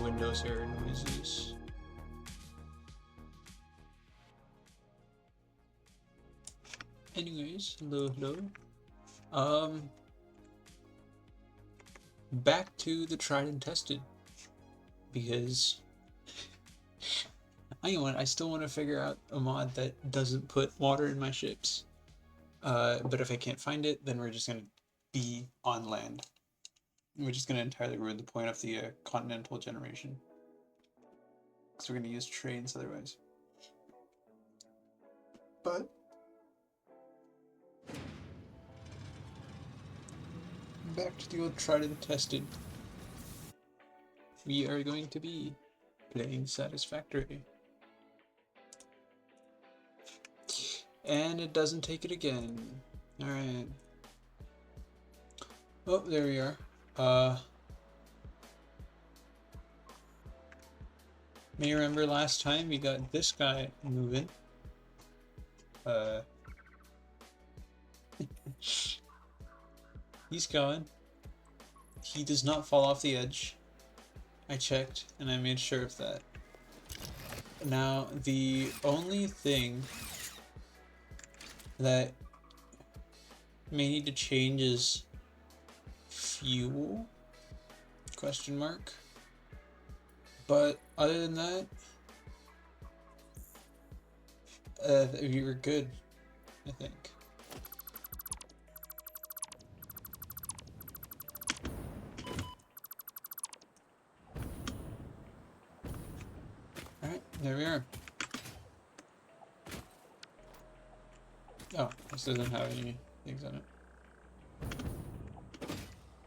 Windows error noises. Anyways, hello. Back to the tried and tested, because I still want to figure out a mod that doesn't put water in my ships. But if I can't find it, then we're just gonna be on land, which is gonna entirely ruin the point of the continental generation, because we're gonna use trains otherwise. But back to the old tried and tested. We are going to be playing Satisfactory. And it doesn't take it again. Alright. Oh, there we are. May you remember last time we got this guy moving. He's going. He does not fall off the edge. I checked and I made sure of that. Now, the only thing that may need to change is fuel? Question mark. But other than that, we were good, I think. Alright, there we are. Oh, this doesn't have any things on it.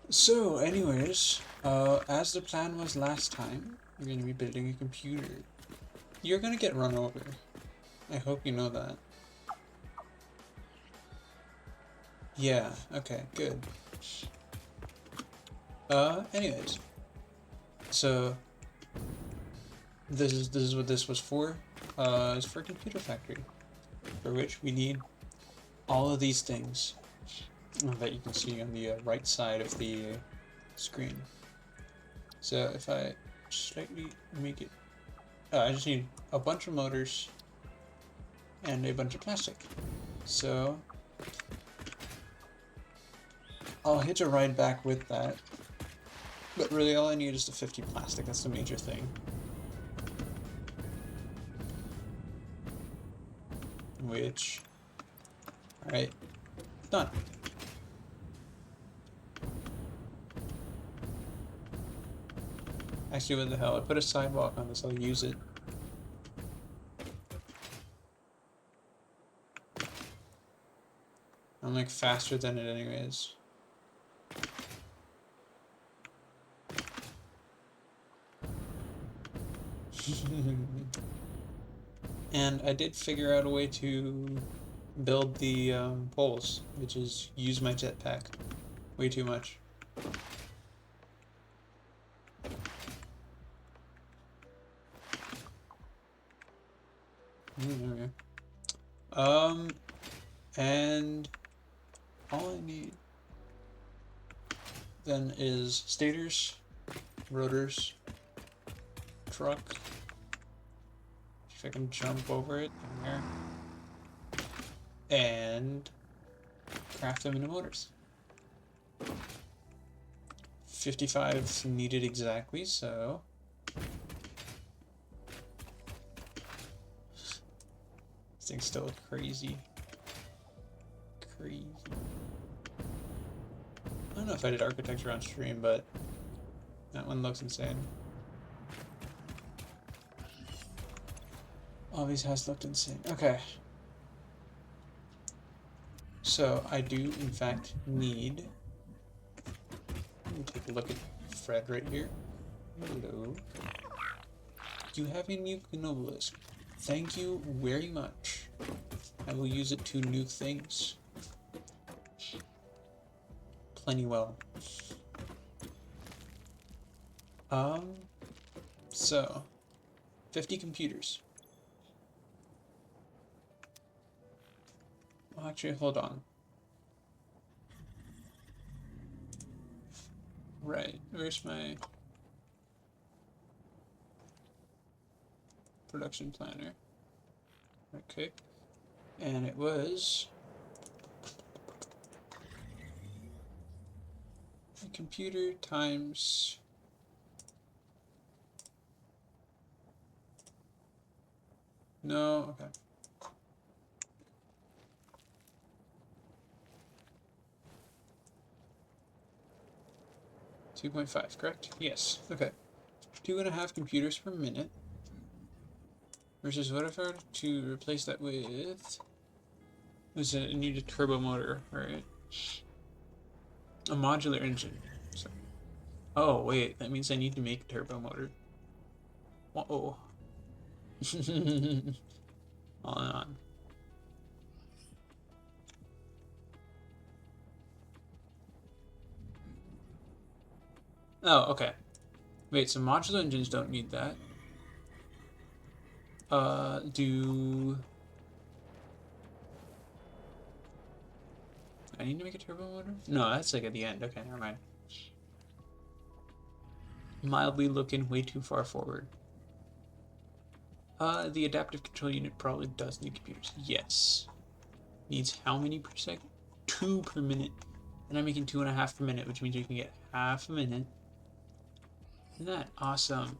So, anyways, as the plan was last time, we're going to be building a computer. You're going to get run over. I hope you know that. Yeah, okay, good. Anyways. So, this is what this was for. It's for a computer factory, for which we need all of these things that you can see on the right side of the screen. So if I slightly make it, I just need a bunch of motors and a bunch of plastic. So I'll hitch a ride back with that, but really all I need is the 50 plastic. That's the major thing. Which, alright, done. Actually, what the hell? I put a sidewalk on this, I'll use it. I'm like faster than it anyways. And I did figure out a way to build the poles, which is use my jetpack. Way too much. There we go. And all I need then is stators, rotors, truck. If I can jump over it in there, and craft them into motors. 55 needed exactly, so this thing's still crazy. I don't know if I did architecture on stream, but that one looks insane. Always has looked insane. Okay. So I do in fact need, let me take a look at Fred right here. Hello. You have a nuke obelisk. Thank you very much. I will use it to nuke things. Plenty well. So 50 computers. Well, actually, hold on. Right, where's my... production planner. Okay. And it was a computer times no, okay. $2.5, correct? Yes. Okay. 2.5 computers per minute. Versus what if I were to replace that with... It need a turbo motor, right? A modular engine. So, oh, wait. That means I need to make a turbo motor. Uh-oh. Hold on. Oh, okay. Wait, so modular engines don't need that. Do I need to make a turbo motor? No, that's like at the end. Okay, never mind. Mildly looking way too far forward. The adaptive control unit probably does need computers. Yes. Needs how many per second? 2 per minute. And I'm making 2.5 per minute, which means we can get half a minute. Isn't that awesome?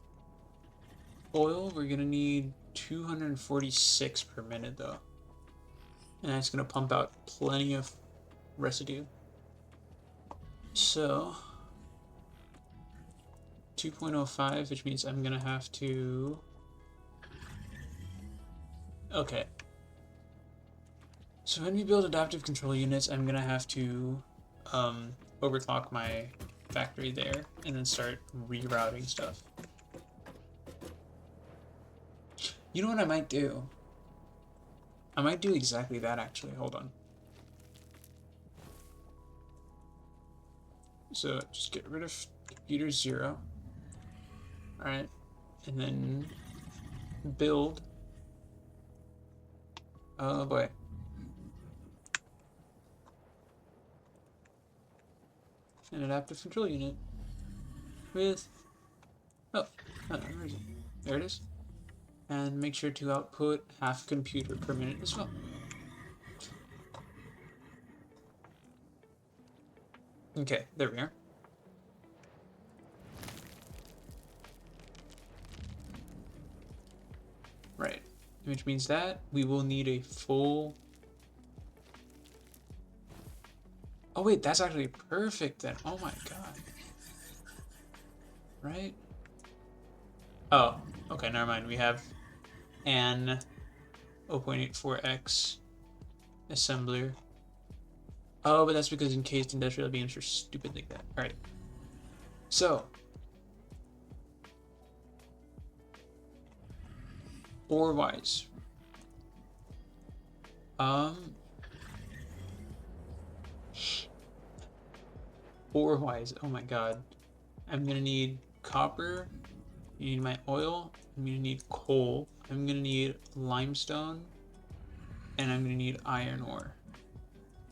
Oil, we're gonna need 246 per minute though. And that's gonna pump out plenty of residue. So 2.05, which means I'm gonna have to... Okay. So when we build adaptive control units, I'm gonna have to overclock my factory there and then start rerouting stuff. You know what I might do? I might do exactly that actually. Hold on. So just get rid of computer 0. Alright. And then build. Oh boy. An adaptive control unit with... Oh, where is it? There it is. And make sure to output half computer per minute as well. Okay, there we are. Right, which means that we will need a full... Oh wait, that's actually perfect then. Oh my god. Right? Oh, okay, never mind. We have an 0.84x assembler. Oh, but that's because encased industrial beams are stupid like that. Alright. So, ore-wise. Ore-wise, oh my god. I'm gonna need copper. You need my oil. I'm gonna need coal. I'm gonna need limestone. And I'm gonna need iron ore.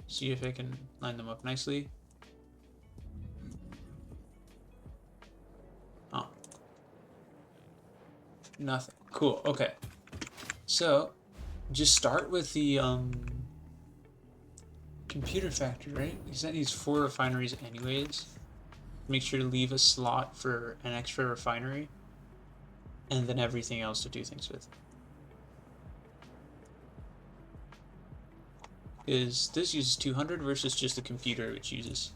See if I can line them up nicely. Oh. Nothing. Cool. Okay. So, just start with the computer factory, right? Because that needs 4 refineries anyways. Make sure to leave a slot for an extra refinery. And then everything else to do things with. Is this uses 200 versus just the computer, which uses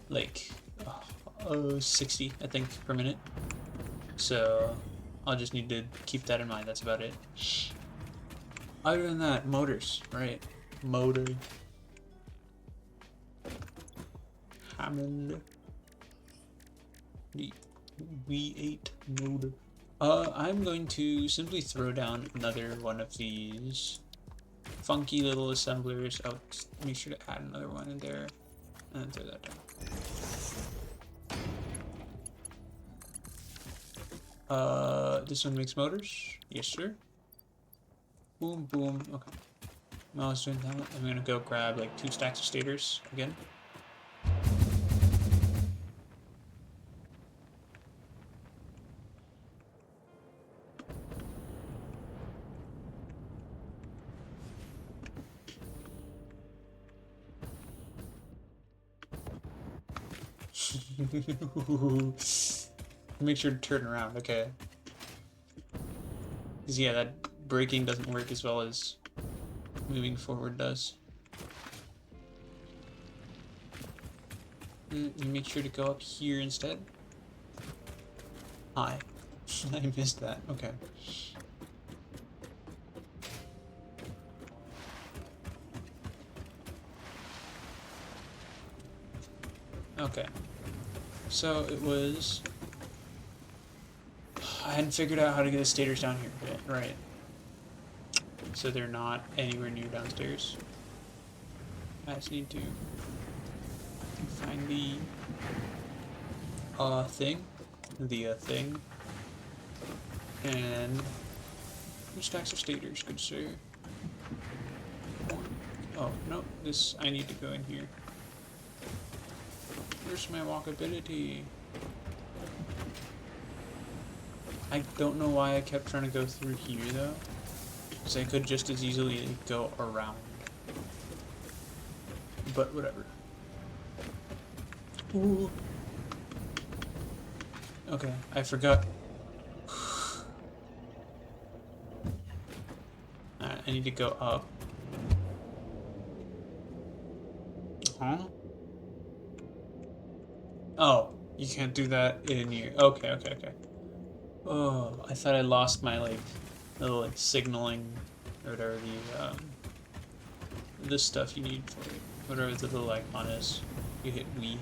like 60, I think, per minute. So I'll just need to keep that in mind. That's about it. Other than that, motors, right? Motor. Hammond. The V8 motor. I'm going to simply throw down another one of these funky little assemblers. I'll make sure to add another one in there and then throw that down. This one makes motors. Yes, sir. Boom, boom. Okay. While I was doing that, I'm gonna go grab like 2 stacks of stators again. Make sure to turn around, okay. Because yeah, that braking doesn't work as well as moving forward does. You make sure to go up here instead. Hi. I missed that, okay. Okay. So it was... I hadn't figured out how to get the stators down here yet, right. So they're not anywhere near downstairs. I just need to find the thing. Thing. And stacks of stators, good sir. Oh, no, this, I need to go in here. Where's my walkability? I don't know why I kept trying to go through here, though. Because I could just as easily go around. But whatever. Ooh. Okay, I forgot. Alright, I need to go up. Huh? Oh, you can't do that in here. Okay, okay, okay. Oh, I thought I lost my, like, little, like, signaling, or whatever this stuff you need for it. Whatever the little icon is. You hit Wii.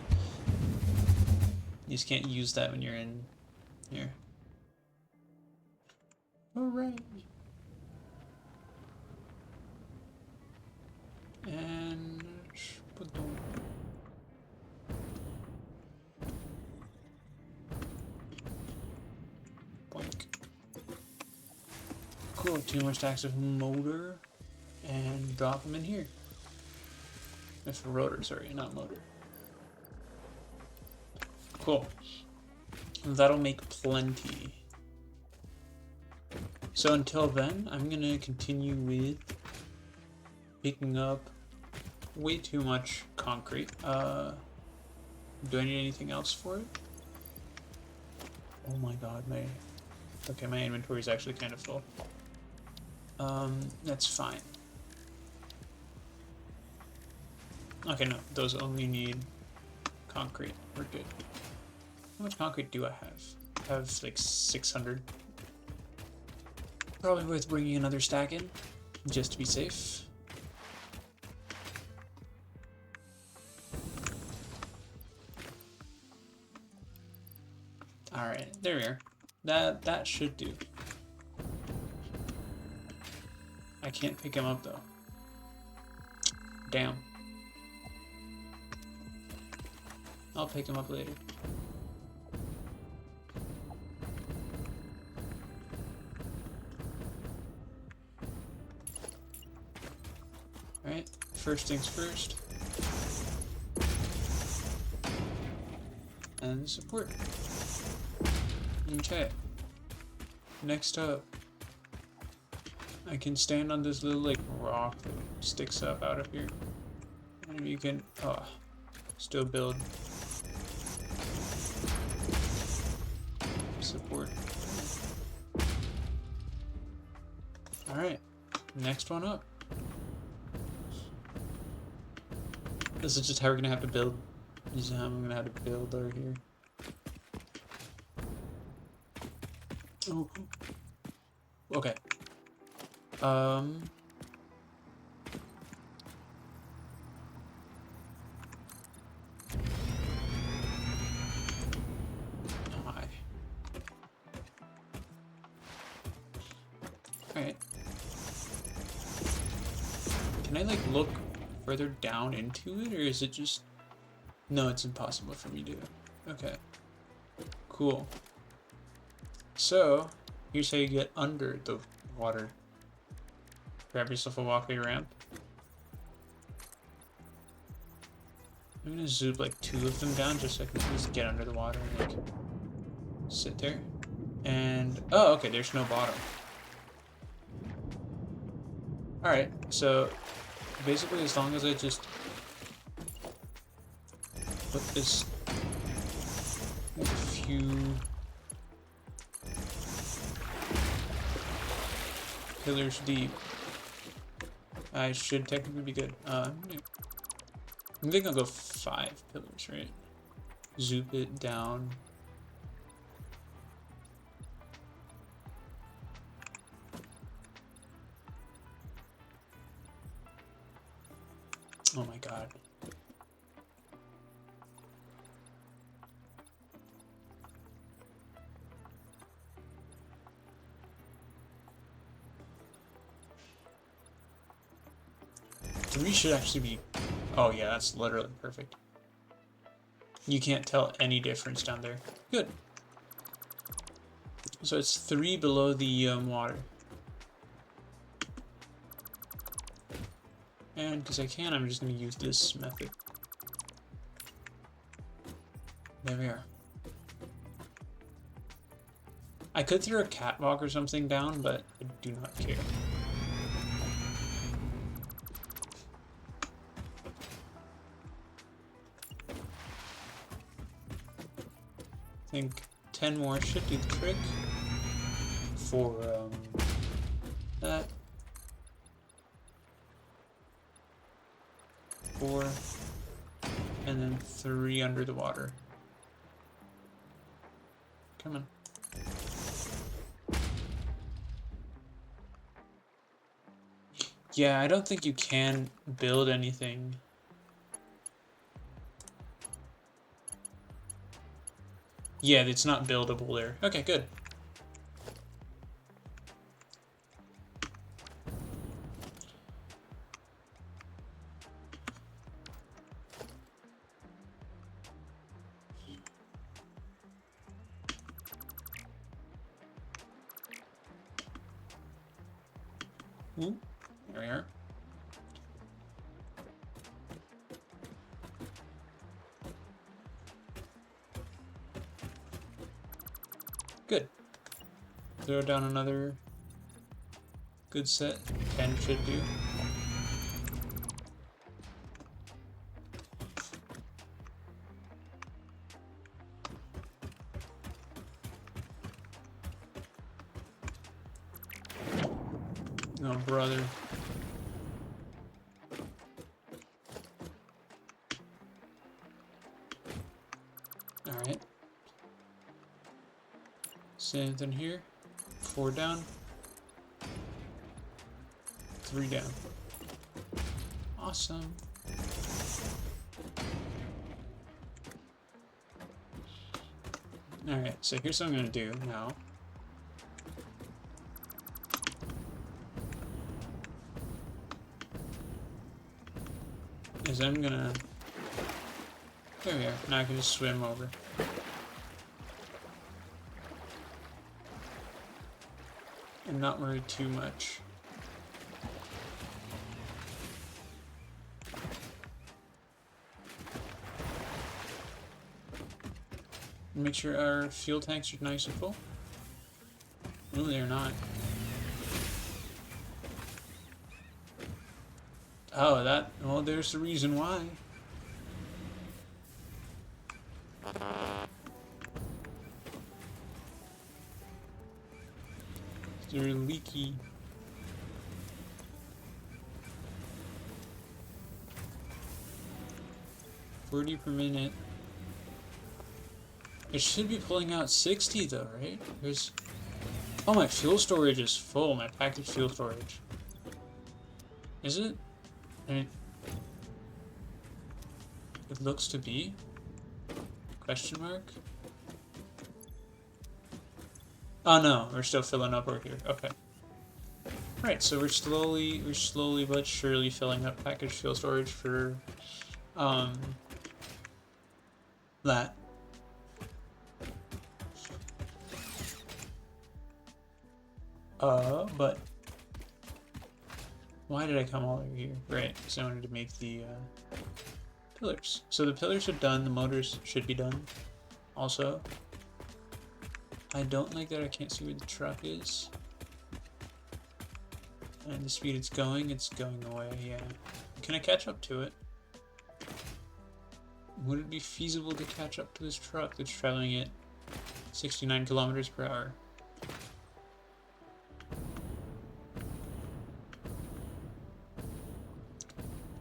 You just can't use that when you're in here. Alright. And... Cool, 2 more stacks of motor, and drop them in here. That's for rotor, sorry, not motor. Cool. That'll make plenty. So until then, I'm gonna continue with picking up way too much concrete. Do I need anything else for it? Oh my god, okay, my inventory is actually kind of full. That's fine. Okay, no, those only need concrete. We're good. How much concrete do I have? I have like 600. Probably worth bringing another stack in, just to be safe. Alright, there we are. That should do. I can't pick him up though. Damn. I'll pick him up later. Alright, first things first. And support. Okay. Next up, I can stand on this little like rock that sticks up out of here. And you can still build support. Alright, next one up. This is just how we're gonna have to build. This is how I'm gonna have to build over here. Oh. Okay. Hi. Alright. Can I like look further down into it, or is it just... No, it's impossible for me to. Okay. Cool. So, here's how you get under the water. Grab yourself a walkway ramp. I'm gonna zoom like 2 of them down just so I can at least get under the water and like sit there. And oh, okay, there's no bottom. Alright, so basically as long as I just put this 2 pillars deep. I should technically be good. I think I'll go 5 pillars, right? Zoop it down. Oh my god. Three should actually be... Oh yeah, that's literally perfect. You can't tell any difference down there. Good. So it's 3 below the water. And because I can, I'm just going to use this method. There we are. I could throw a catwalk or something down, but I do not care. I think 10 more should do the trick for that. 4, and then 3 under the water. Come on. Yeah, I don't think you can build anything. Yeah, it's not buildable there. Okay, good. Ooh, there we are. Good. Throw down another good set. 10 should do. Oh, brother. Alright. Same thing here. 4 down. 3 down. Awesome. Alright, so here's what I'm gonna do now. Is I'm gonna... There we are. Now I can just swim over. And not worry too much. Make sure our fuel tanks are nice and full. No, they're not. Oh, that... Well, there's the reason why. They're leaky. $40 per minute. It should be pulling out 60 though, right? There's... Oh, my fuel storage is full. My package fuel storage. Is it? I mean, it looks to be. Question mark? Oh no, we're still filling up over here. Okay. Right, so we're slowly but surely filling up package fuel storage for that. But why did I come all over here? Right, because I wanted to make the pillars. So the pillars are done, the motors should be done also. I don't like that I can't see where the truck is. And the speed it's going away, yeah. Can I catch up to it? Would it be feasible to catch up to this truck that's traveling at 69 kilometers per hour.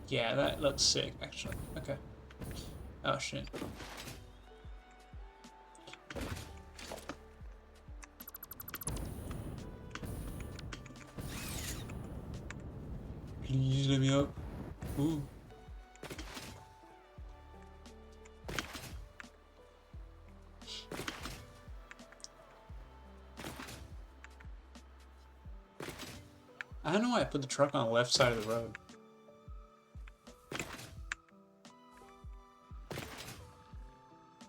Yeah, that looks sick, actually. Okay. Oh, shit. Please let me up. Ooh. I don't know why I put the truck on the left side of the road.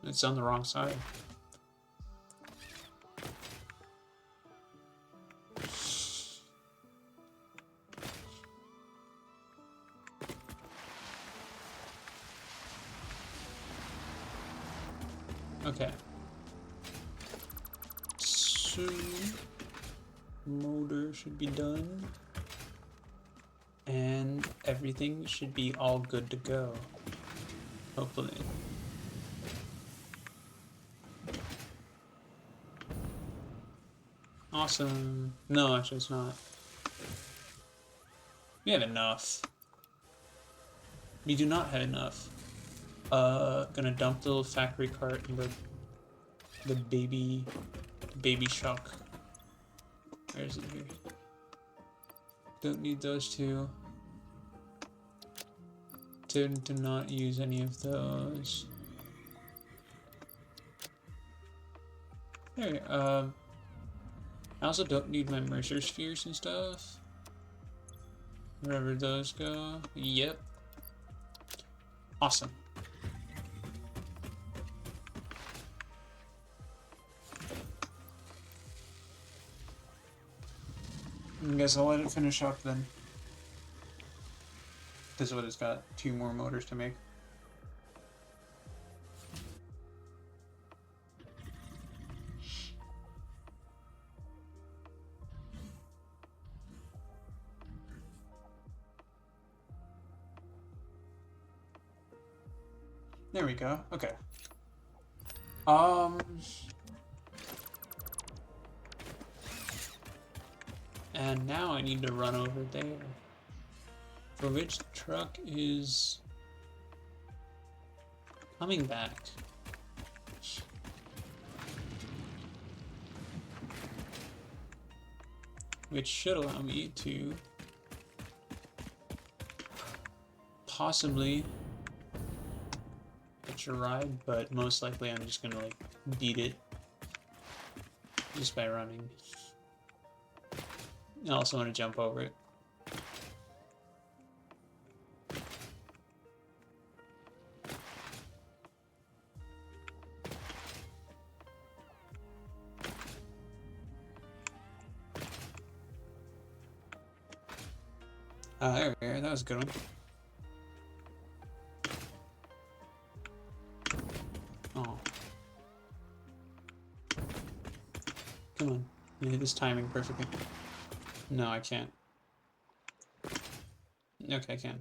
It's on the wrong side. Okay. Soon, motor should be done. And everything should be all good to go. Hopefully. Awesome. No, actually it's not. We have enough. We do not have enough. Gonna dump the little factory cart in the baby shock. Where is it here? Don't need those two. Tend to not use any of those. There. I also don't need my Mercer spheres and stuff. Wherever those go. Yep. Awesome. I guess I'll let it finish up then. This is what it's got. 2 more motors to make. There we go. Okay. And now I need to run over there. For which the truck is coming back. Which should allow me to possibly get your ride, but most likely I'm just gonna like beat it just by running. I also want to jump over it. There we are. That was a good one. Oh. Come on. You hit this timing perfectly. No, I can't. Okay, I can.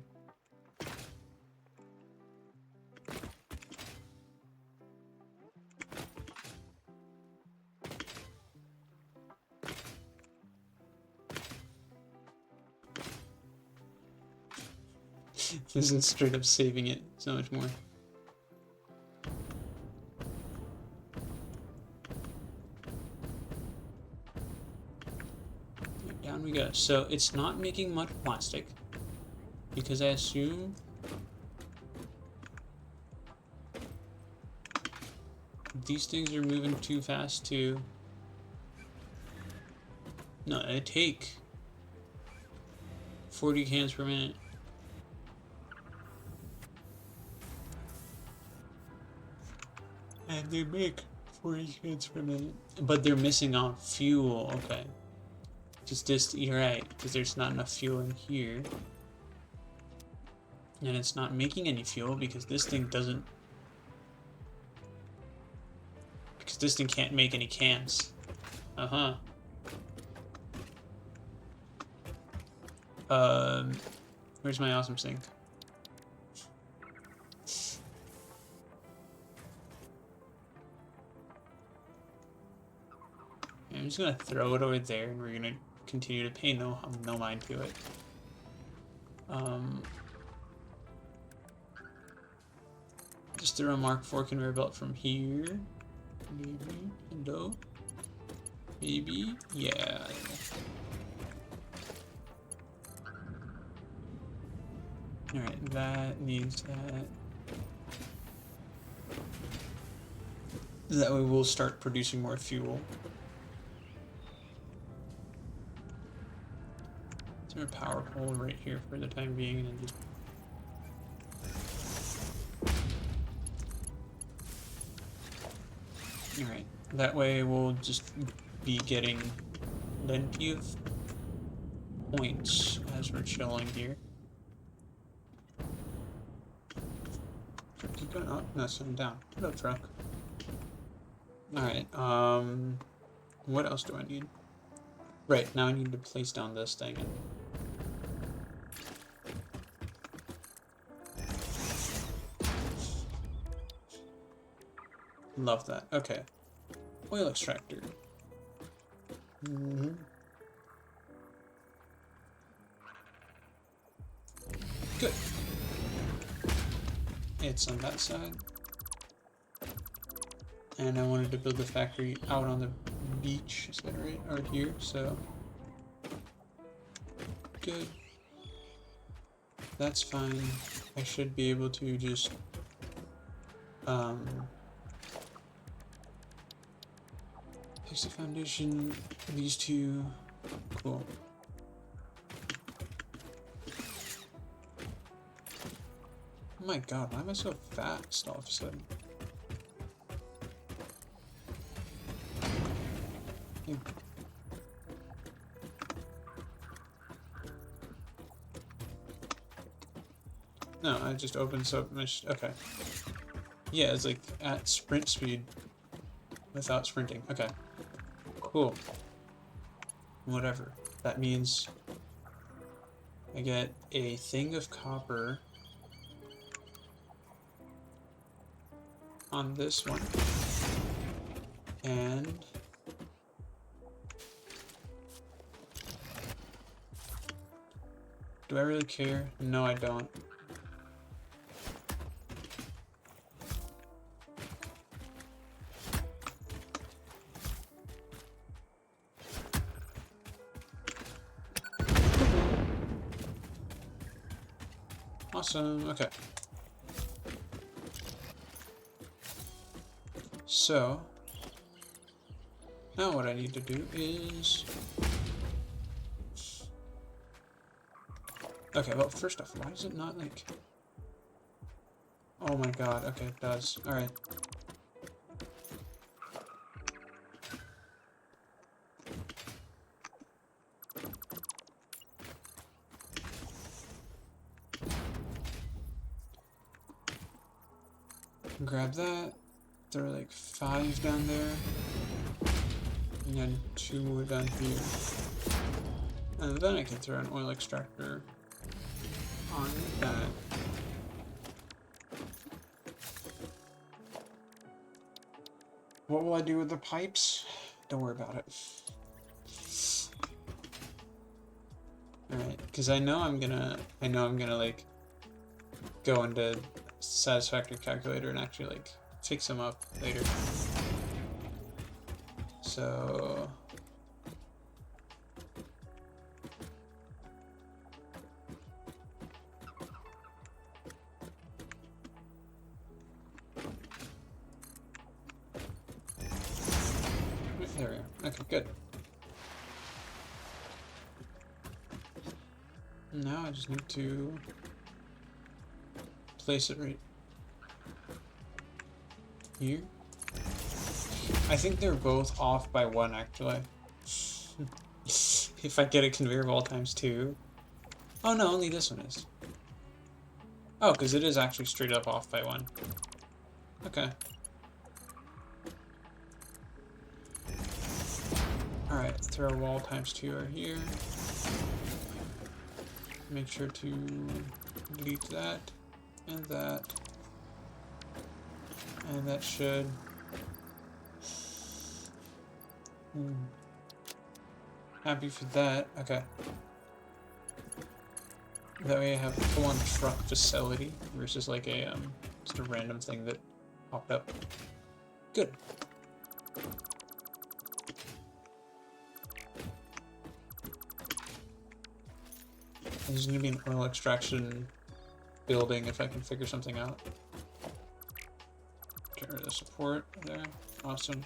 This is straight up saving it so much more. Down we go. So it's not making much plastic because I assume these things are moving too fast to. No, they take 40 cans per minute. And they make 40 cans per minute. But they're missing on fuel. Okay. Just you're right, because there's not enough fuel in here. And it's not making any fuel because this thing doesn't. Because this thing can't make any cans. Uh-huh. Where's my awesome sink? just gonna throw it over there, and we're gonna continue to pay no mind to it. Just throw a Mark IV conveyor belt from here. Maybe. Hello? Maybe? Yeah. Alright, that needs that. That way we'll start producing more fuel. Is there a power pole right here for the time being? And just alright, that way we'll just be getting plenty of points as we're chilling here. Keep going up? No, sitting down. Hello, truck. Alright, what else do I need? Right, now I need to place down this thing. Love that. Okay. Oil extractor. Good. It's on that side. And I wanted to build the factory out on the beach, is that right? Or here, so. Good. That's fine. I should be able to just, fix the foundation, these two, cool. Oh my god, why am I so fast all of a sudden? No, I just opened so much. Okay. Yeah, it's like at sprint speed without sprinting. Okay. Cool. Whatever. That means I get a thing of copper on this one. And do I really care? No, I don't. Awesome, okay. So, now what I need to do is... Okay, well, first off, why is it not like... Oh my god, okay, it does. Alright. Grab that. There are like 5 down there. And then 2 more down here. And then I can throw an oil extractor on that. What will I do with the pipes? Don't worry about it. Alright, because I know I'm gonna like go into Satisfactory calculator and actually like fix them up later. So there we are. Okay, good. Now I just need to place it right here. I think they're both off by 1 actually. If I get a conveyor belt times 2. Oh no, only this one is. Oh, because it is actually straight up off by 1. Okay. Alright, throw wall times 2 are here. Make sure to delete that and that. And that should Happy for that. Okay. That way I have a full-on truck facility versus like a just a random thing that popped up. Good. There's gonna be an oil extraction building if I can figure something out. Get rid of the support there. Awesome.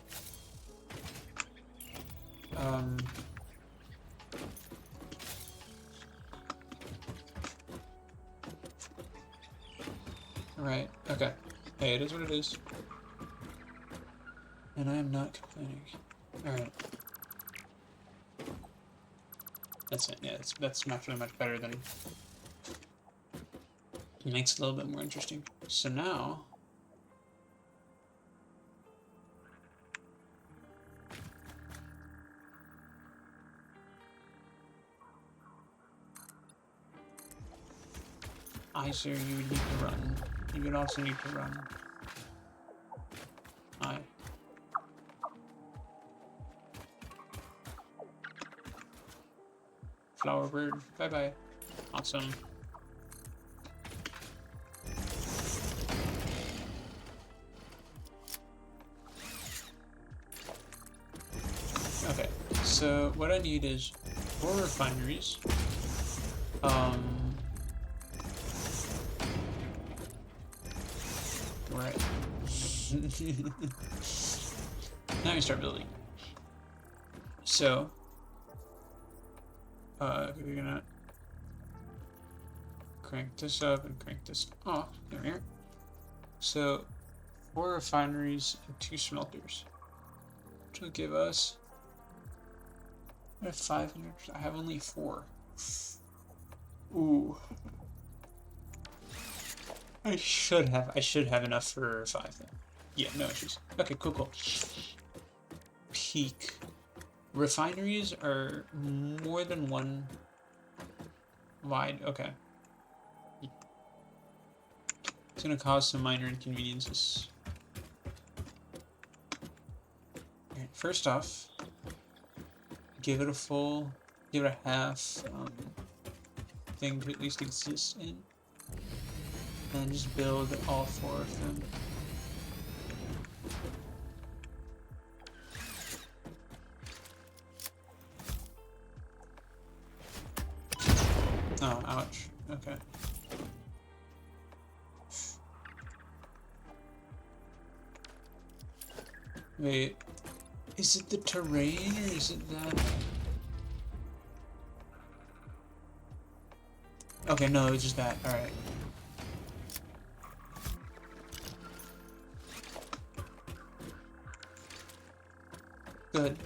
Right, okay. Hey, it is what it is. And I am not complaining. Alright. That's it, yeah, that's naturally much better than... It makes it a little bit more interesting. So now... Sir, you would need to run. You would also need to run. Aye. Flower bird, bye-bye. Awesome. Okay, so what I need is 4 refineries. Right. Now you start building. So, we're gonna crank this up and crank this off. There we are. So, 4 refineries and 2 smelters, which will give us. I have 500. I have only 4. Ooh. I should have enough for 5 then. Yeah, no issues. Okay, cool. Peak. Refineries are more than 1 wide. Okay. It's gonna cause some minor inconveniences. Alright, first off, give it a half thing to at least exist in. And just build all 4 of them. Oh, ouch. Okay. Wait. Is it the terrain or is it that? Okay, no, it's just that. Alright. Good.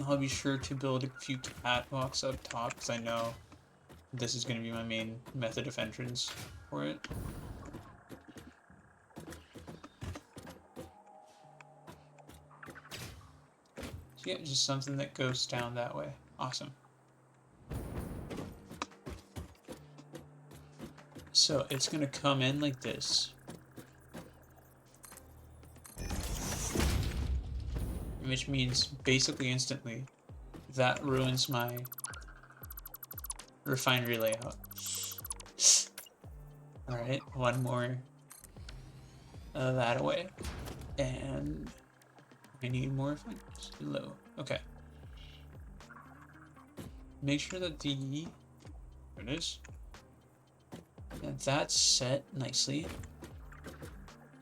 I'll be sure to build a few catwalks up top because I know this is going to be my main method of entrance for it. So yeah, just something that goes down that way. Awesome. So it's going to come in like this. Which means basically instantly that ruins my refinery layout. Alright, 1 more that away. And I need more refineries. Low. Okay. Make sure that there it is. And that's set nicely.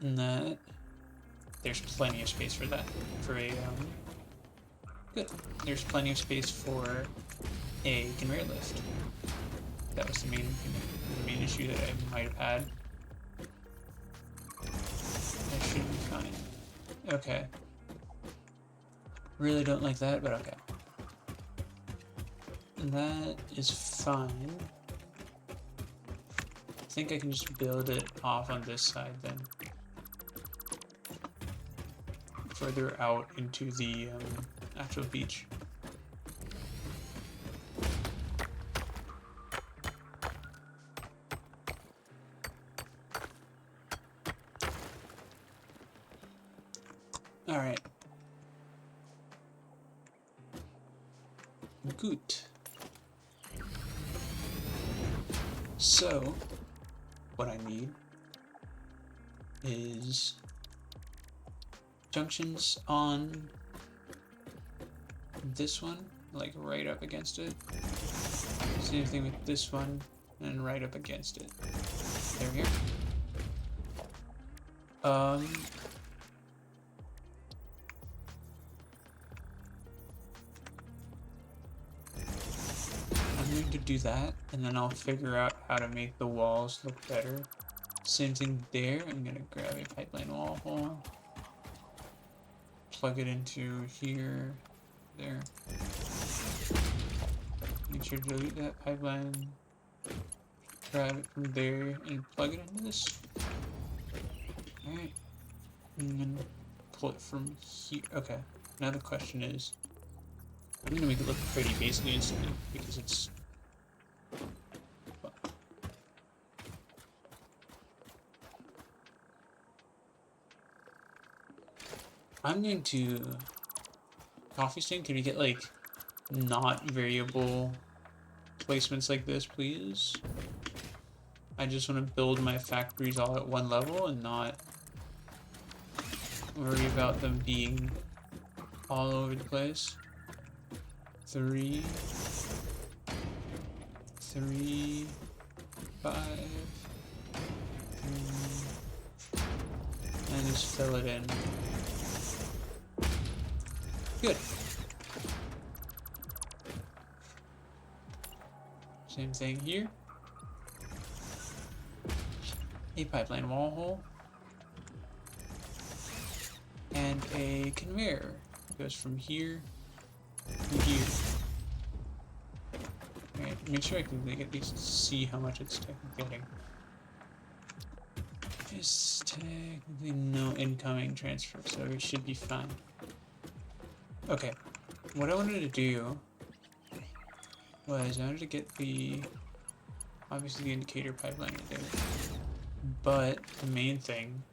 And that there's plenty of space for that. For a, good. There's plenty of space for a conveyor lift. That was the main issue that I might have had. That should be fine. Okay. Really don't like that, but okay. And that is fine. I think I can just build it off on this side then. Further out into the actual beach. Alright. good. So, what I need is junctions on this one, like right up against it. Same thing with this one, and right up against it. There, here. I'm going to do that, and then I'll figure out how to make the walls look better. Same thing there. I'm gonna grab a pipeline wall hole, plug it into here, there. Make sure to delete that pipeline, grab it from there, and plug it into this. Alright. And then pull it from here. Okay. Now the question is, I'm gonna make it look pretty basically instantly because it's. Well, I'm going to coffee stain. Can we get like not variable placements like this, please? I just want to build my factories all at one level and not worry about them being all over the place. 3, 3, 5, 3, and just fill it in. Good. Same thing here. A pipeline wall hole. And a conveyor. Goes from here to here. Alright, make sure I can at least see how much it's technically getting. Just technically no incoming transfer, so we should be fine. Okay, what I wanted to do was I wanted to get obviously the indicator pipeline in there, but the main thing,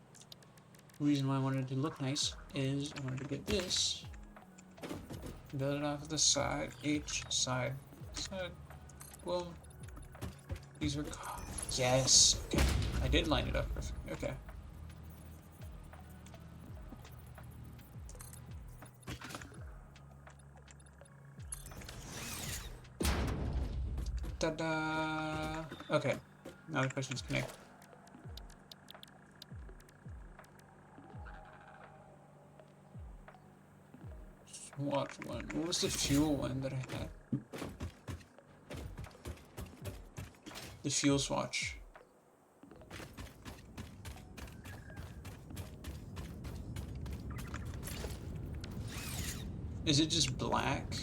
the reason why I wanted it to look nice is I wanted to get this, build it off of the side, side, well, these were, yes, okay, I did line it up perfectly, okay. Ta-da! Okay, now the question is connect. Swatch one. What was the fuel one that I had? The fuel swatch. Is it just black?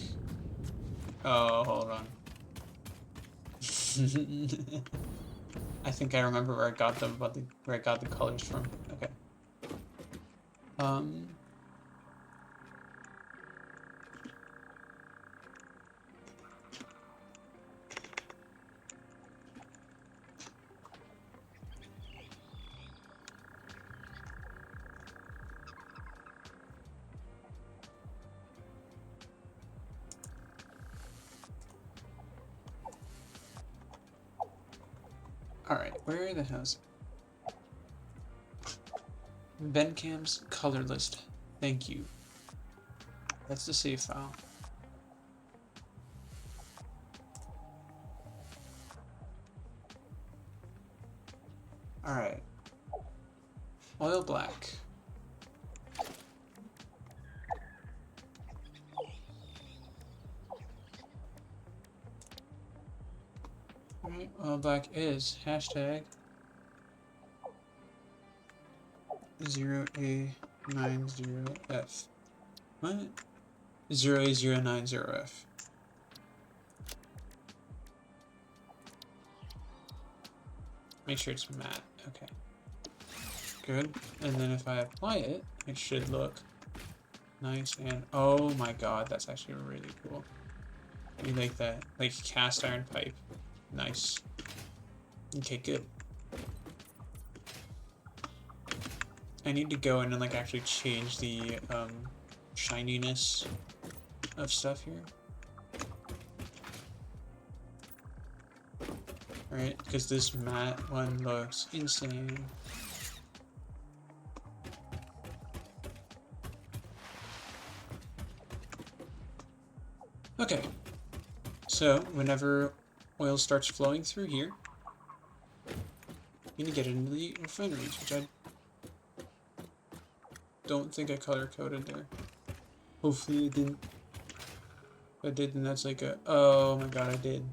Oh, hold on. I think I remember where I got them, where I got the colors from. Okay. Alright, where the hell is it? Bencam's color list. Thank you. That's the save file. Alright. Oil black. Alright, oil black is hashtag 0A90F. What? 0A090F. Make sure it's matte. Okay. Good. And then if I apply it, it should look nice and oh my god, that's actually really cool. You like that? Like cast iron pipe. Nice. Okay, good. I need to go in and like actually change the shininess of stuff here. right? Because this matte one looks insane. Okay, so whenever oil starts flowing through here, you need to get it into the refineries, which I don't think I color coded there. Hopefully it didn't. If I did, then that's like a, oh my god, I did.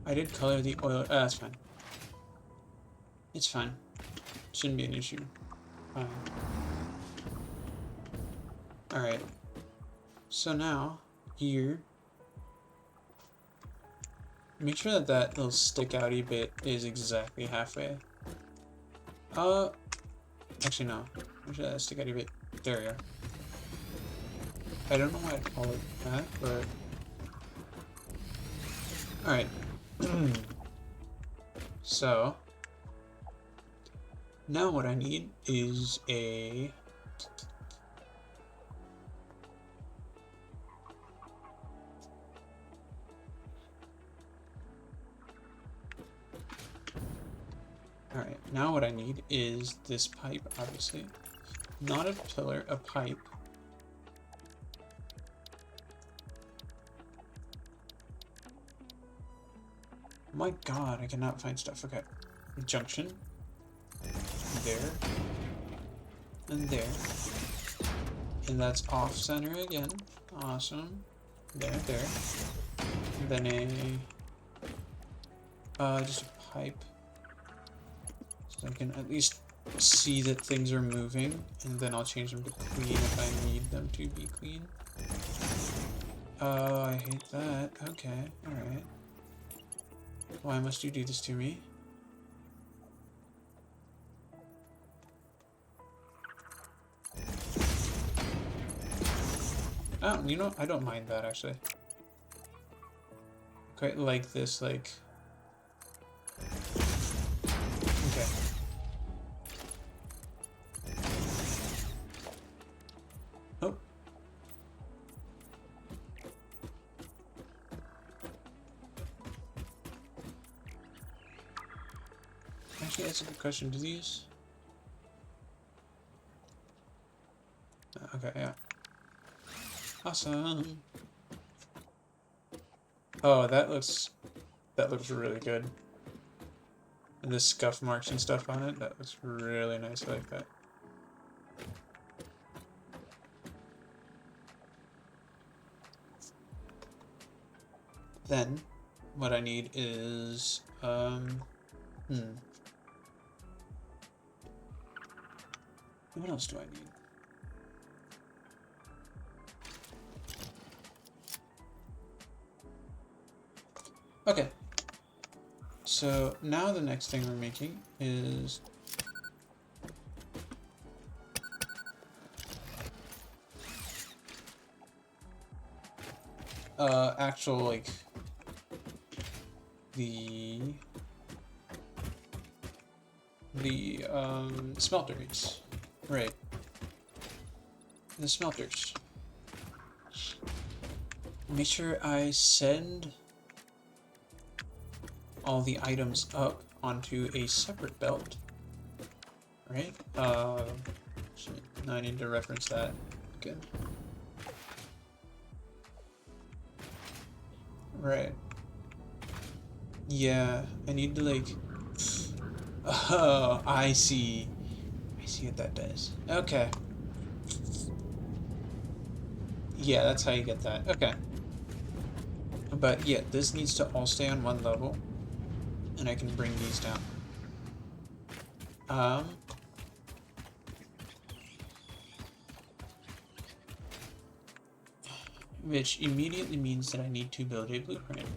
I did color the oil, that's fine. It's fine. Shouldn't be an issue. Fine. Alright. So now, here, make sure that that little stick-outy bit is exactly halfway. Actually no. Make sure that stick-outy bit, there we go. I don't know why I'd call it that, but... Alright. So, now what I need is a... Alright, now what I need is this pipe, obviously. Not a pillar, a pipe. My god, I cannot find stuff. Okay. Junction. There. And there. And that's off center again. Awesome. There, there. And then just a pipe. So I can at least see that things are moving, and then I'll change them to clean if I need them to be clean. Oh, I hate that. Okay, alright. Why must you do this to me? Oh, you know, I don't mind that, actually. Quite like this, like... Okay. Oh. Actually, that's a good question. Do these... Okay, yeah. Awesome. Oh, that looks really good. And the scuff marks and stuff on it, that looks really nice. I like that. Then, what I need is, what else do I need? Okay. So now the next thing we're making is actual like the smelters. Right. The smelters. Make sure I send all the items up onto a separate belt, right? Shit, now I need to reference that again. Right. Yeah, I need to like... Oh, I see. I see what that does. Okay. Yeah, that's how you get that. Okay. But yeah, this needs to all stay on one level. And I can bring these down. Which immediately means that I need to build a blueprint.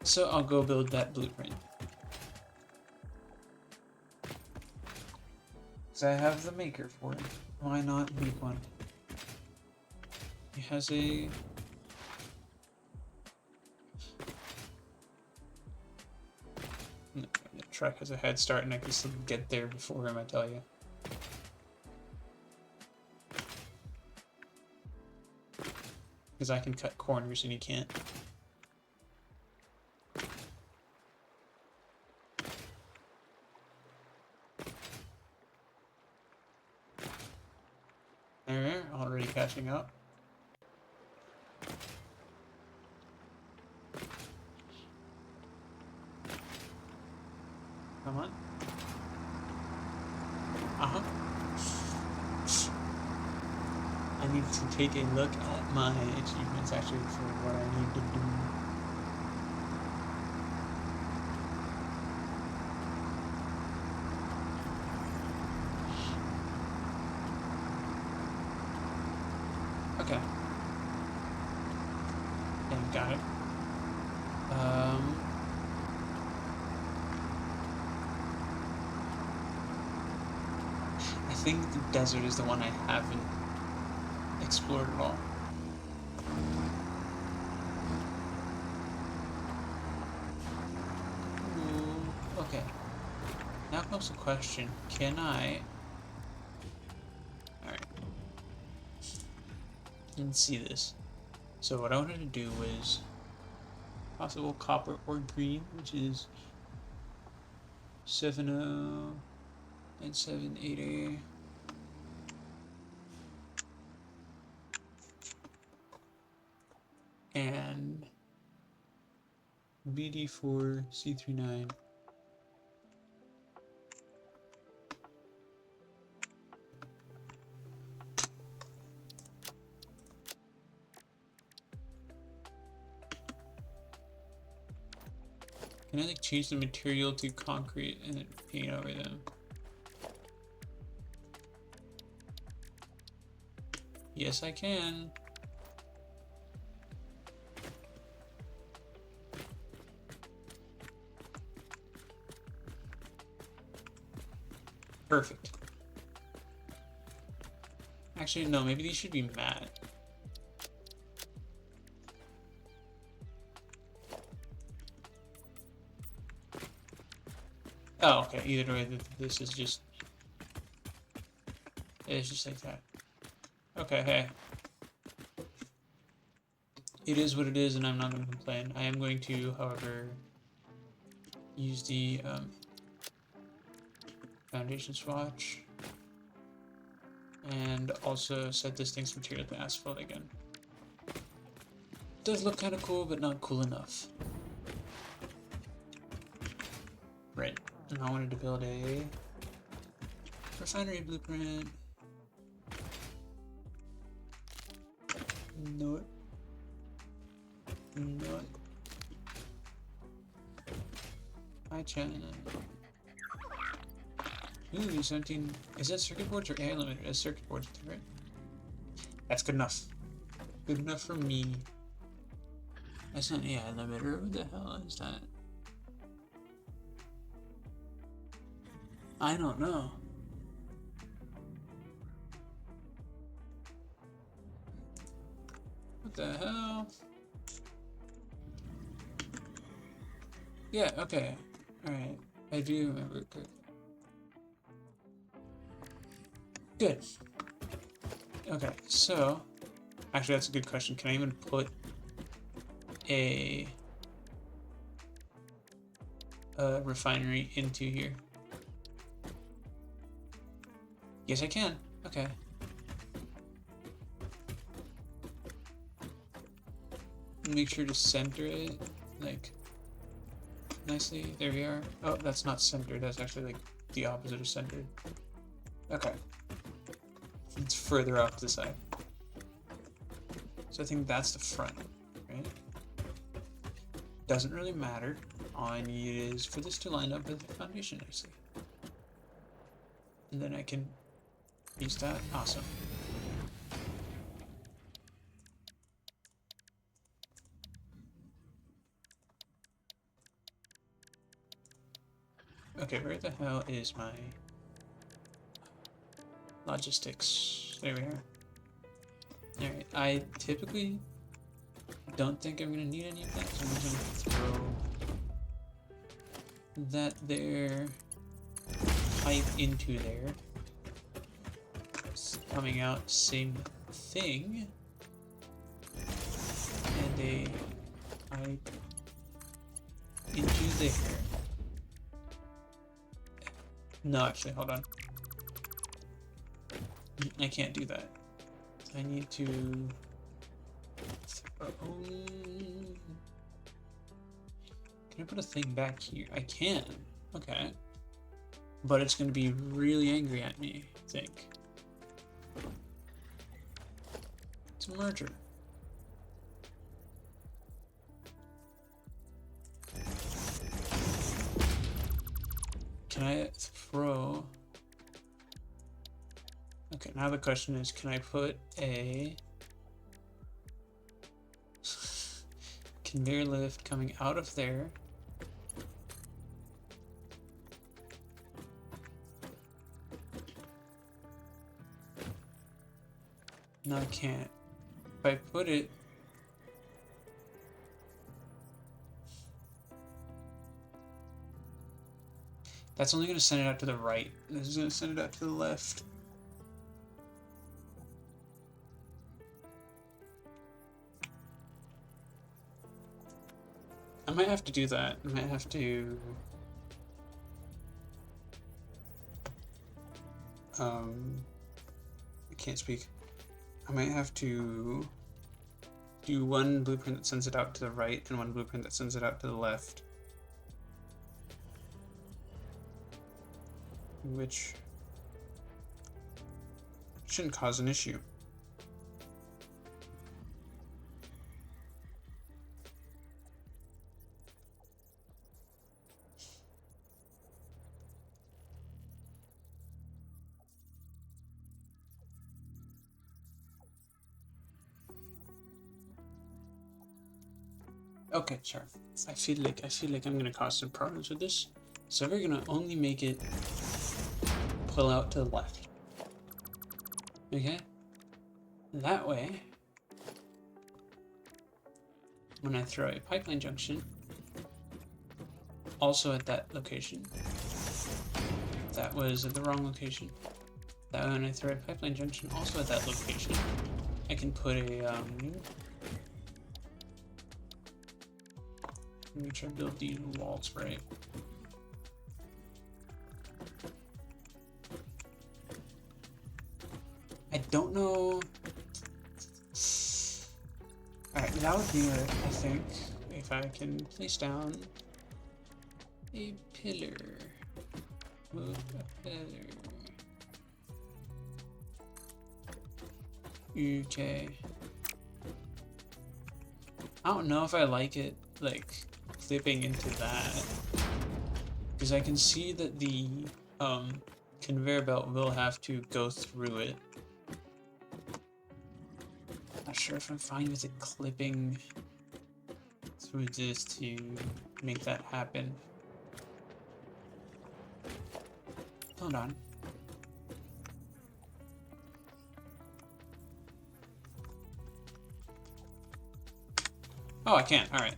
So I'll go build that blueprint. Because I have the maker for it. Why not make one? It has a... The truck has a head start and I can still get there before him, I tell you. Because I can cut corners and you can't. There, already catching up. Come on. Uh-huh. I need to take a look at my achievements actually for what I need to do. Okay. And got it. I think the desert is the one I haven't explored at all. Ooh, okay. Now comes the question, can I... Alright. Didn't see this. So what I wanted to do was possible copper or green, which is 70 and 780. And BD4 C39. Can I like change the material to concrete and then paint over them? Yes, I can. Perfect. Actually, no, maybe these should be matte. Oh, okay. Either way, this is just... It's just like that. Okay, hey. It is what it is, and I'm not going to complain. I am going to, however, use the foundation swatch. And also set this thing's material to asphalt again. Does look kind of cool, but not cool enough. Right. And I wanted to build a refinery blueprint. No. No. Hi, China. Ooh, 17. Is that circuit boards or AI limiter? That's circuit boards, right? That's good enough. Good enough for me. That's not AI limiter. What the hell is that? I don't know. What the hell? Yeah, okay. Alright. I do remember. Good. Okay, so... Actually, that's a good question. Can I even put a refinery into here? Yes, I can. Okay. Make sure to center it, like, nicely. There we are. Oh, that's not centered. That's actually, like, the opposite of centered. Okay. It's further off to the side. So I think that's the front, right? Doesn't really matter. All I need is for this to line up with the foundation nicely. And then I can use that. Awesome. Okay, where the hell is my logistics? There we are. Alright, I typically don't think I'm gonna need any of that, so I'm just gonna throw that there, pipe into there. It's coming out, same thing. they pipe into there. No, actually, hold on. I can't do that. I need to... Can I put a thing back here? I can. Okay. But it's going to be really angry at me, I think. It's a merger. Can I throw... Okay, now the question is, can I put a conveyor lift coming out of there? No, I can't. If I put it... That's only going to send it out to the right. This is going to send it out to the left. I might have to do that. I might have to... I can't speak. I might have to do one blueprint that sends it out to the right and one blueprint that sends it out to the left. Which shouldn't cause an issue. Okay, sure. I feel like I'm gonna cause some problems with this. So we're gonna only make it pull out to the left. Okay? That way, when I throw a pipeline junction, also at that location, that was at the wrong location. That way when I throw a pipeline junction also at that location, I can put a, make sure I build these walls right. I don't know. Alright, that would be it, I think. If I can place down a pillar. Move a pillar. Okay. I don't know if I like it, like, clipping into that. Because I can see that the conveyor belt will have to go through it. Not sure if I'm fine with it clipping through this to make that happen. Hold on. Oh, I can't. Alright.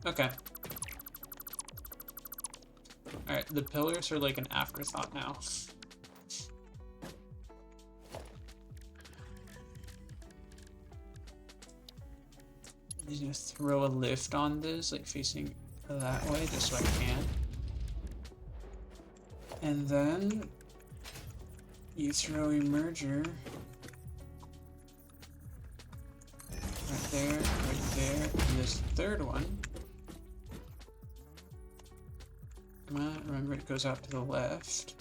Okay. Alright, the pillars are like an afterthought now. I'm just gonna throw a lift on this, like facing that way, just so I can. And then you throw a merger right there, and this third one. Come on, remember it goes out to the left.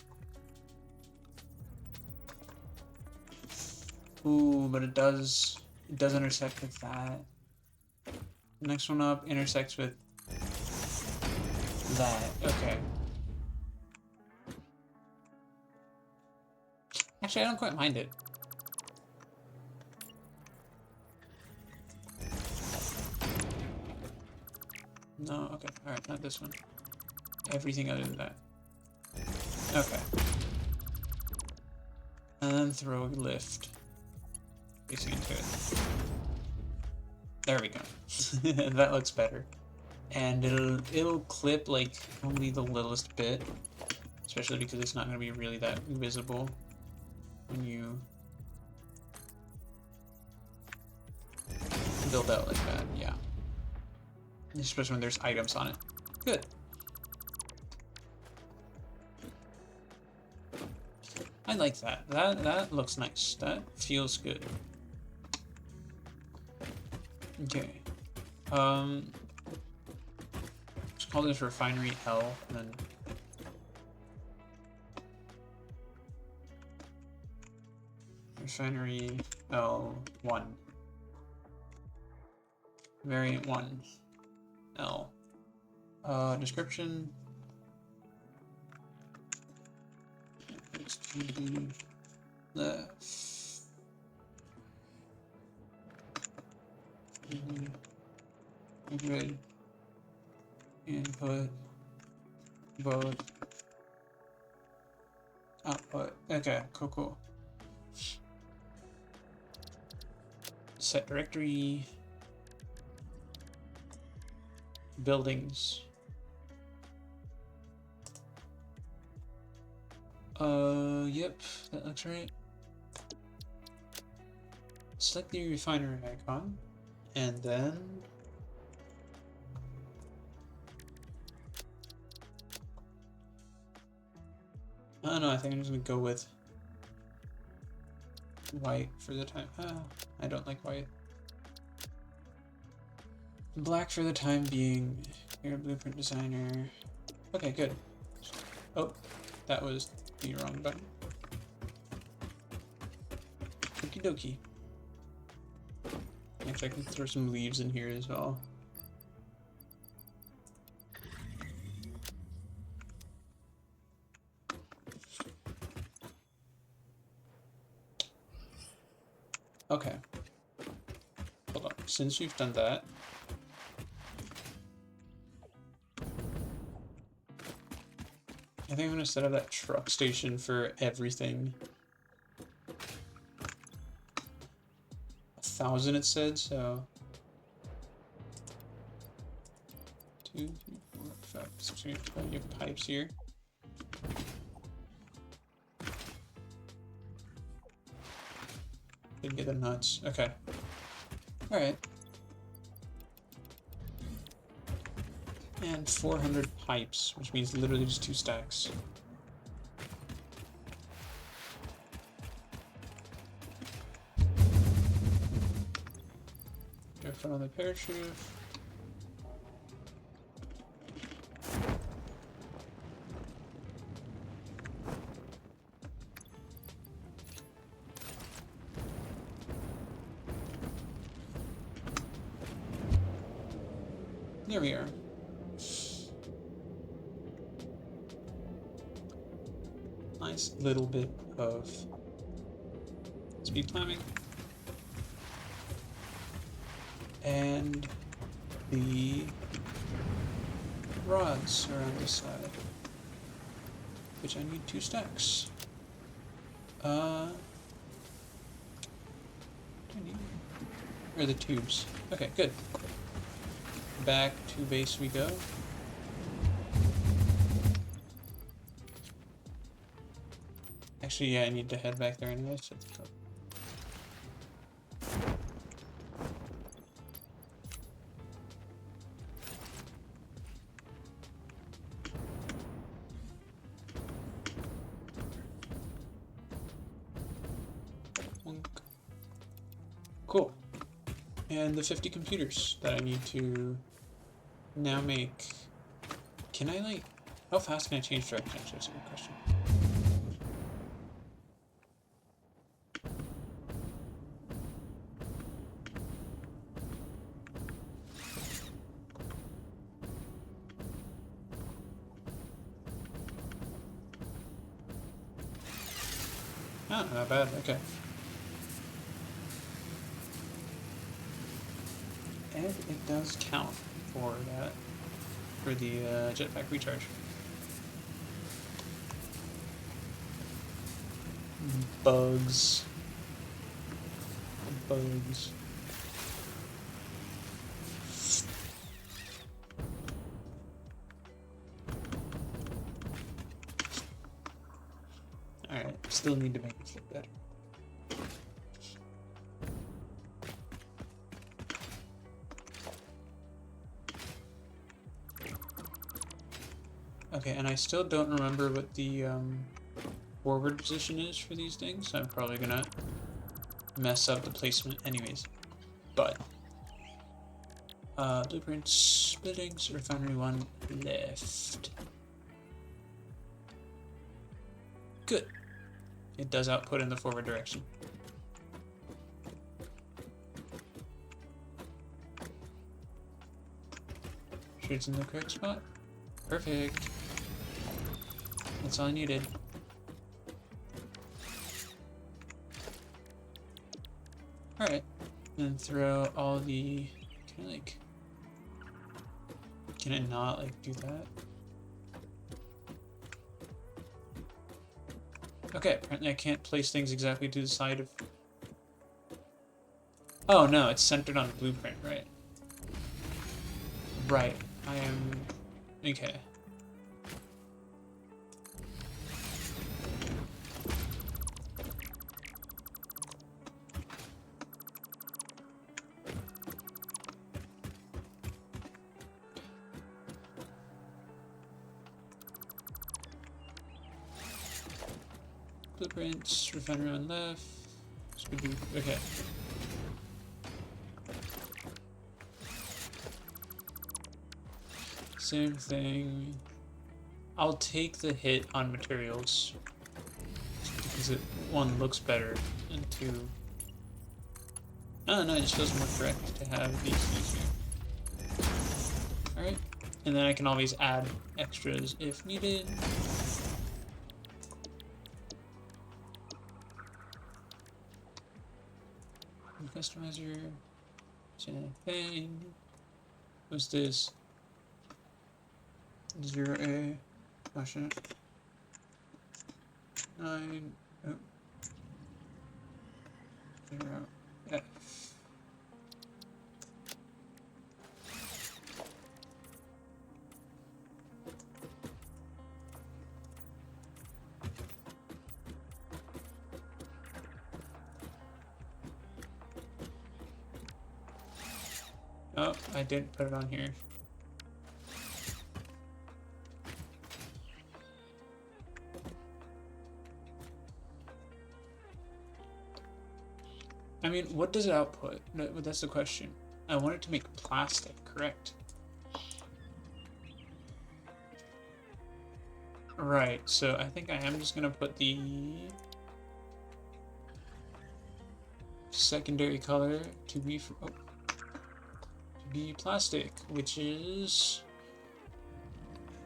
Ooh, but it does intersect with that. Next one up intersects with that. Okay. Actually, I don't quite mind it. No, okay. Alright, not this one. Everything other than that. Okay. And then throw a lift. Facing into it. There we go. That looks better. And it'll clip like only the littlest bit. Especially because it's not gonna be really that visible when you build out like that, yeah. Especially when there's items on it. Good. I like that. That looks nice. That feels good. Okay. Let's call this refinery L, and then refinery L1. Variant 1. L. Description. It's to the left. Grid. Input. Both. Output. Okay, cool. Set directory. Buildings. Yep, that looks right. Select the refinery icon, and then I don't know, I think I'm just gonna go with white for the time. I don't like white. Black for the time being. You're a blueprint designer. Okay, good. Oh, that was the wrong button. Okie dokie. Actually, I can throw some leaves in here as well. Okay. Hold on. Since we've done that, I think I'm gonna set up that truck station for everything. 1,000 it said, so 2, 3, 4, 5, 6, 7, 8, 9. You have pipes here. Didn't get the nuts. Okay. All right. And 400 pipes, which means literally just 2 stacks. Go put on the parachute. There we are. Nice little bit of speed climbing. And the rods are on this side, which I need 2 stacks. Or the tubes. Okay, good. Back to base we go. Actually, yeah, I need to head back there anyway, so let's go. Cool. And the 50 computers that I need to now make. Can I, like, how fast can I change direction? That's a good question. Ah, not bad, okay. And it does count for that, for the jetpack recharge. Bugs. Bugs. Alright, still need to make it look better. Okay, and I still don't remember what the forward position is for these things. I'm probably gonna mess up the placement anyways. But blueprints, buildings, refinery 1 left. Good. It does output in the forward direction. Sure it's in the correct spot. Perfect. That's all I needed. Alright. Then throw all the... Can I like... Can it not like do that? Okay, apparently I can't place things exactly to the side of... Oh no, it's centered on the blueprint, right? Right, I am... Okay. Blueprints, refinery on left. Okay. Same thing. I'll take the hit on materials because one looks better, and two, I don't know, it just feels more correct to have these things here. Alright, and then I can always add extras if needed. Customizer, thing. What's this? 0A, caution. 9, oh. 0F. Oh, I didn't put it on here. I mean, what does it output? No, that's the question. I want it to make plastic, correct? Right, so I think I am just gonna put the secondary color to be plastic, which is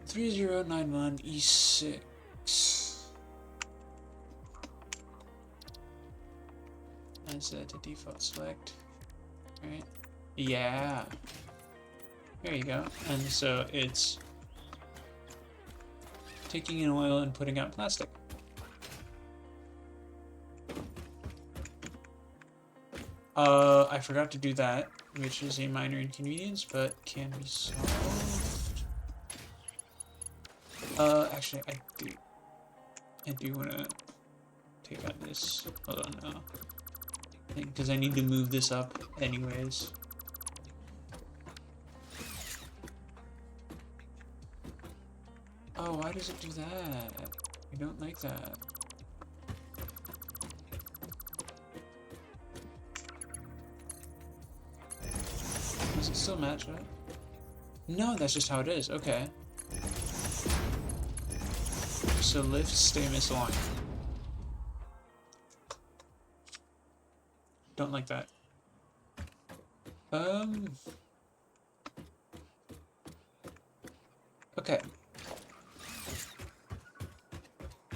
3091E6. And set to default select. Right? Yeah. There you go. And so it's taking in oil and putting out plastic. I forgot to do that, which is a minor inconvenience, but can be solved. Actually, I do want to take out this. Hold on now. Because I need to move this up anyways. Oh, why does it do that? I don't like that. Does it still match up? No, that's just how it is. Okay. So lifts stay misaligned. Don't like that. Okay.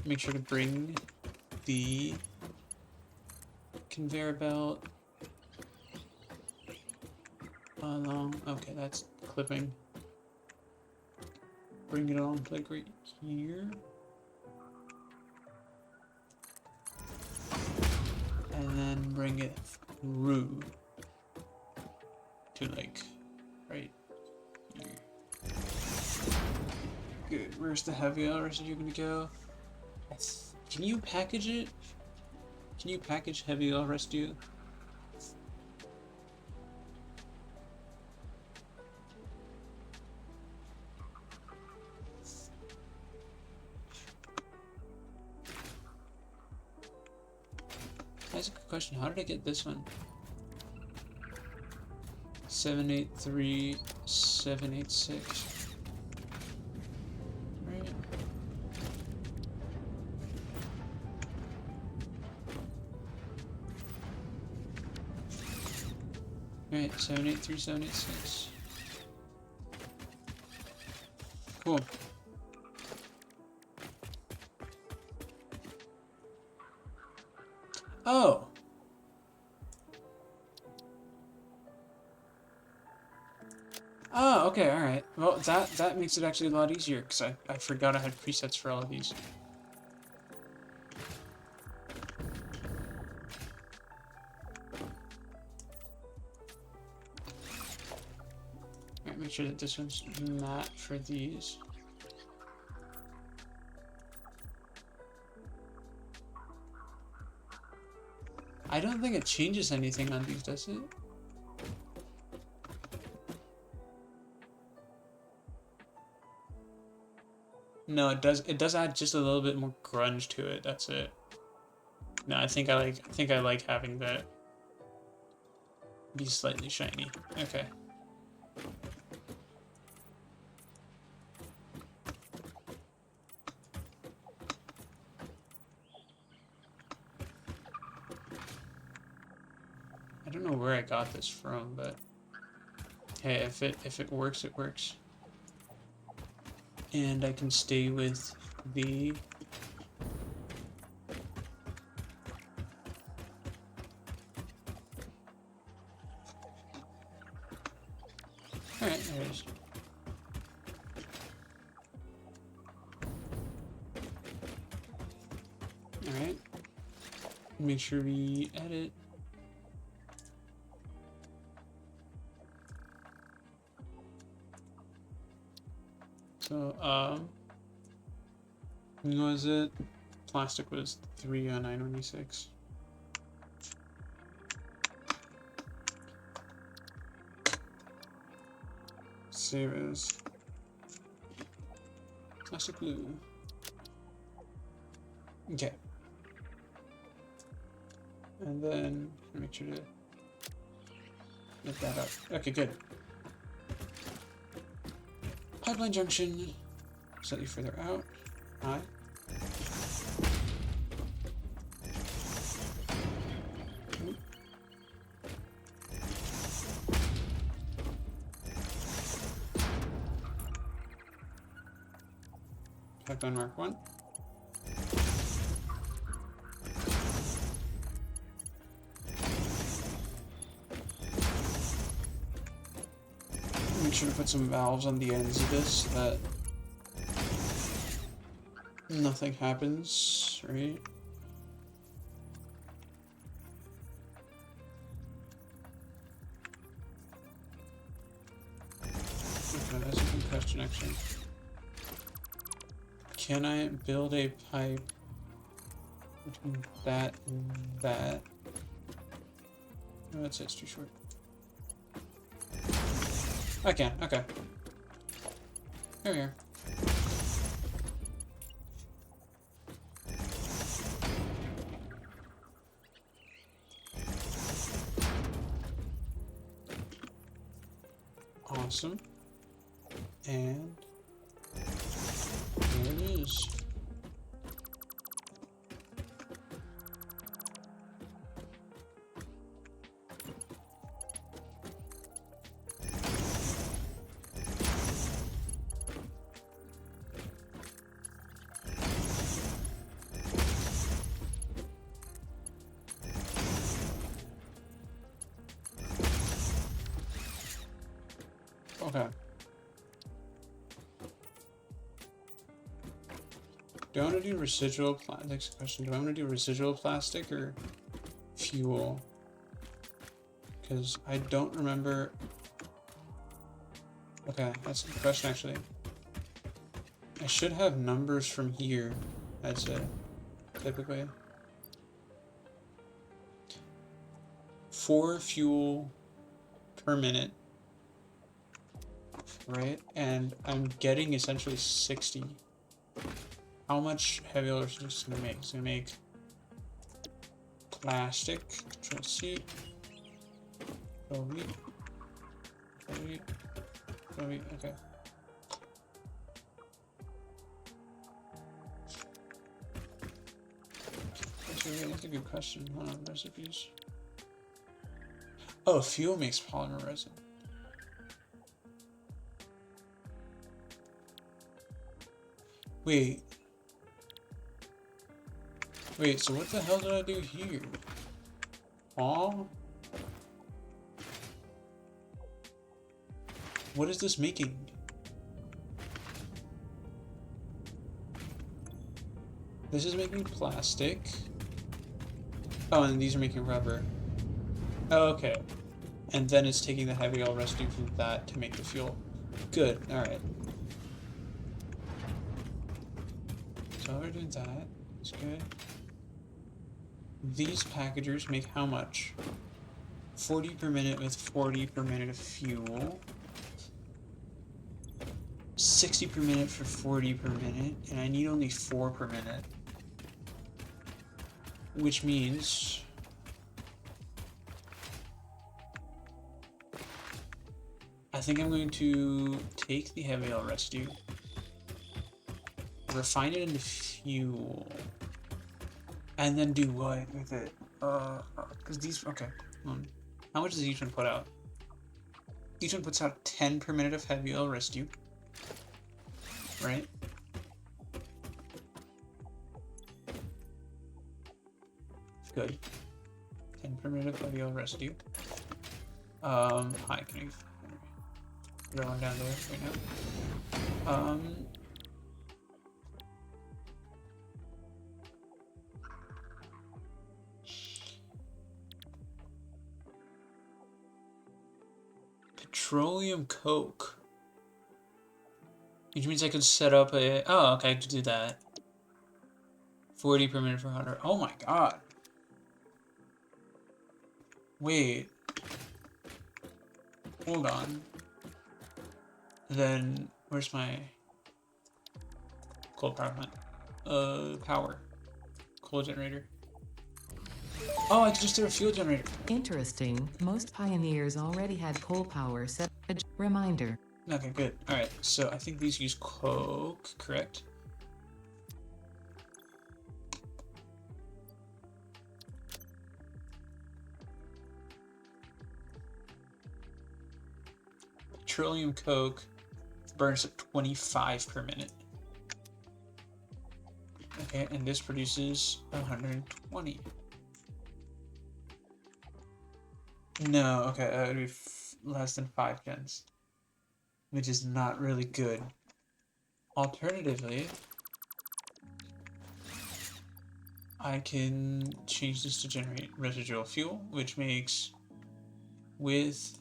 Make sure to bring the conveyor belt along. Okay, that's clipping. Bring it on like right here. And then bring it through to like right here. Good. Where's the heavy oil residue gonna go? Can you package it? Can you package heavy oil residue? that's a good question. How did I get this one? 783, 786. Right. Right, 783, 786. Cool. Oh. Oh, okay, alright. Well, that makes it actually a lot easier, because I forgot I had presets for all of these. Alright, make sure that this one's matte for these. I don't think it changes anything on these, does it? No, it does. It does add just a little bit more grunge to it. That's it. No, I think I like having that be slightly shiny. Okay. I don't know where I got this from, but hey, if it works, it works. And I can stay with the alright, there it is. Alright. Make sure we edit. So, what was it? Plastic was 3 on 926. Save as plastic blue. Okay. And then make sure to lift that up. Okay, good. Pipeline junction, slightly further out. High. Pipeline mark 1. Make sure to put some valves on the ends of this so that nothing happens, right? Okay, that's a good question actually. Can I build a pipe between that and that? No, that's it, it's too short. I can, okay. Here we are. Awesome. And there it is. Okay. Do I want to do residual plastic? Next question. Do I want to do residual plastic or fuel? Because I don't remember. Okay, that's a good question actually. I should have numbers from here. That's it. Typically. 4 fuel per minute. Right? And I'm getting essentially 60. How much heavy oil is this gonna make? It's gonna make plastic. Control C. Control V. Control V. Control V. Okay. That's a good question. Hold on, recipes. Oh, fuel makes polymer resin. Wait. Wait, so what the hell did I do here? Aw? What is this making? This is making plastic. Oh, and these are making rubber. Oh, okay. And then it's taking the heavy oil residue from that to make the fuel. Good, alright. So we're doing that. That's good. These packagers make how much? 40 per minute with 40 per minute of fuel. 60 per minute for 40 per minute, and I need only 4 per minute. Which means I think I'm going to take the heavy oil residue, refine it into fuel, and then do what with it? Because these, okay. How much does each one put out? Each one puts out 10 per minute of heavy oil residue, right? Good. 10 per minute of heavy oil residue. Hi, can you throw one down there right now? Petroleum coke. Which means I could set up a... Oh, okay, I could do that. 40 per minute for 100. Oh my god. Wait. Hold on. Then, where's my... coal power plant? Power. Coal generator. Oh, I could just do a fuel generator. Interesting. Most pioneers already had coal power set. Reminder. Okay, good. Alright, so I think these use coke, correct? Petroleum coke burns at 25 per minute. Okay, and this produces 120. No, okay, it would be less than 5 gens, which is not really good. Alternatively, I can change this to generate residual fuel, which makes with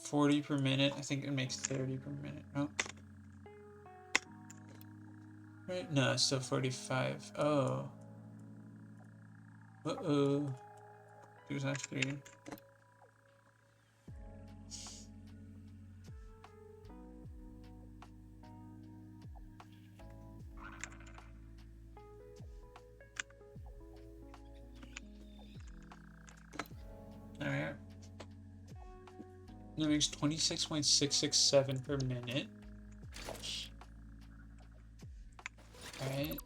40 per minute, I think it makes 30 per minute. Oh. Right? No, it's still 45. Oh. Uh-oh. 2 times 3. Alright. That makes 26.667 per minute. Alright.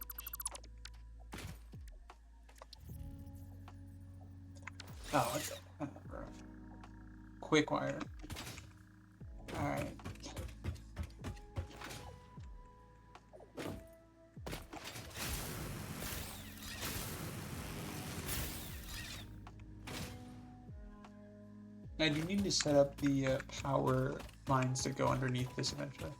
Oh, what the? Bro. Quick wire. Alright. I do need to set up the power lines that go underneath this eventually.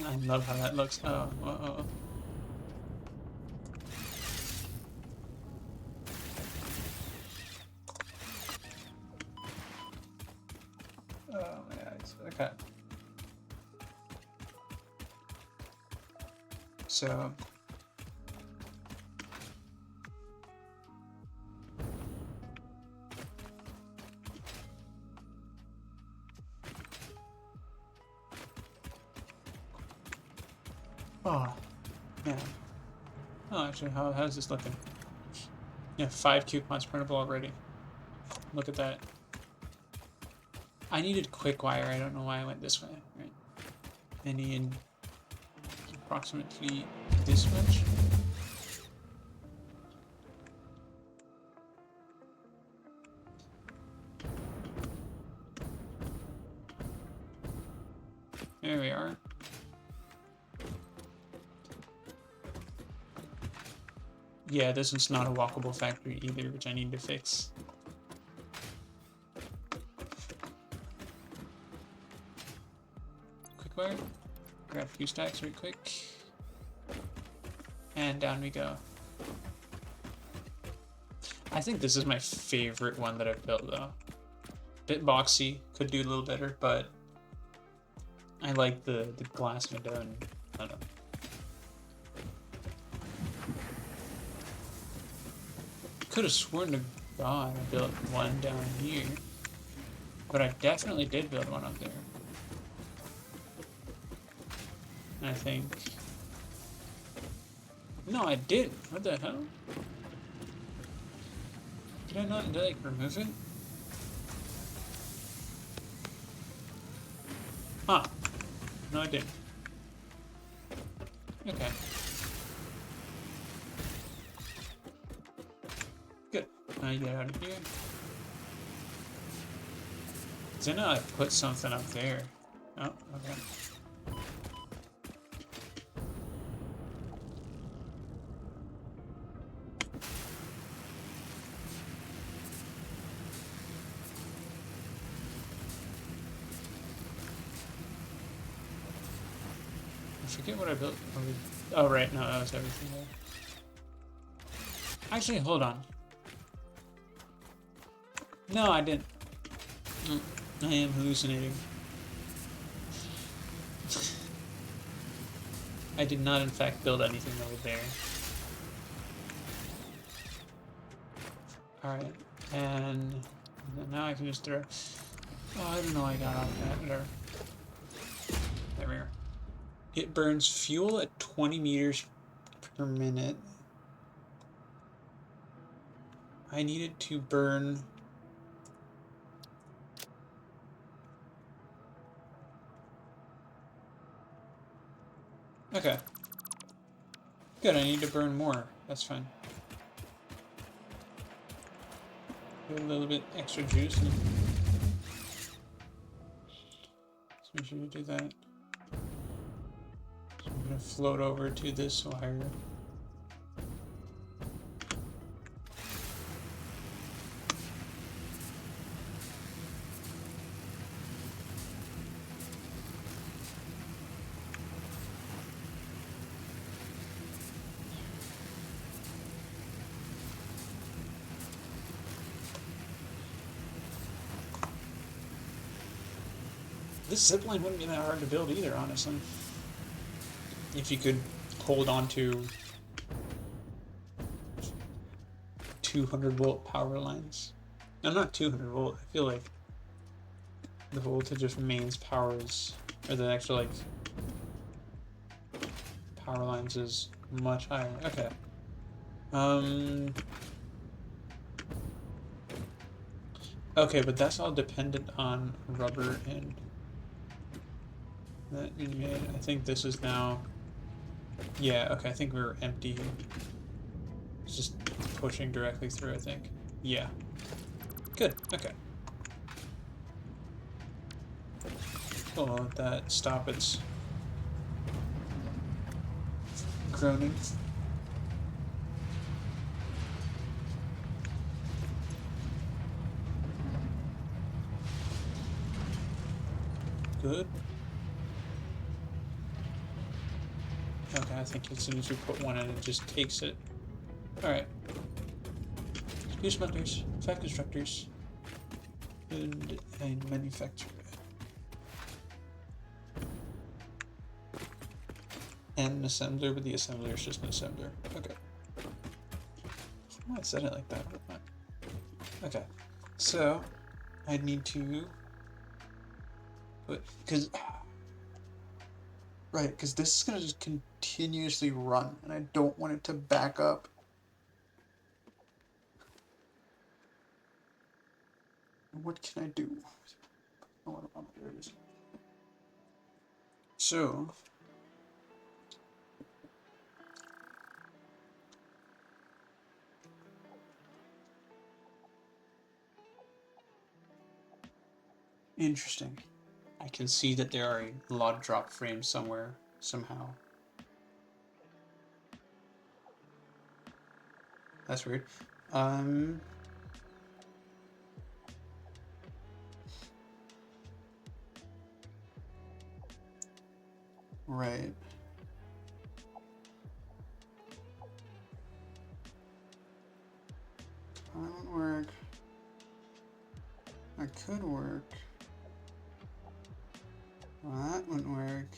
I love how that looks. Oh, uh-oh. Oh my eyes. Okay. So oh man. Oh, actually, how's this looking? Yeah, 5 coupons printable already. Look at that. I needed quick wire. I don't know why I went this way. Right. I need approximately this much. There we are. Yeah, this one's not a walkable factory either, which I need to fix. Quick wire. Grab a few stacks real quick. And down we go. I think this is my favorite one that I've built though. Bit boxy, could do a little better, but I like the glass window and I don't know. Could have sworn to God I built one down here, but I definitely did build one up there. I think. No, I didn't. What the hell? Did I not like remove it? Huh. No, I didn't. Okay. Good. Now you get out of here. Didn't I put something up there? Oh, okay. I forget what I built. Oh, right. No, that was everything there. Actually, hold on. No, I didn't. I am hallucinating. I did not, in fact, build anything over there. Alright, and now I can just throw... Oh, I don't know, I got off that. Whatever. There we are. It burns fuel at 20 meters per minute. I needed to burn... Okay. Good, I need to burn more. That's fine. Give it a little bit extra juice. And... Let's make sure you do that. So I'm gonna float over to this wire. This zipline wouldn't be that hard to build either, honestly. If you could hold on to 200-volt power lines. No, not 200 volt. I feel like the voltage of mains powers, or the actual like power lines is much higher. Okay. Okay, but that's all dependent on rubber and that you made. I think this is now. Yeah, okay, I think we're empty. It's just pushing directly through, I think. Yeah. Good, okay. Cool, I'll let that stop its groaning. Good. Okay, I think as soon as you put one in, it just takes it. Alright. New smelters, factory structures, and manufacturer. and an assembler, but the assembler is just an assembler. Okay. I said it like that. Okay. So I need to put, because right, because this is gonna just continuously run, and I don't want it to back up. What can I do? Oh, there it is. So interesting. I can see that there are a lot of drop frames somewhere, somehow. That's weird. Right. That won't work. That could work. Well, that wouldn't work.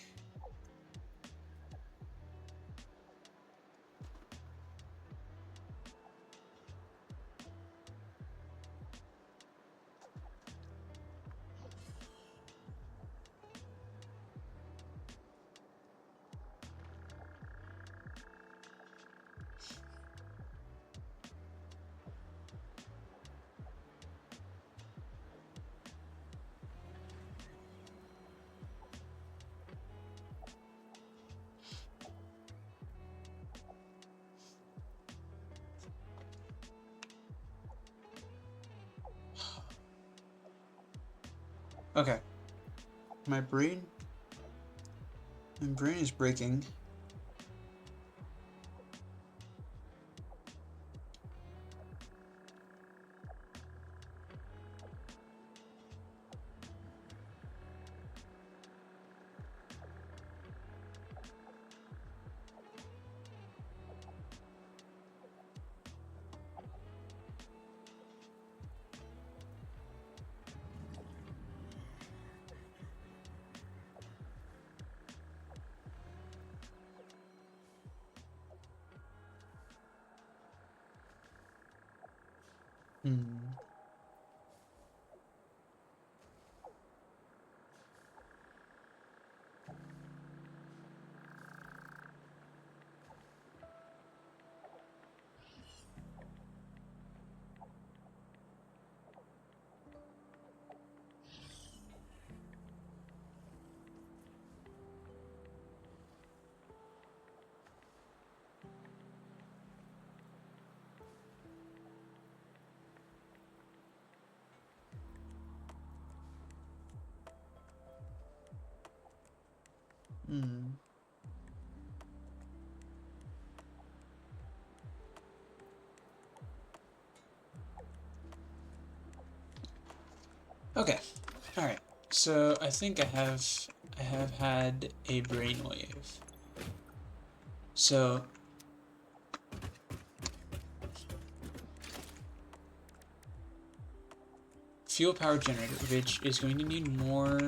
Okay. My brain is breaking. Okay. All right. So I think I have had a brainwave. So fuel power generator, which is going to need more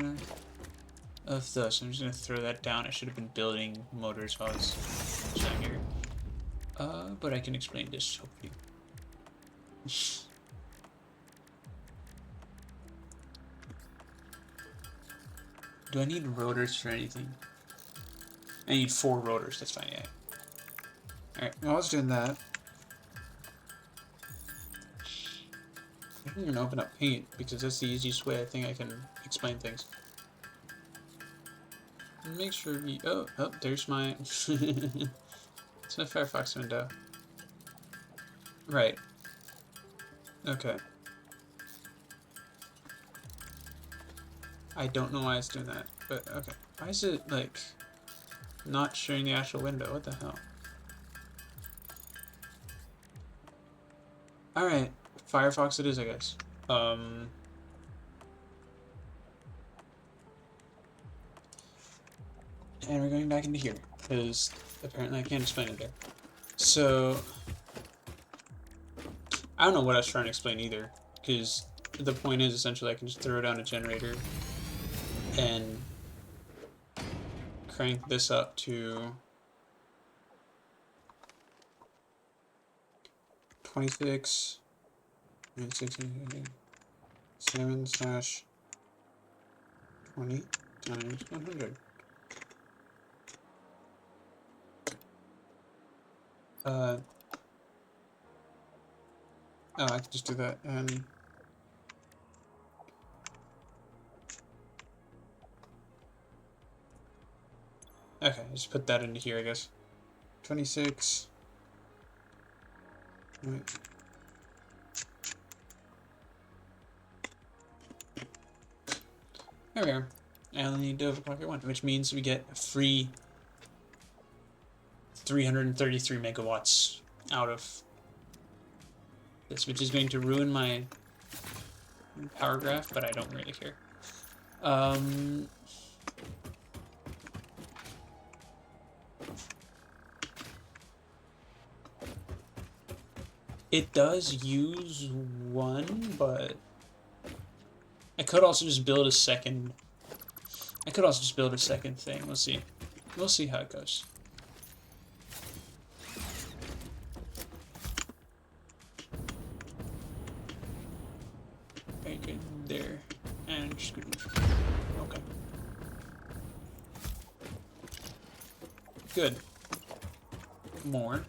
of those. I'm just gonna throw that down. I should have been building motors while I was down here. But I can explain this hopefully. Do I need rotors for anything? I need 4 rotors, that's fine, yeah. Alright, while I was doing that, I can even open up paint, because that's the easiest way I think I can explain things. Make sure we, oh, there's my, it's my Firefox window. Right. Okay. I don't know why it's doing that, but okay. Why is it, like, not showing the actual window? What the hell? Alright. Firefox it is, I guess. And we're going back into here, because apparently I can't explain it there. So, I don't know what I was trying to explain either, because the point is essentially I can just throw down a generator and crank this up to 26 and 7 slash 20 times 100. Oh, I can just do that. And okay, just put that into here, I guess. 26. Right. There we are. I only need to overclock it 1, which means we get a free 333 megawatts out of this, which is going to ruin my power graph, but I don't really care. It does use 1, but I could also just build a second. I could also just build a second thing. We'll see. We'll see how it goes. Very good there, and just good. Okay. Good. More.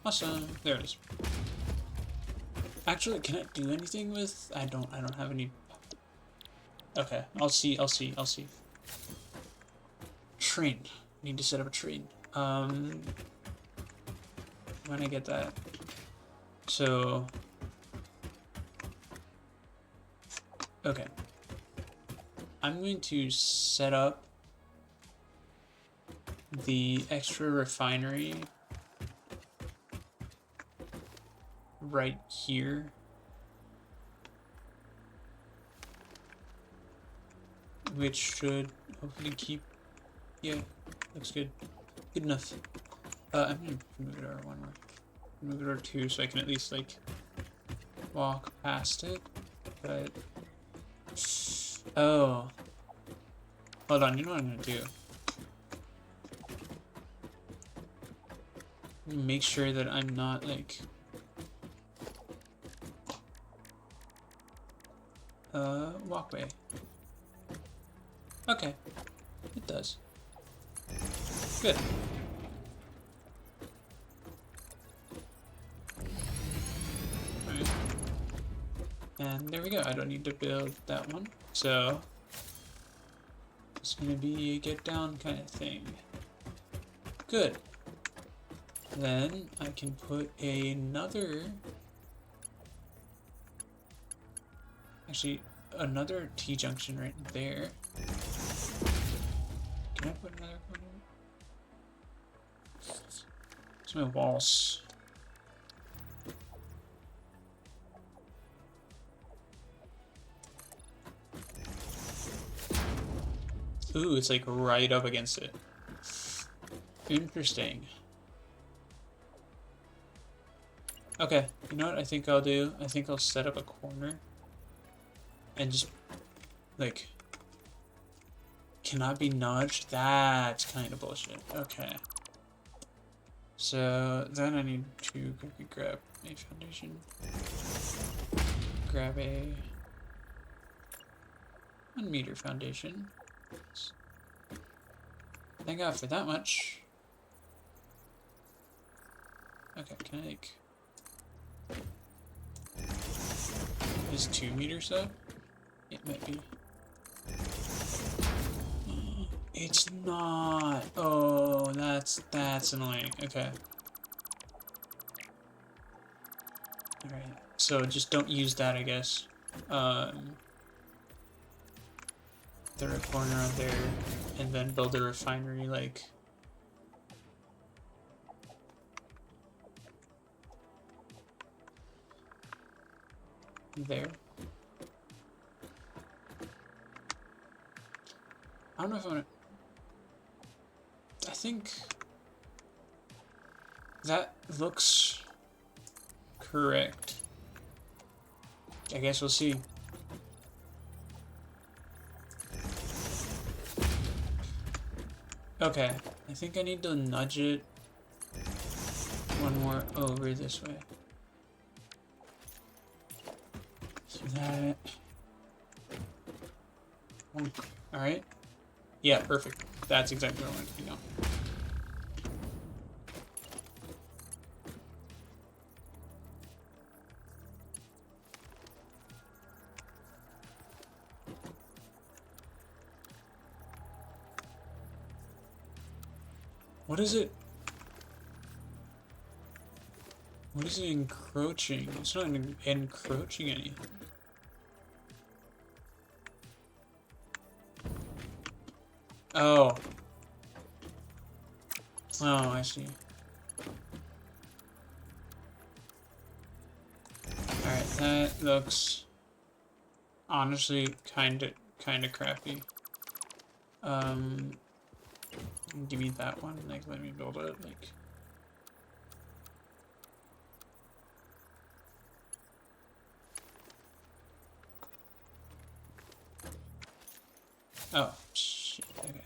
Awesome. There it is. Actually, can I do anything with? I don't have any. Okay, I'll see. Train. Need to set up a train. When I get that. So. Okay. I'm going to set up the extra refinery right here. Which should hopefully keep, yeah, looks good. Good enough. I'm gonna move it over 1 more. Move it over 2 so I can at least, like, walk past it. But, oh. Hold on, you know what I'm gonna do? Make sure that I'm not, like, walkway. Okay, it does. Good. Alright. And there we go. I don't need to build that one. So, it's gonna be a get down kind of thing. Good. Then I can put another, actually another T-junction right there. Can I put another one in? It's my walls. Ooh, it's like right up against it. Interesting. Okay, you know what I think I'll do? I think I'll set up a corner and just, like, cannot be nudged. That's kind of bullshit. Okay. So then I need to quickly grab a foundation. Grab a 1 meter foundation. Thank God for that much. Okay, can I, like, is 2 meters up? It might be. It's not. Oh, that's annoying. Okay. Alright. So just don't use that, I guess. Throw a corner on there, and then build a refinery, like. There. I don't know if I want to. I think that looks correct. I guess we'll see. Okay, I think I need to nudge it one more over this way. So that. Alright. Yeah, perfect. That's exactly what I wanted to know. What is it? What is it encroaching? It's not encroaching anything. Oh. Oh, I see. Alright, that looks honestly kinda crappy. Give me that one, like let me build it, like. Oh, shit, okay.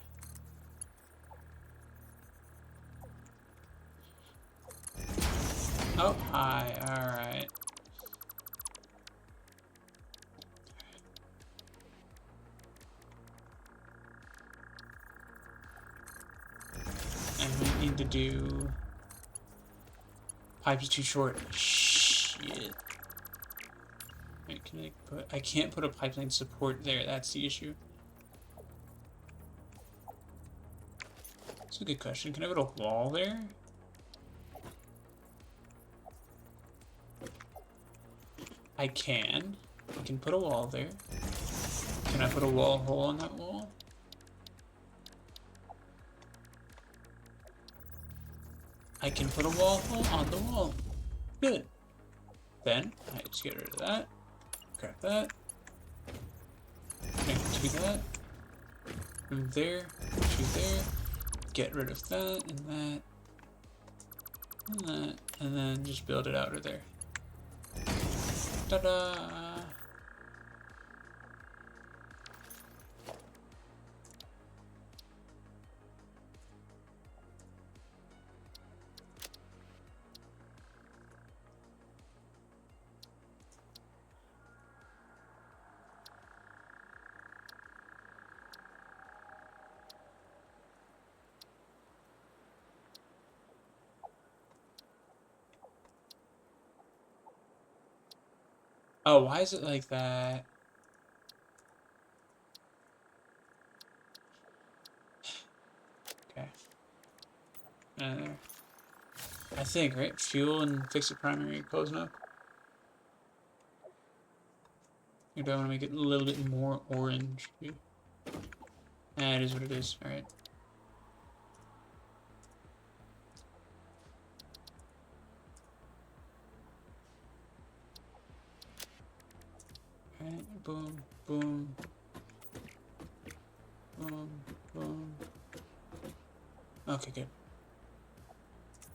Oh, hi, alright. And we need to do... Pipe's too short. Shit. Wait, can I put... I can't put a pipeline support there, that's the issue. That's a good question. Can I put a wall there? I can. I can put a wall there. Can I put a wall hole on that wall? I can put a wall hole on the wall. Good. Then, I just get rid of that. Grab that. Connect to that. From there to there. Get rid of that and that. And that. And then just build it out of there. Ta-da! Oh, why is it like that? Okay. I think, right? Fuel and fix it primary close enough. Maybe I want to make it a little bit more orange. It is what it is. Alright. Alright, boom, boom. Boom, boom. Okay, good.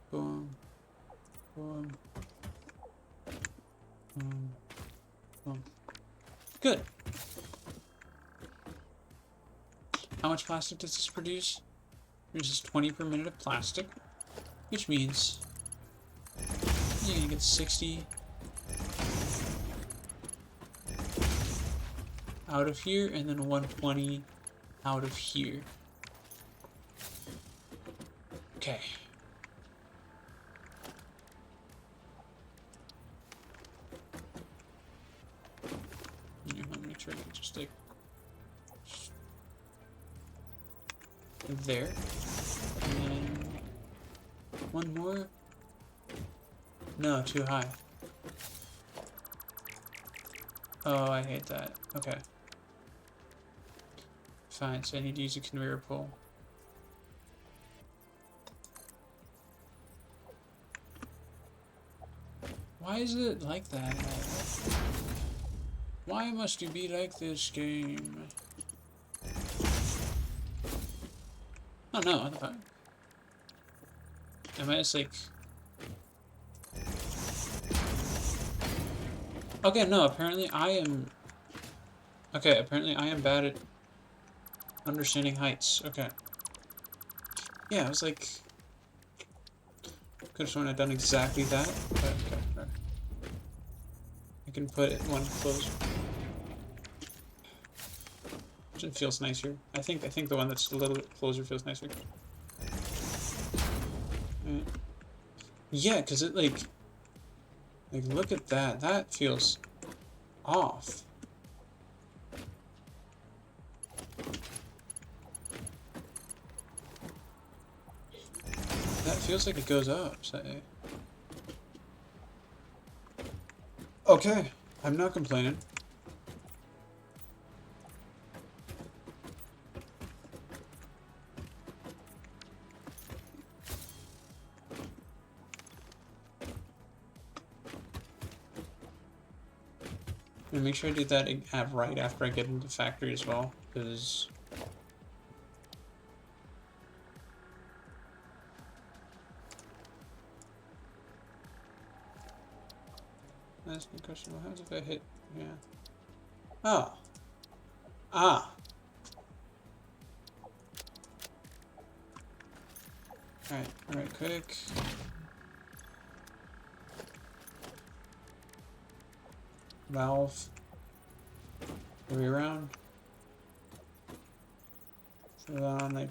Boom, boom. Boom, boom. Good. How much plastic does this produce? Produces 20 per minute of plastic, which means you're gonna get 60 out of here, and then 120 out of here. Okay. Let me try to just like there. And then one more. No, too high. Oh, I hate that. Okay. Fine, so I need to use a conveyor pole. Why is it like that? Why must you be like this game? Oh no, what the fuck? Am I just like... Okay, no, apparently I am... Okay, apparently I am bad at understanding heights. Okay. Yeah, I was like... Could have sworn I'd done exactly that, but okay. Right. I can put it one closer. It feels nicer. I think the one that's a little bit closer feels nicer. Right. Yeah, because it like look at that. That feels off. That feels like it goes up, say. Okay, I'm not complaining. And make sure I do that right after I get into factory as well, because that's the question. What happens if I hit? Yeah. Oh. Ah. Alright, alright, quick. Valve. The way around. So that on like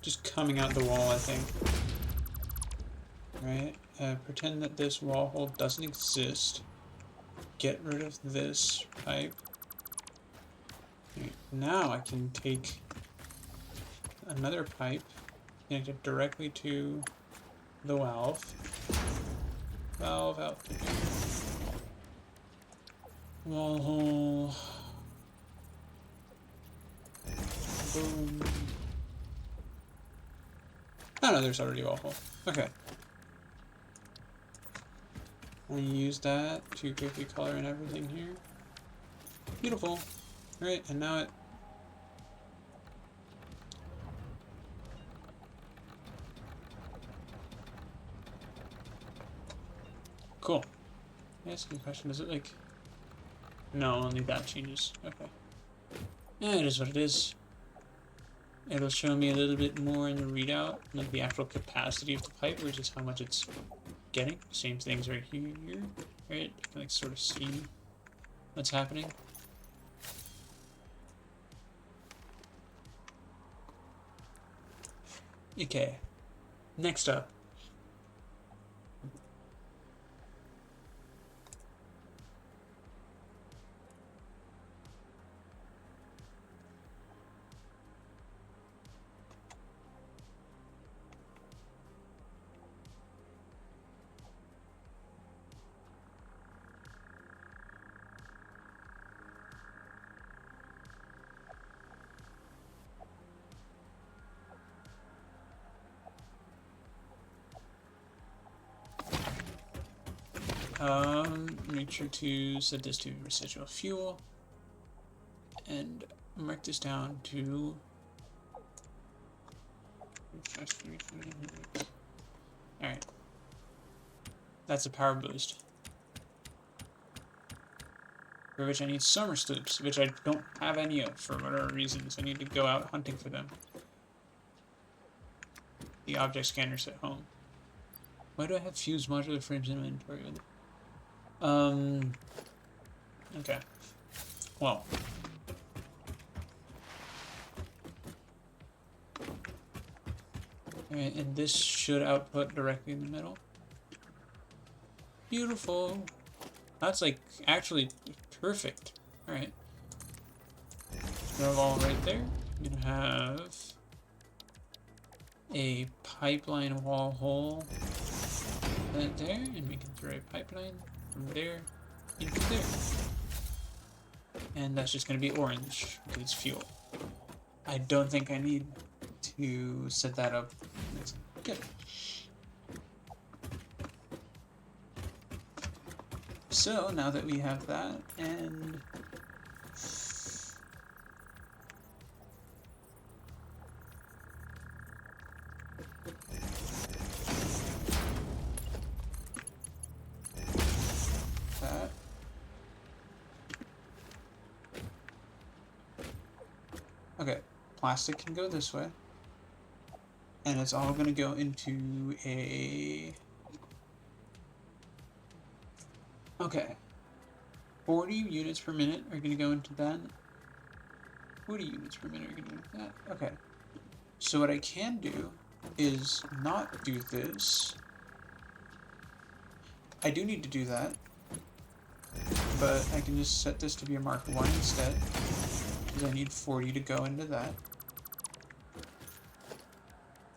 just coming out the wall, I think. Right? Pretend that this wall hole doesn't exist. Get rid of this pipe. Right, now I can take another pipe, connect it directly to the valve. Valve out. Wall hole. Boom. Oh no, there's already a wall hole. Okay. I use that to quickly color in everything here. Beautiful. Alright, and now it... Cool. Ask me a question, is it like... No, only that changes. Okay. Yeah, it is what it is. It'll show me a little bit more in the readout, like the actual capacity of the pipe, which is how much it's getting. Same things right here, right? You can like sort of see what's happening. Okay, next up. Make sure to set this to residual fuel and mark this down to alright. That's a power boost. For which I need summer sloops, which I don't have any of for whatever reasons. I need to go out hunting for them. The object scanner's at home. Why do I have fused modular frames in my inventory? Okay. Well. Alright, and this should output directly in the middle. Beautiful. That's like actually perfect. Alright. Throw it all right there. I'm gonna have a pipeline wall hole right there, and we can throw a pipeline from there into there. And that's just gonna be orange because it's fuel. I don't think I need to set that up. Good. So now that we have that, and that, okay, plastic can go this way, And it's all going to go into a... Okay. 40 units per minute are going to go into that. 40 units per minute are going to go into that. Okay. So what I can do is not do this. I do need to do that. But I can just set this to be a mark 1 instead. Because I need 40 to go into that.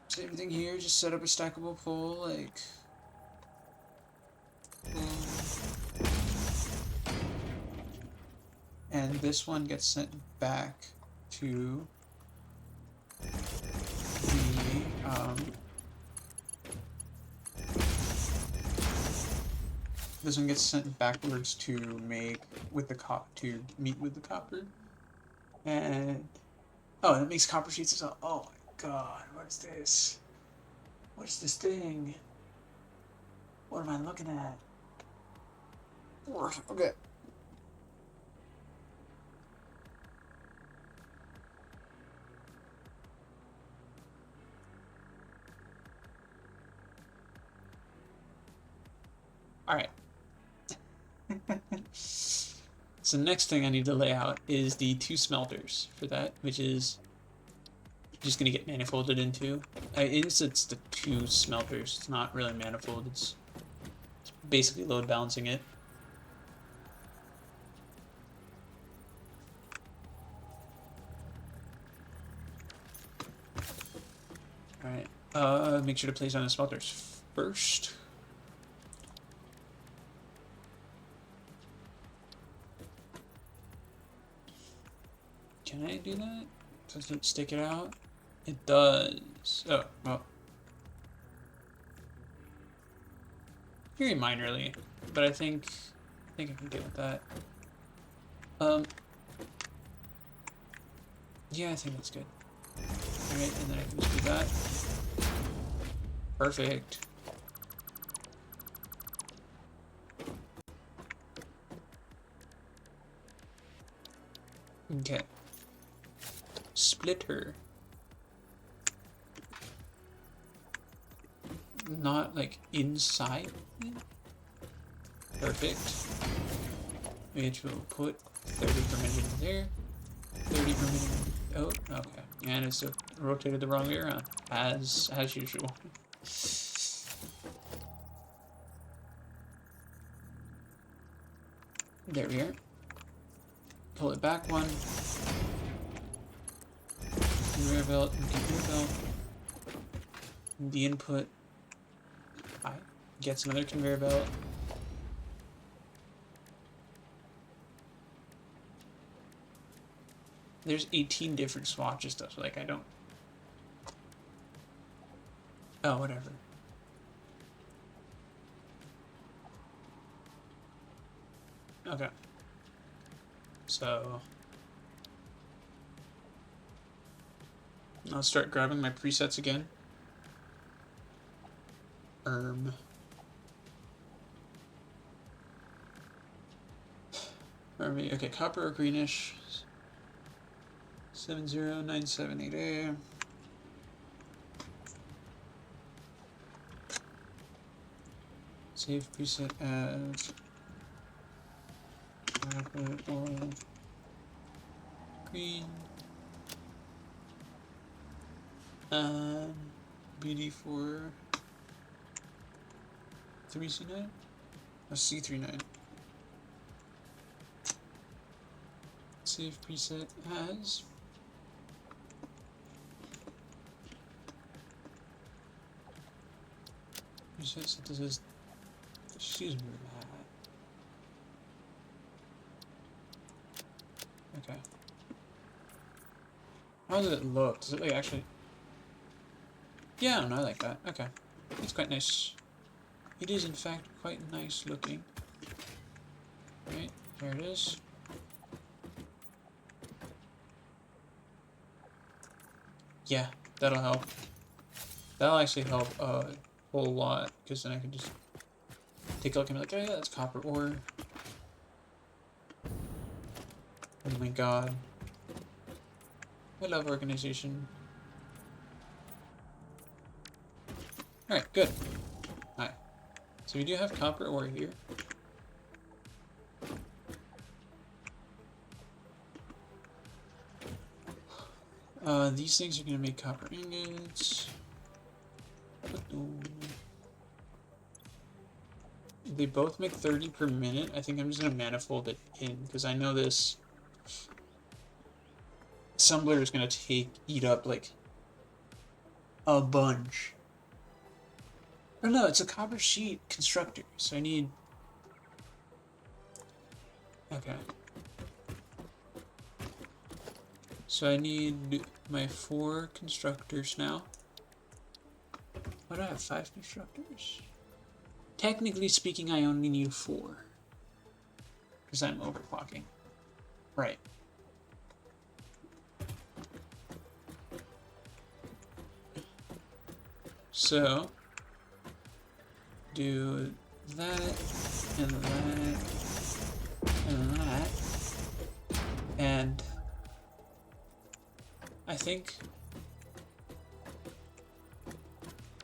Same thing here, just set up a stackable pole, like... And this one gets sent back to the, this one gets sent backwards to make with the to meet with the copper. And oh, and it makes copper sheets as well. Oh my god, what is this? What is this thing? What am I looking at? Okay. Alright. So next thing I need to lay out is the 2 smelters for that, which is just going to get manifolded into. It's the 2 smelters. It's not really manifold. It's basically load balancing it. Alright. Make sure to place down the smelters first. Can I do that? Does it stick it out? It does. Oh, well. Very minorly, but I think I can get with that. Yeah, I think that's good. Alright, and then I can just do that. Perfect. Okay. Splitter. Not like inside. Perfect. Which will put 30 per minute in there. 30 per minute. Oh, okay. And it's still rotated the wrong way around, as usual. There we are. Pull it back one. Conveyor belt and conveyor belt. The input. Gets another conveyor belt. There's 18 different swatches though, so like I don't... Oh, whatever. Okay. So... I'll start grabbing my presets again. Okay, copper or greenish. 70978A. Save preset as copper or green. BD4 3C9? Oh, C39. Save preset as preset synthesis. Excuse me, Matt. Okay. How does it look? Does it like actually? Yeah, no, I like that. Okay, it's quite nice. It is in fact quite nice looking. Right, there it is. Yeah, that'll help. That'll actually help a whole lot, because then I can just take a look and be like, oh yeah, that's copper ore. Oh my god. I love organization. Alright, good. Alright. So we do have copper ore here. These things are gonna make copper ingots. They both make 30 per minute. I think I'm just gonna manifold it in because I know this assembler is gonna eat up like a bunch. Oh no, it's a copper sheet constructor, so I need. Okay. So I need my 4 constructors now. Why do I have 5 constructors? Technically speaking, I only need 4. Because I'm overclocking. Right. So, do that, and that, and that. And I think...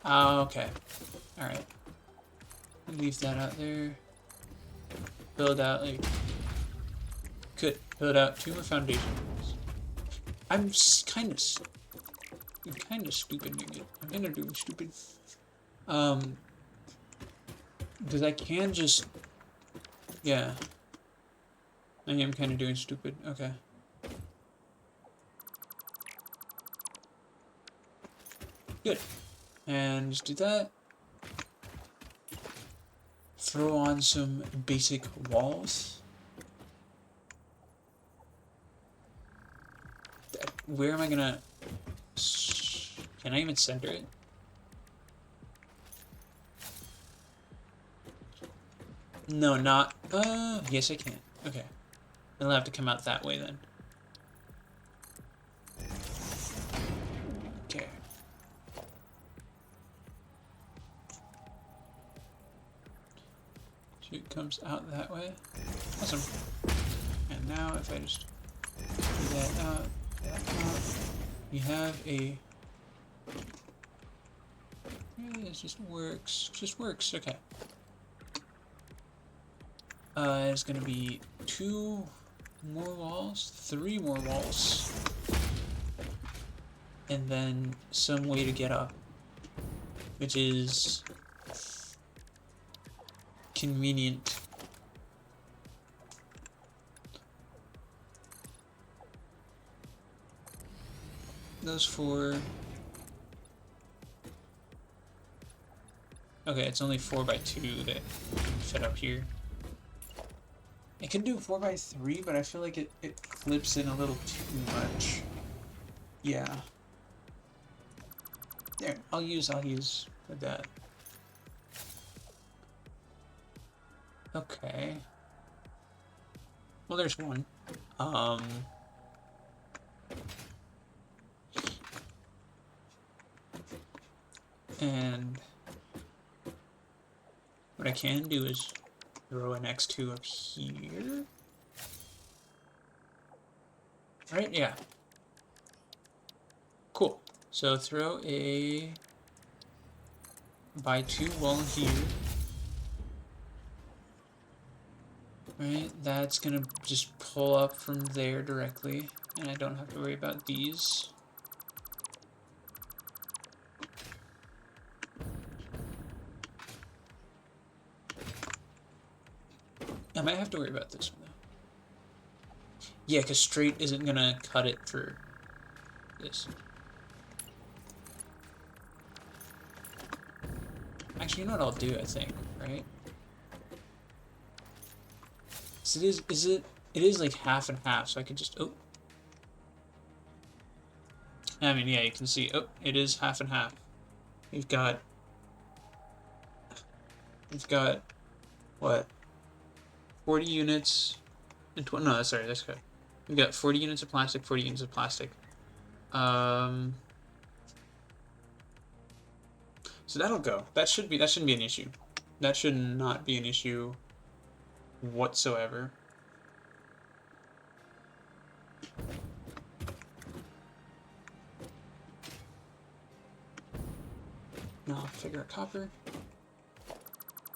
Oh, okay. Alright. Leave that out there. Build out, like... Could build out 2 more foundations. I'm kind of stupid, nigga. I'm kind of doing stupid. Because I can just... Yeah. I am kind of doing stupid. Okay. Good. And just do that. Throw on some basic walls. Where am I gonna... Can I even center it? No, not... yes I can. Okay. It'll have to come out that way then. Okay. So it comes out that way. Awesome. And now if I just do that out, you have a... It just works. Just works. Okay. It's gonna be 2 more walls, 3 more walls, and then some way to get up, which is convenient. Those 4. Okay, it's only 4 by 2 that fit up here. I could do 4 by 3, but I feel like it clips in a little too much. Yeah. There, I'll use with that. Okay. Well, there's one. And what I can do is throw an X2 up here. Right? Yeah. Cool. So throw a by 2 wall here. Right? That's gonna just pull up from there directly, and I don't have to worry about these. I might have to worry about this one though. Yeah, because straight isn't gonna cut it for this. Actually, you know what I'll do, I think, right? So it is like half and half, so I could just, oh. I mean, yeah, you can see, oh, it is half and half. We've got, what? 40 units, and no, sorry, that's good. We've got 40 units of plastic, 40 units of plastic. So that'll go. That shouldn't be an issue. That should not be an issue whatsoever. No, figure out copper.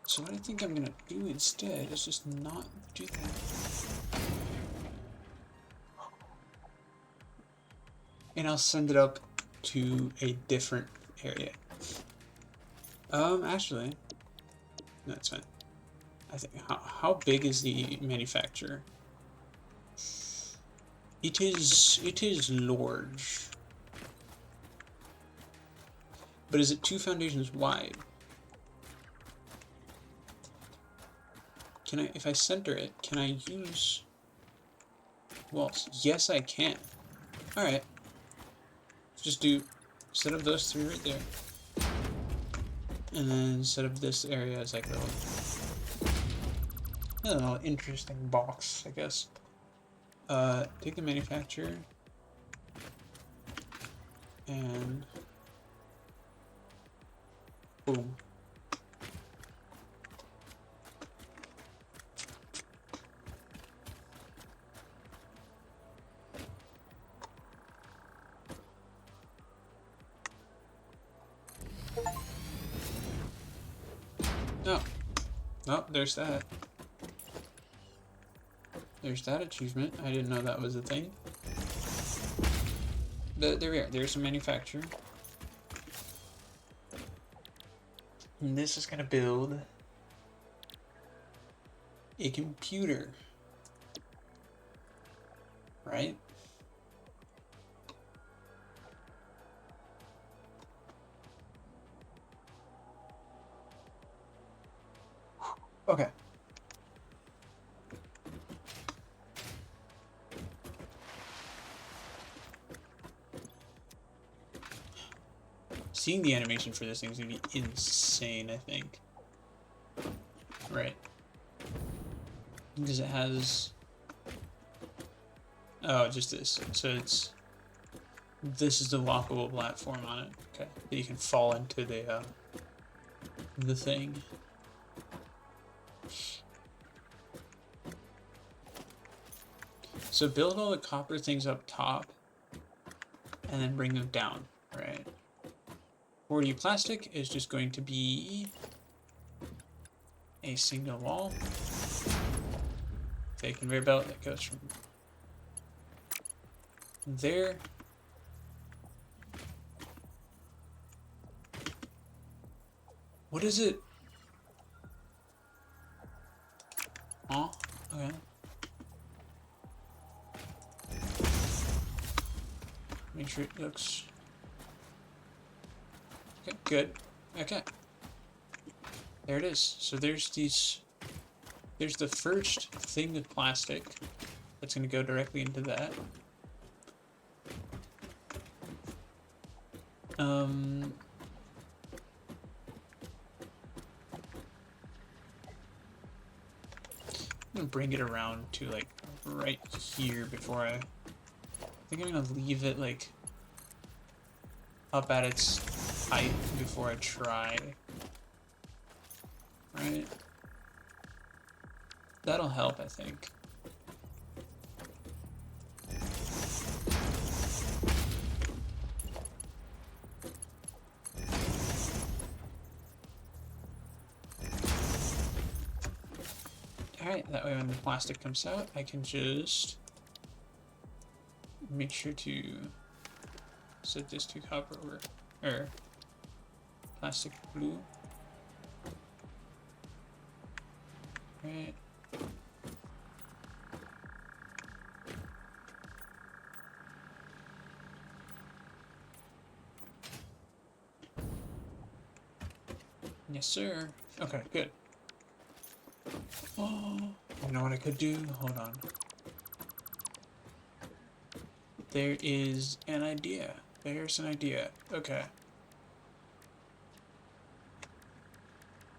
So what I think I'm gonna do instead is just not do that. And I'll send it up to a different area. Actually, no, it's fine. I think, how big is the manufacturer? It is large. But is it 2 foundations wide? Can I, if I center it, can I use walls? Yes, I can. Alright. Just do, set up those 3 right there. And then set up this area as like a little, I don't know, interesting box, I guess. Take the manufacturer. And boom. No. No, there's that. There's that achievement. I didn't know that was a thing. But there we are. There's a manufacturer. And this is gonna build a computer. Right? Okay. Seeing the animation for this thing is gonna be insane, I think. Right. Because it has... Oh, just this. So it's... This is the walkable platform on it. Okay. That you can fall into the thing. So build all the copper things up top, and then bring them down, right? 40 plastic is just going to be a single wall. Okay, conveyor belt that goes from there. What is it? Oh, okay. Make sure it looks... Okay, good. Okay. There it is. So there's these... There's the first thing of plastic that's going to go directly into that. I'm gonna bring it around to like right here before I think I'm gonna leave it like up at its height before I try. Right? That'll help, I think. Alright, that way when the plastic comes out, I can just make sure to set this to copper or plastic blue. Right. Yes, sir. Okay, good. Oh, you know what I could do? Hold on. There is an idea. There's an idea. Okay.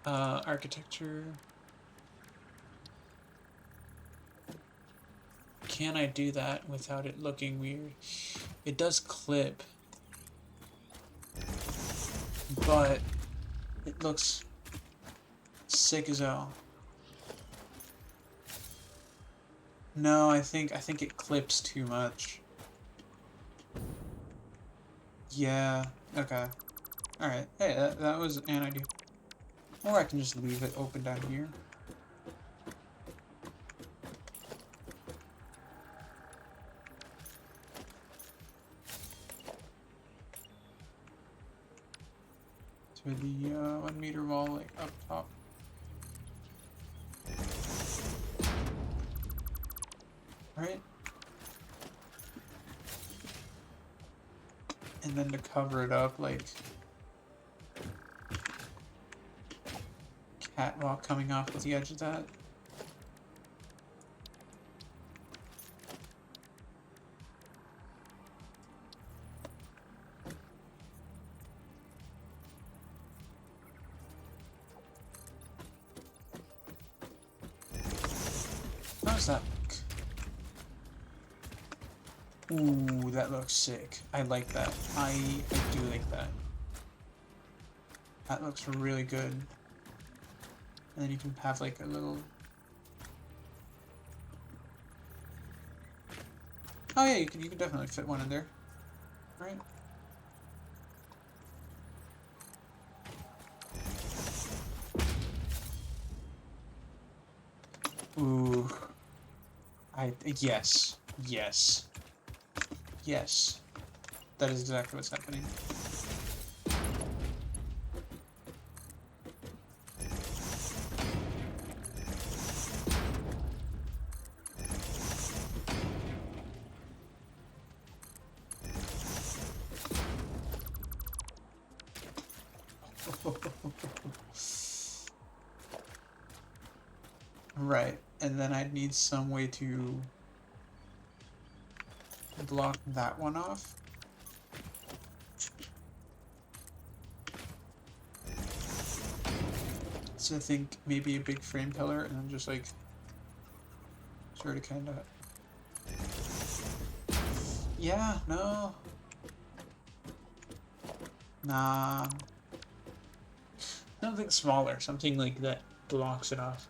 Architecture. Can I do that without it looking weird? It does clip, but it looks sick as hell. No, I think it clips too much. Yeah, okay. Alright, hey, that was an idea. Or I can just leave it open down here. To the 1 meter wall, like up top. Alright. And then to cover it up, like catwalk coming off of the edge of that. How's that look? Ooh, that looks sick. I like that. I do like that. That looks really good. And then you can have like a little... Oh yeah, you can definitely fit one in there. Right? Ooh. Yes. Yes. Yes. That is exactly what's happening. Right, and then I'd need some way to block that one off. So I think maybe a big frame pillar and then just like sort of kind of... Yeah, no. Nah. Something smaller, something like that blocks it off.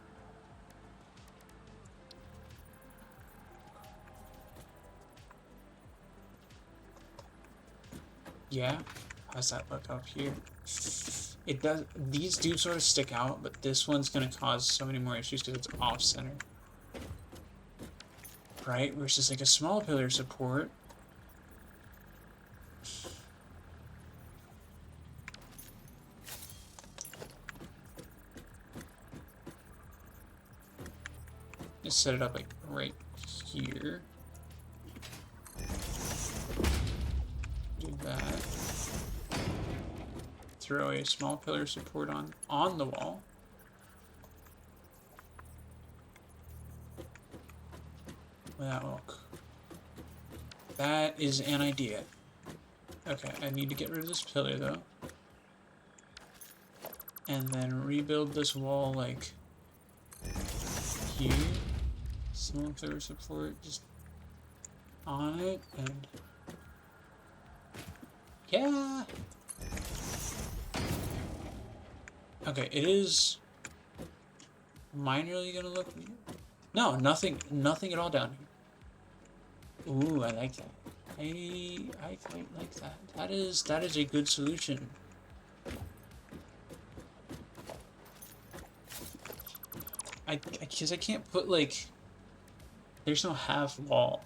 Yeah, how's that look up here? It does. These do sort of stick out, but this one's gonna cause so many more issues because it's off center, right? Versus like a small pillar support. Just set it up like right here. Do that. Throw a small pillar support on the wall. Will that work? That is an idea. Okay, I need to get rid of this pillar though. And then rebuild this wall like here. Small pillar support just on it and yeah. Okay, it is minorly gonna look weird. No, nothing at all down here. Ooh, I like that. I quite like that. That is a good solution. Because I can't put like, there's no half wall.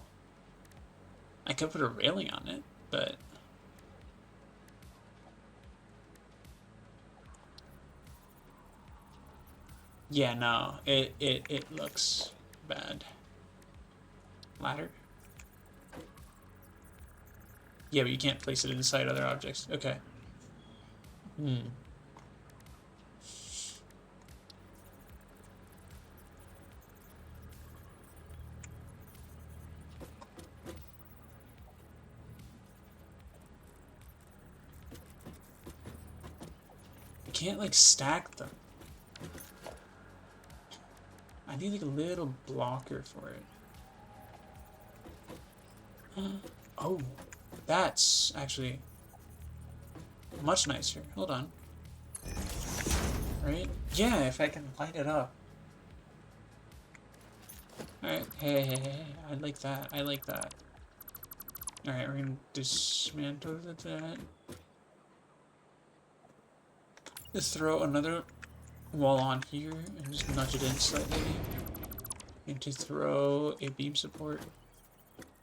I could put a railing on it, but yeah, no, it looks bad. Ladder? Yeah, but you can't place it inside other objects. Okay. You can't like stack them. I need like a little blocker for it. Oh, that's actually much nicer. Hold on. Right? Yeah, if I can light it up. Alright, hey, I like that. I like that. Alright, we're gonna dismantle that. Let's throw another wall on here and just nudge it in slightly. And to throw a beam support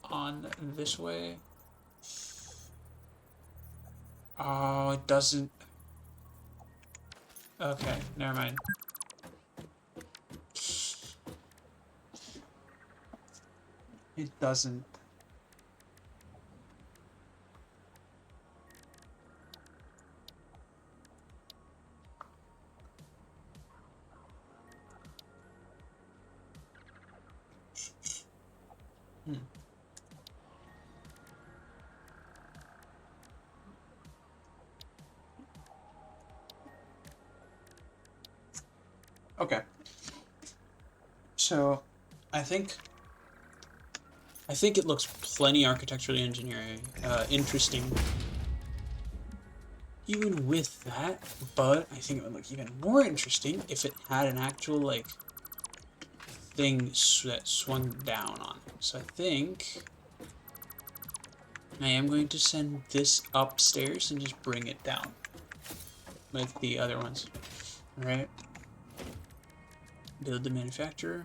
on this way. Oh, it doesn't. Okay, never mind. It doesn't. Hmm. Okay. So, I think it looks plenty architecturally engineering, interesting. Even with that, but I think it would look even more interesting if it had an actual like thing that swung down on it. So I think I am going to send this upstairs and just bring it down like the other ones. All right. Build the manufacturer.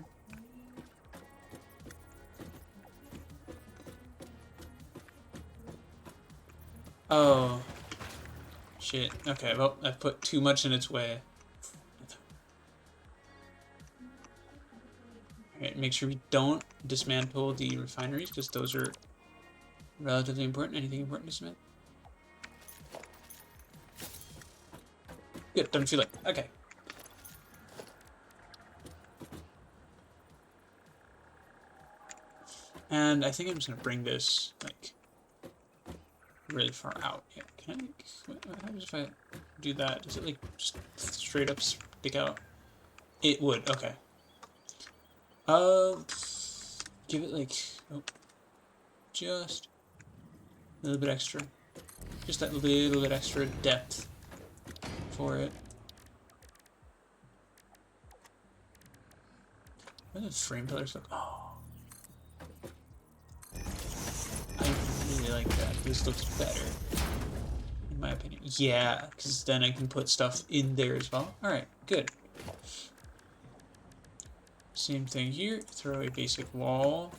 Oh, shit. Okay, well, I put too much in its way. Alright, make sure we don't dismantle the refineries, because those are relatively important. Anything important to dismantle? Good, don't feel like. Okay. And I think I'm just going to bring this, like, really far out. Yeah, can I, what happens if I do that? Does it, like, just straight up stick out? It would, okay. Give it, like, oh, just a little bit extra. Just that little bit extra depth for it. Where do the frame pillars look? Oh. I really like that. This looks better, in my opinion. Yeah, because then I can put stuff in there as well. Alright, good. Same thing here. Throw a basic wall.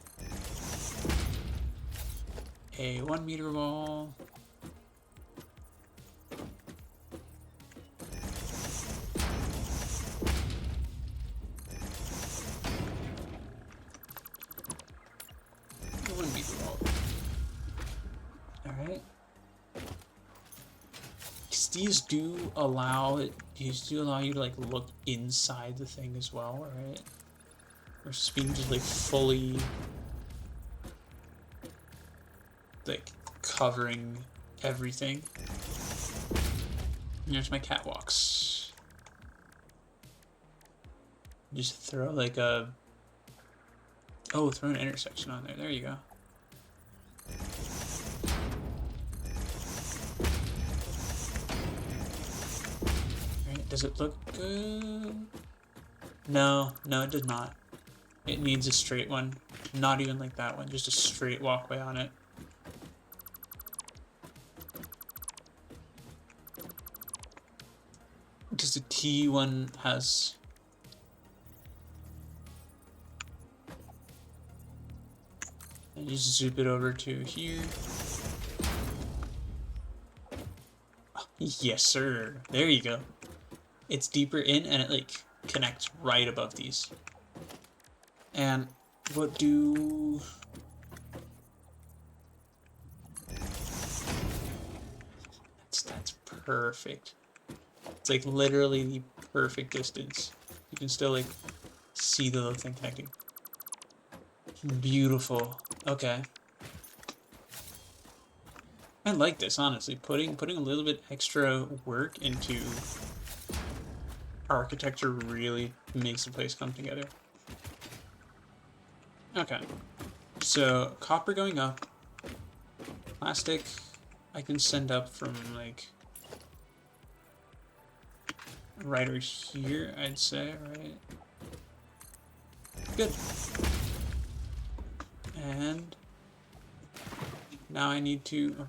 A 1 meter wall. Alright. Because these do allow you to like look inside the thing as well, right? Versus being just like fully like covering everything. And there's my catwalks. Just throw like a throw an intersection on there. There you go. Alright, does it look good? No, it does not. It needs a straight one. Not even like that one, just a straight walkway on it. Because the T one has... And you just zoop it over to here. Yes, sir. There you go. It's deeper in and it like connects right above these. And what do... That's perfect. It's like literally the perfect distance. You can still like see the little thing connecting. Beautiful. Okay. I like this, honestly. Putting a little bit extra work into architecture really makes the place come together. Okay. So, copper going up. Plastic, I can send up from, like, right over here, I'd say, right? Good. And now I need to...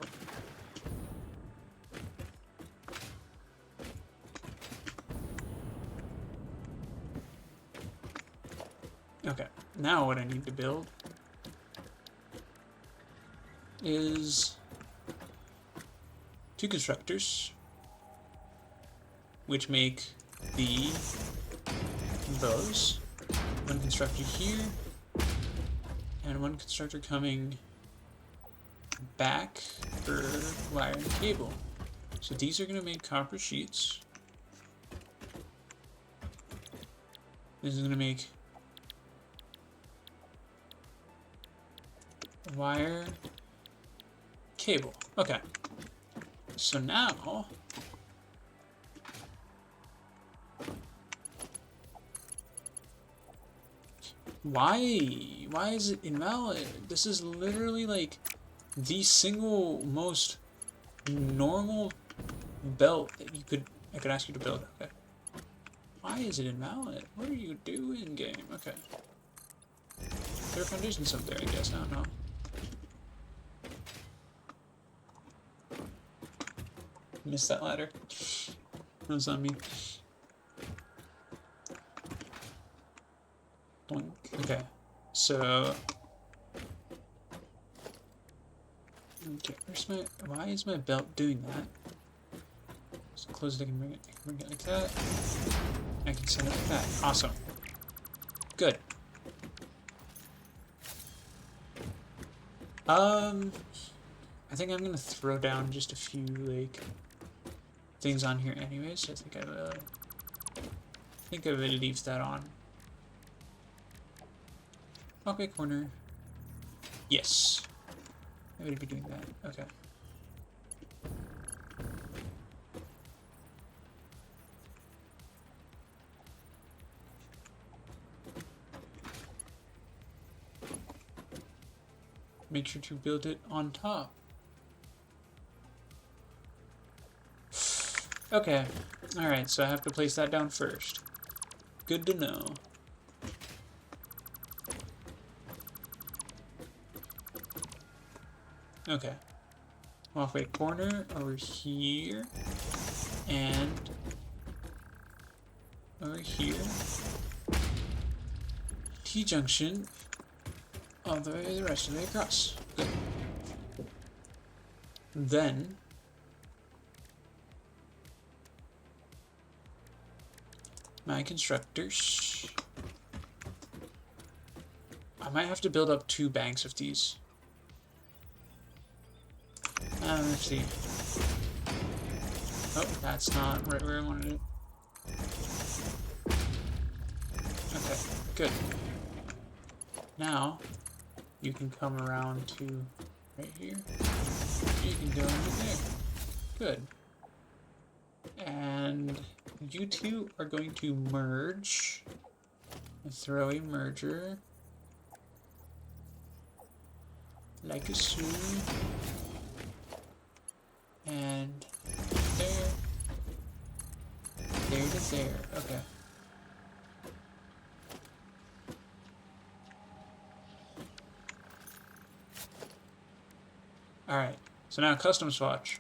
Now what I need to build is 2 constructors, which make those. 1 constructor here, and 1 constructor coming back for wire and cable. So these are going to make copper sheets. This is going to make wire, cable. Okay. So now why is it invalid? This is literally like the single most normal belt that I could ask you to build. Okay. Why is it invalid? What are you doing, game? Okay. There are foundations up there, I guess. I don't know. Missed that ladder. That was on me. Boink. Okay. So. Okay, why is my belt doing that? So close it, I can bring it like that. I can send it like that. Awesome. Good. I think I'm gonna throw down just a few like things on here anyways. So I think I will leave that on. Walkway corner. Yes. I would be doing that. Okay. Make sure to build it on top. Okay. Alright, so I have to place that down first. Good to know. Okay. Walkway corner over here. And over here. T-junction all the way the rest of the way across. Good. Then my constructors. I might have to build up 2 banks of these. Let's see. Oh, that's not right where I wanted it. Okay, good. Now, you can come around to right here. You can go into there. Good. And you two are going to merge. Throw a merger. Like a so. And there. There to there. Okay. Alright. So now custom swatch.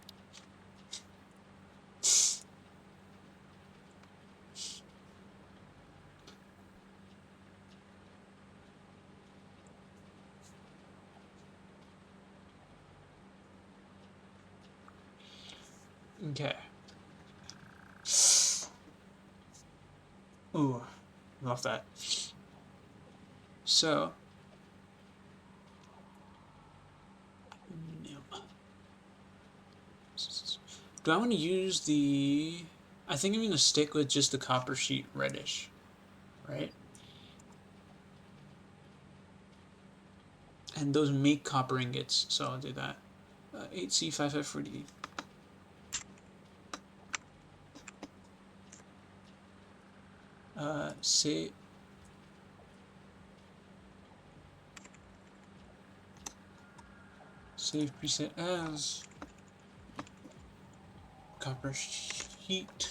Okay. Ooh, love that. So, do I want to use the? I think I'm going to stick with just the copper sheet reddish, right? And those make copper ingots, so I'll do that. 8C5540. Save preset as copper sheet.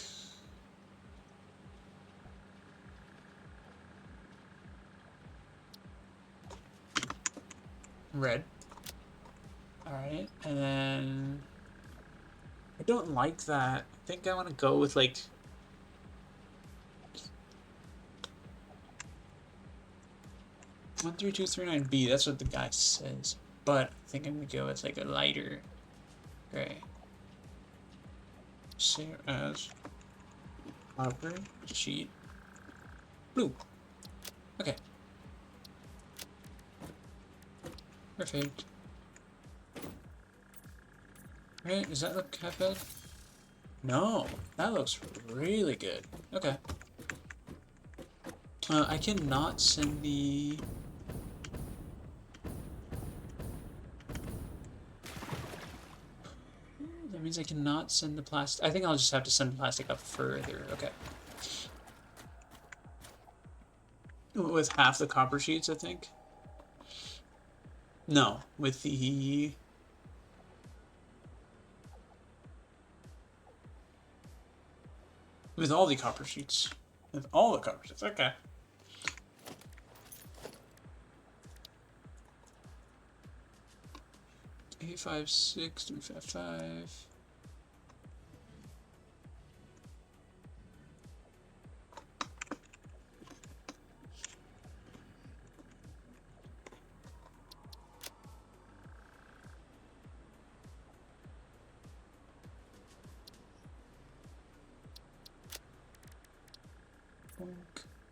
Red. Alright, and then I don't like that. I think I want to go with like 13239B, that's what the guy says. But I think I'm gonna go with like a lighter gray. Same as copper sheet blue. Okay. Perfect. Right, does that look half bad? No, that looks really good. Okay. I cannot send the... That means I cannot send the plastic. I think I'll just have to send the plastic up further. Okay. With half the copper sheets, I think. No, with the... With all the copper sheets. With all the copper sheets, okay. Eight, 5, 6, 3, 5, 5.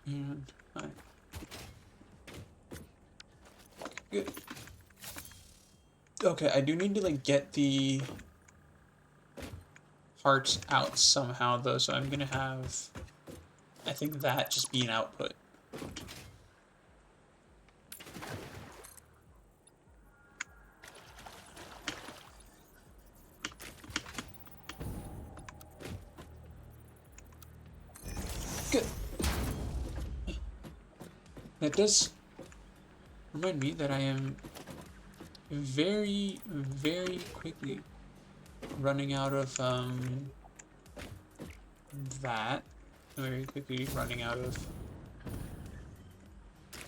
And 9. Good. Okay, I do need to like get the parts out somehow though, so I'm gonna have, I think, that just be an output. Good. That does remind me that I am very, very quickly running out of that. Very quickly running out of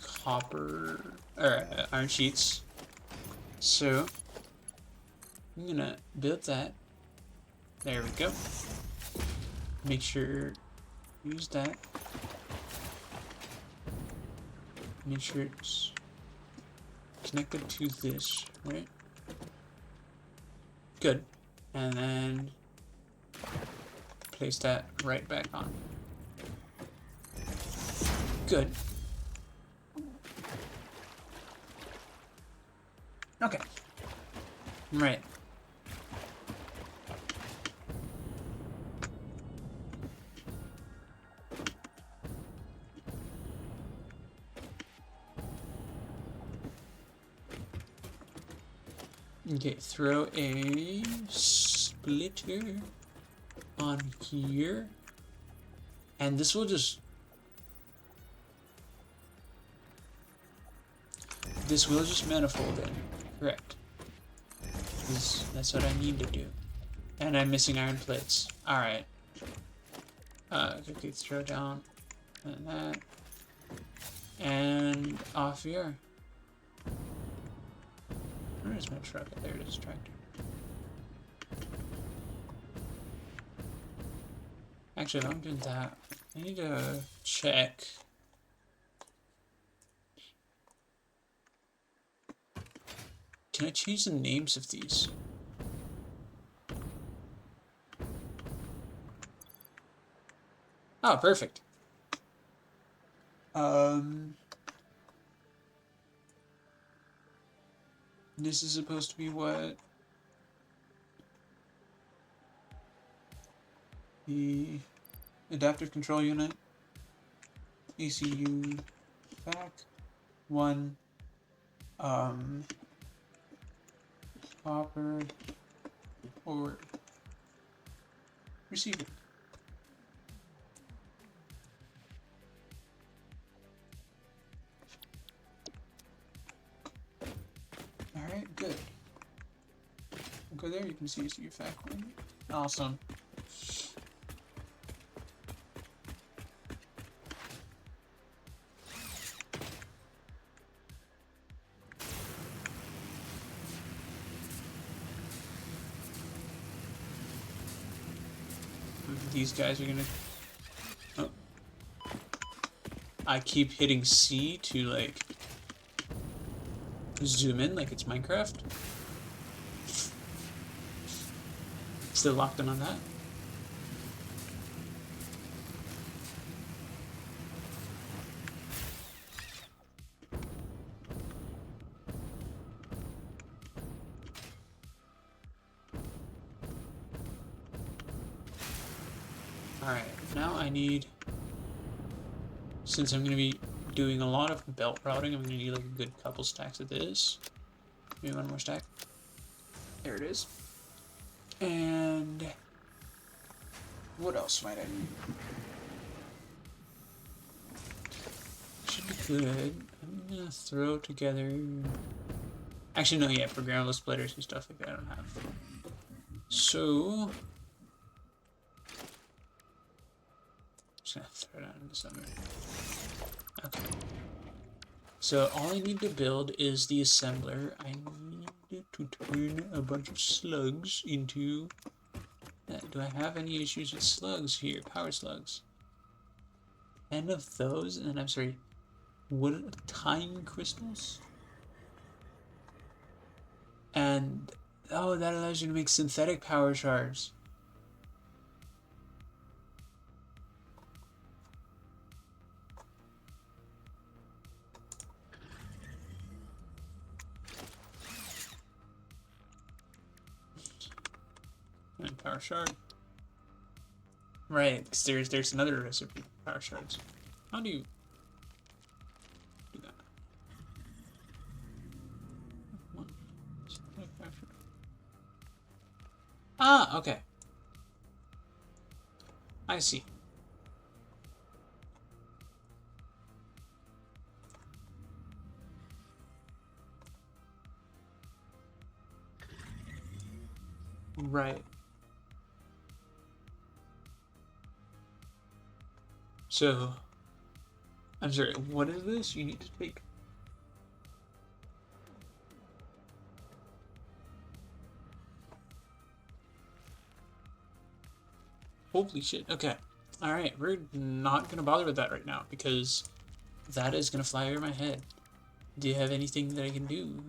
copper or iron sheets. So I'm gonna build that. There we go. Make sure use that. Make sure it's connected to this, right? Good. And then place that right back on. Good. Okay. Right. Okay, throw a splitter on here. And this will just... This will just manifold in. Correct. That's what I need to do. And I'm missing iron plates. Alright. Quickly throw down and that. And off here. Where's my truck? There it is, tractor. Actually, if I'm doing that, I need to check. Can I change the names of these? Oh, perfect. This is supposed to be what? The adaptive control unit. ECU back. 1. Copper. Or receiver. Alright, good. Go there, you can see your fact one. Awesome. These guys are gonna... Oh. I keep hitting C to like zoom in like it's Minecraft. Still locked in on that. Alright, now I need, since I'm going to be doing a lot of belt routing, I'm going to need like a good couple stacks of this. Maybe one more stack. There it is. And what else might I need? Should be good. I'm going to throw together... Actually, no, yeah, programmable splitters and stuff like that I don't have. So... just gonna throw it out into somewhere. Okay. So all I need to build is the assembler. I need to turn a bunch of slugs into... Do I have any issues with slugs here? Power slugs. 10 of those, and I'm sorry, wood time crystals? And, oh, that allows you to make synthetic power shards. And power shard. Right, because there's another recipe for power shards. How do you do that? Ah, okay. I see. Right. So, I'm sorry, what is this? You need to take... Holy shit, okay. Alright, we're not gonna bother with that right now, because that is gonna fly over my head. Do you have anything that I can do?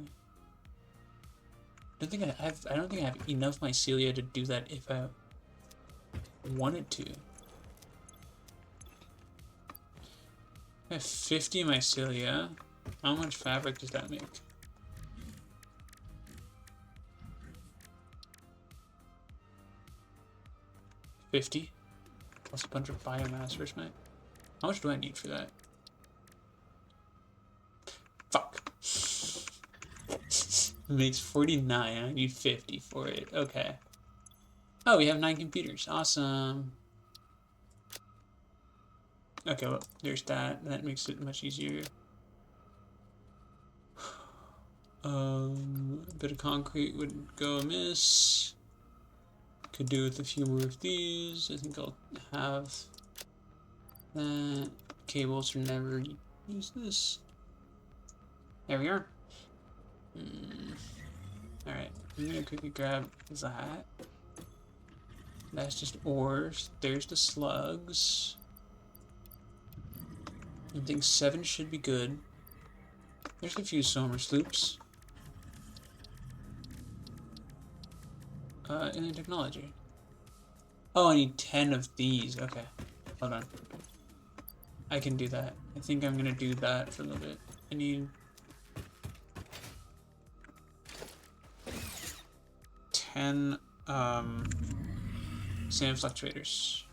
I don't think I have enough mycelia to do that if I wanted to. I have 50 mycelia. How much fabric does that make? $50 plus a bunch of biomass for my... How much do I need for that? Fuck. It makes 49. I need 50 for it. Okay. Oh, we have 9 computers. Awesome. Okay, well, there's that. That makes it much easier. A bit of concrete wouldn't go amiss. Could do with a few more of these. I think I'll have that. Cables are never use this. There we are. Alright, I'm gonna quickly grab that. That's just ores. There's the slugs. I think 7 should be good. There's a few Somer sloops. Alien technology. Oh, I need 10 of these. Okay, hold on. I can do that. I think I'm gonna do that for a little bit. I need 10 sand fluctuators.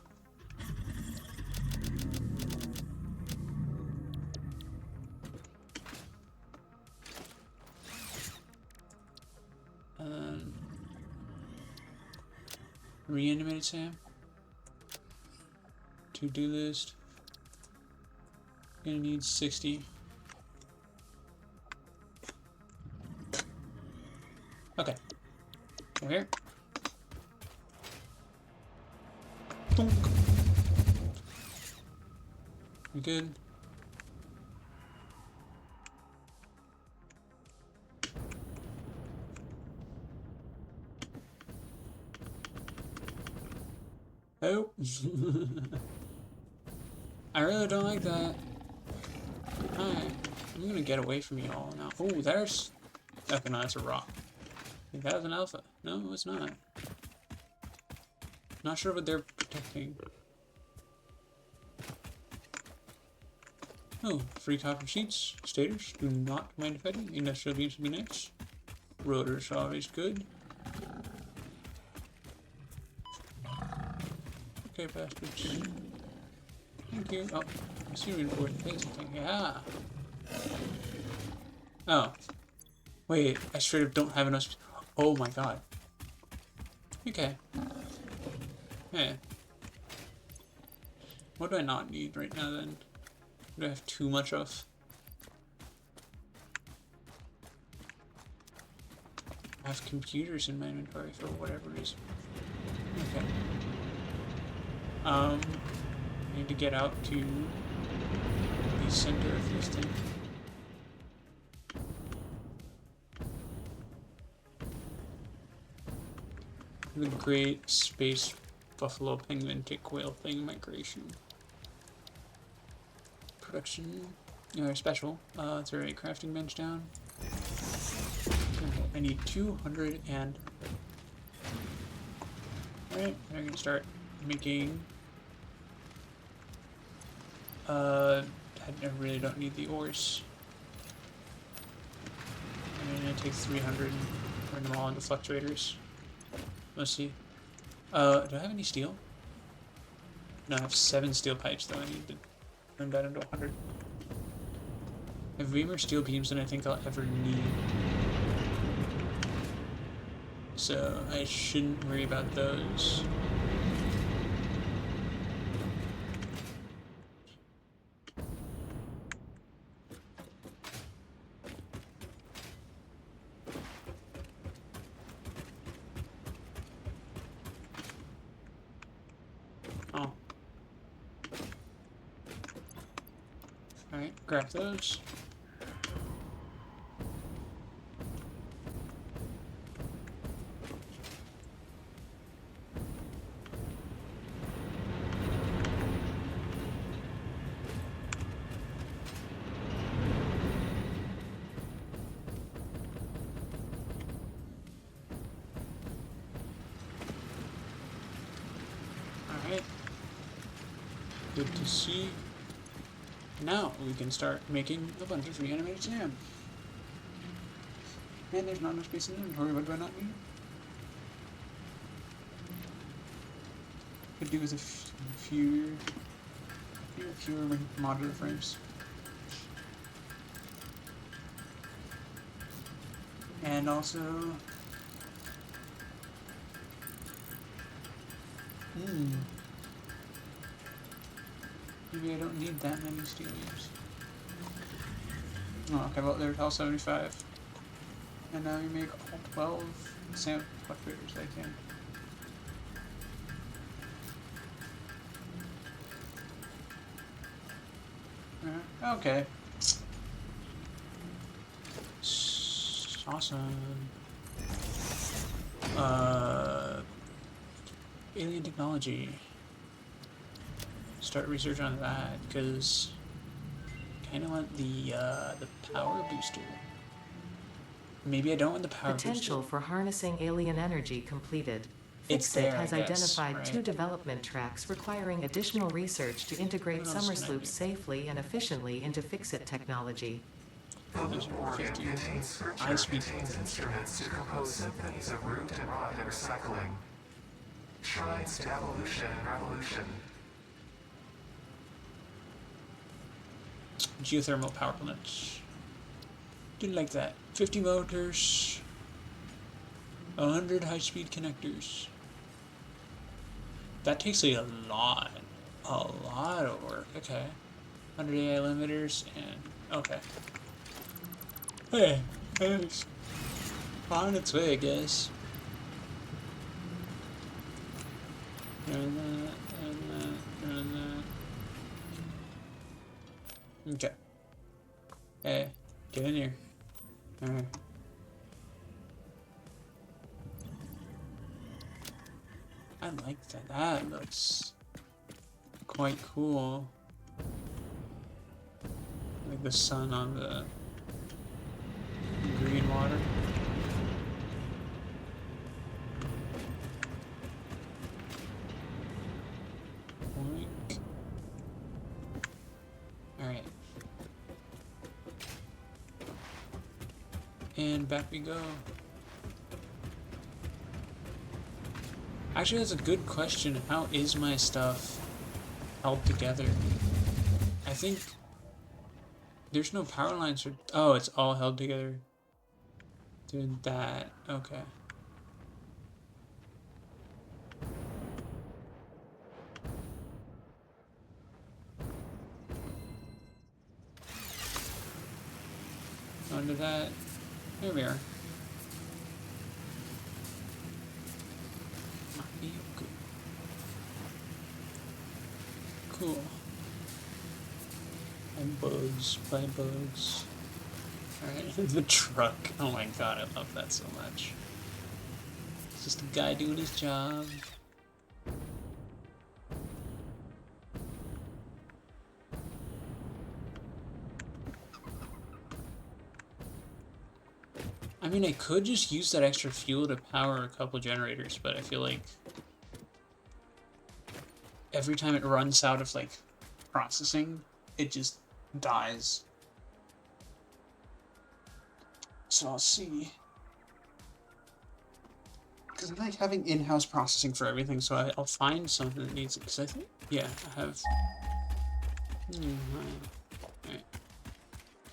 Reanimated Sam. To-do list. Gonna need 60. Okay. Over here. Bonk. We good? Oh. I really don't like that. Alright. I'm gonna get away from you all now. Oh, there's Okay, no, that's a rock. I think that was an alpha. No, it's not. Not sure what they're protecting. Oh, free copper sheets. Stators, do not mind fighting. Industrial beams would be nice. Rotors are always good. Okay, bastards. Thank you. Oh, I see reinforced plate something. Yeah. Oh. Wait, I straight up don't have enough. Oh my god. Okay. Hey. What do I not need right now then? What do I have too much of? I have computers in my inventory for whatever reason. Okay. I need to get out to the center of this thing. The Great Space Buffalo Penguin Tick Whale Thing Migration. Production, special. It's a crafting bench down. Okay, I need 200 and... Alright, I'm gonna start making... I really don't need the ores. I'm gonna take 300 and turn them all into fluctuators. Let's see. Do I have any steel? No, I have 7 steel pipes though. I need to turn that into 100. I have way more steel beams than I think I'll ever need. So I shouldn't worry about those. Oh. Alright, grab those. Alright. Good to see. Now we can start making a bunch of reanimated sand. And there's not enough space in the inventory. What do I not need? Could do with fewer modular frames. And also... Maybe I don't need that many steel beams. Oh, okay, well there's all 75. And now we make all 12 sand fluctuators I can. Okay. Awesome. Alien technology. Start research on that because kind of want the power booster. Maybe I don't want the power Potential booster. for harnessing alien energy completed. It's Fixit there, has I guess, identified right? 2 development tracks requiring additional research to integrate What else summer can I sloops do? safely and efficiently into Fixit technology. The loop organ contains scripture, contains instruments to compose symphonies of root and rot and recycling. Shrines to evolution and revolution. Geothermal power plants. Didn't like that. 50 motors. 100 high-speed connectors. That takes a lot of work. Okay. 100 AI limiters and okay. Hey, it's on its way, I guess. And that. Okay. Hey, get in here. Alright. I like that. That looks quite cool. Like the sun on the green water. And back we go. Actually, that's a good question. How is my stuff held together? I think there's no power lines for... Oh, it's all held together. Doing that. Okay. Under that. There we are. Cool. And bugs. By bugs. Alright, the truck. Oh my god, I love that so much. It's just a guy doing his job. I mean, I could just use that extra fuel to power a couple generators, but I feel like every time it runs out of, like, processing, it just dies. So I'll see. Because I like having in-house processing for everything, so I'll find something that needs it. Because I think, yeah, I have... Alright.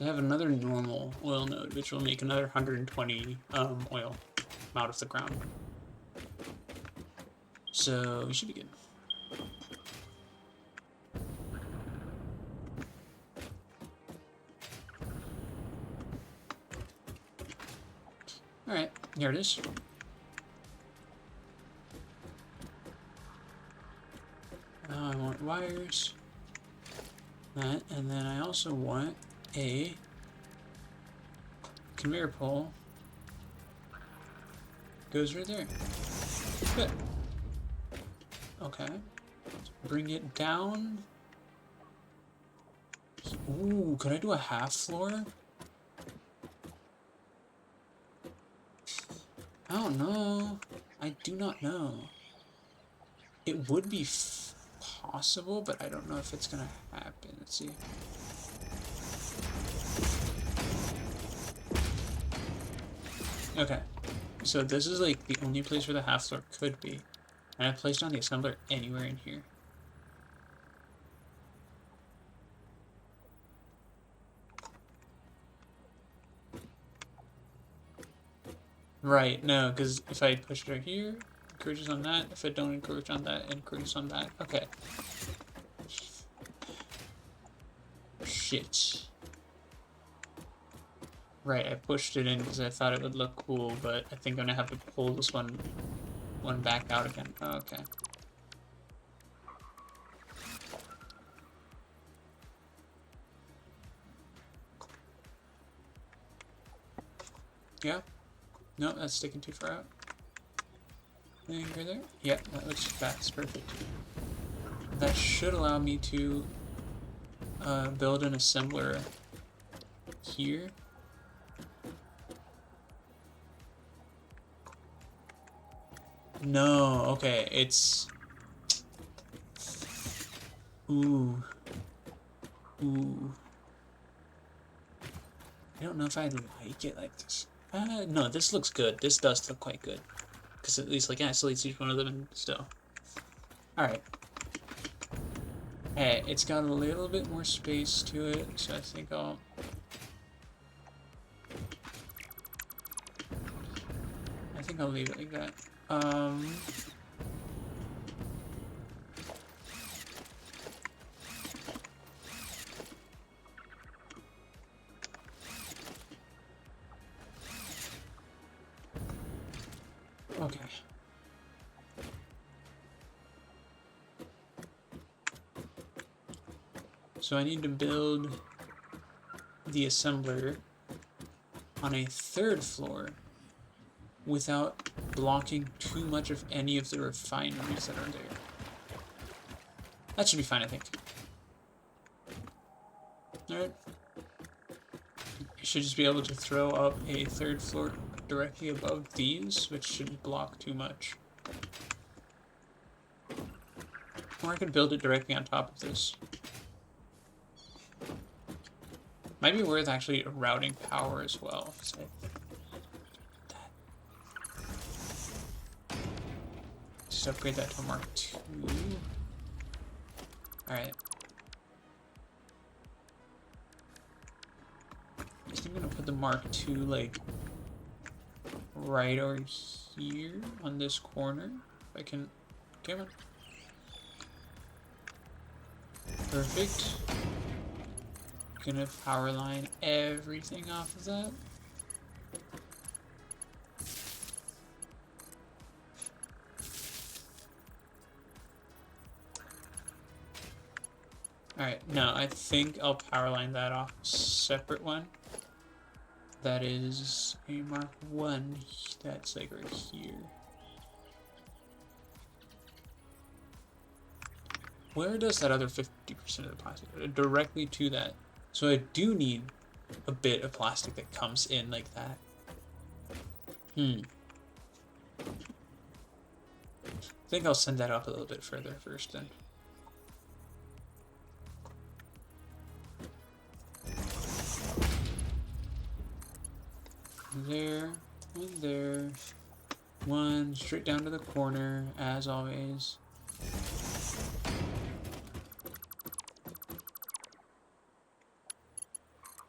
I have another normal oil node, which will make another 120 oil out of the ground. So we should be good. Alright, here it is. Now I want wires. That, and then I also want a conveyor pole. Goes right there. Good. Okay. Bring it down. Ooh, could I do a half floor? I don't know. I do not know. It would be possible, but I don't know if it's gonna happen. Let's see. Okay. So this is like the only place where the half floor could be. And I placed on the assembler anywhere in here. Right, no, because if I push it right here, encourages on that. If I don't encourage on that, encourages on that. Okay. Shit. Right, I pushed it in because I thought it would look cool, but I think I'm gonna have to pull this one back out again. Oh, okay. Yeah. No, that's sticking too far out. Anything right there? Yeah, that looks fast. Perfect. That should allow me to build an assembler here. No, okay, it's... Ooh. Ooh. I don't know if I like it like this. No, this looks good. This does look quite good. Because at least, like, it isolates each one of them and still. Alright. Hey, it's got a little bit more space to it, so I think I'll... leave it like that. Okay. So I need to build the assembler on a third floor without blocking too much of any of the refineries that are there. That should be fine, I think. Alright. You should just be able to throw up a third floor directly above these, which shouldn't block too much. Or I could build it directly on top of this. Might be worth actually routing power as well. So just upgrade that to a Mark II. Alright. I think I'm gonna put the Mark II, like, right over here on this corner. If I can. Come on. Perfect. Gonna power line everything off of that. Alright, no, I think I'll power line that off a separate one. That is a Mark 1. That's like right here. Where does that other 50% of the plastic go? Directly to that. So I do need a bit of plastic that comes in like that. I think I'll send that up a little bit further first then. There, and there. One straight down to the corner, as always.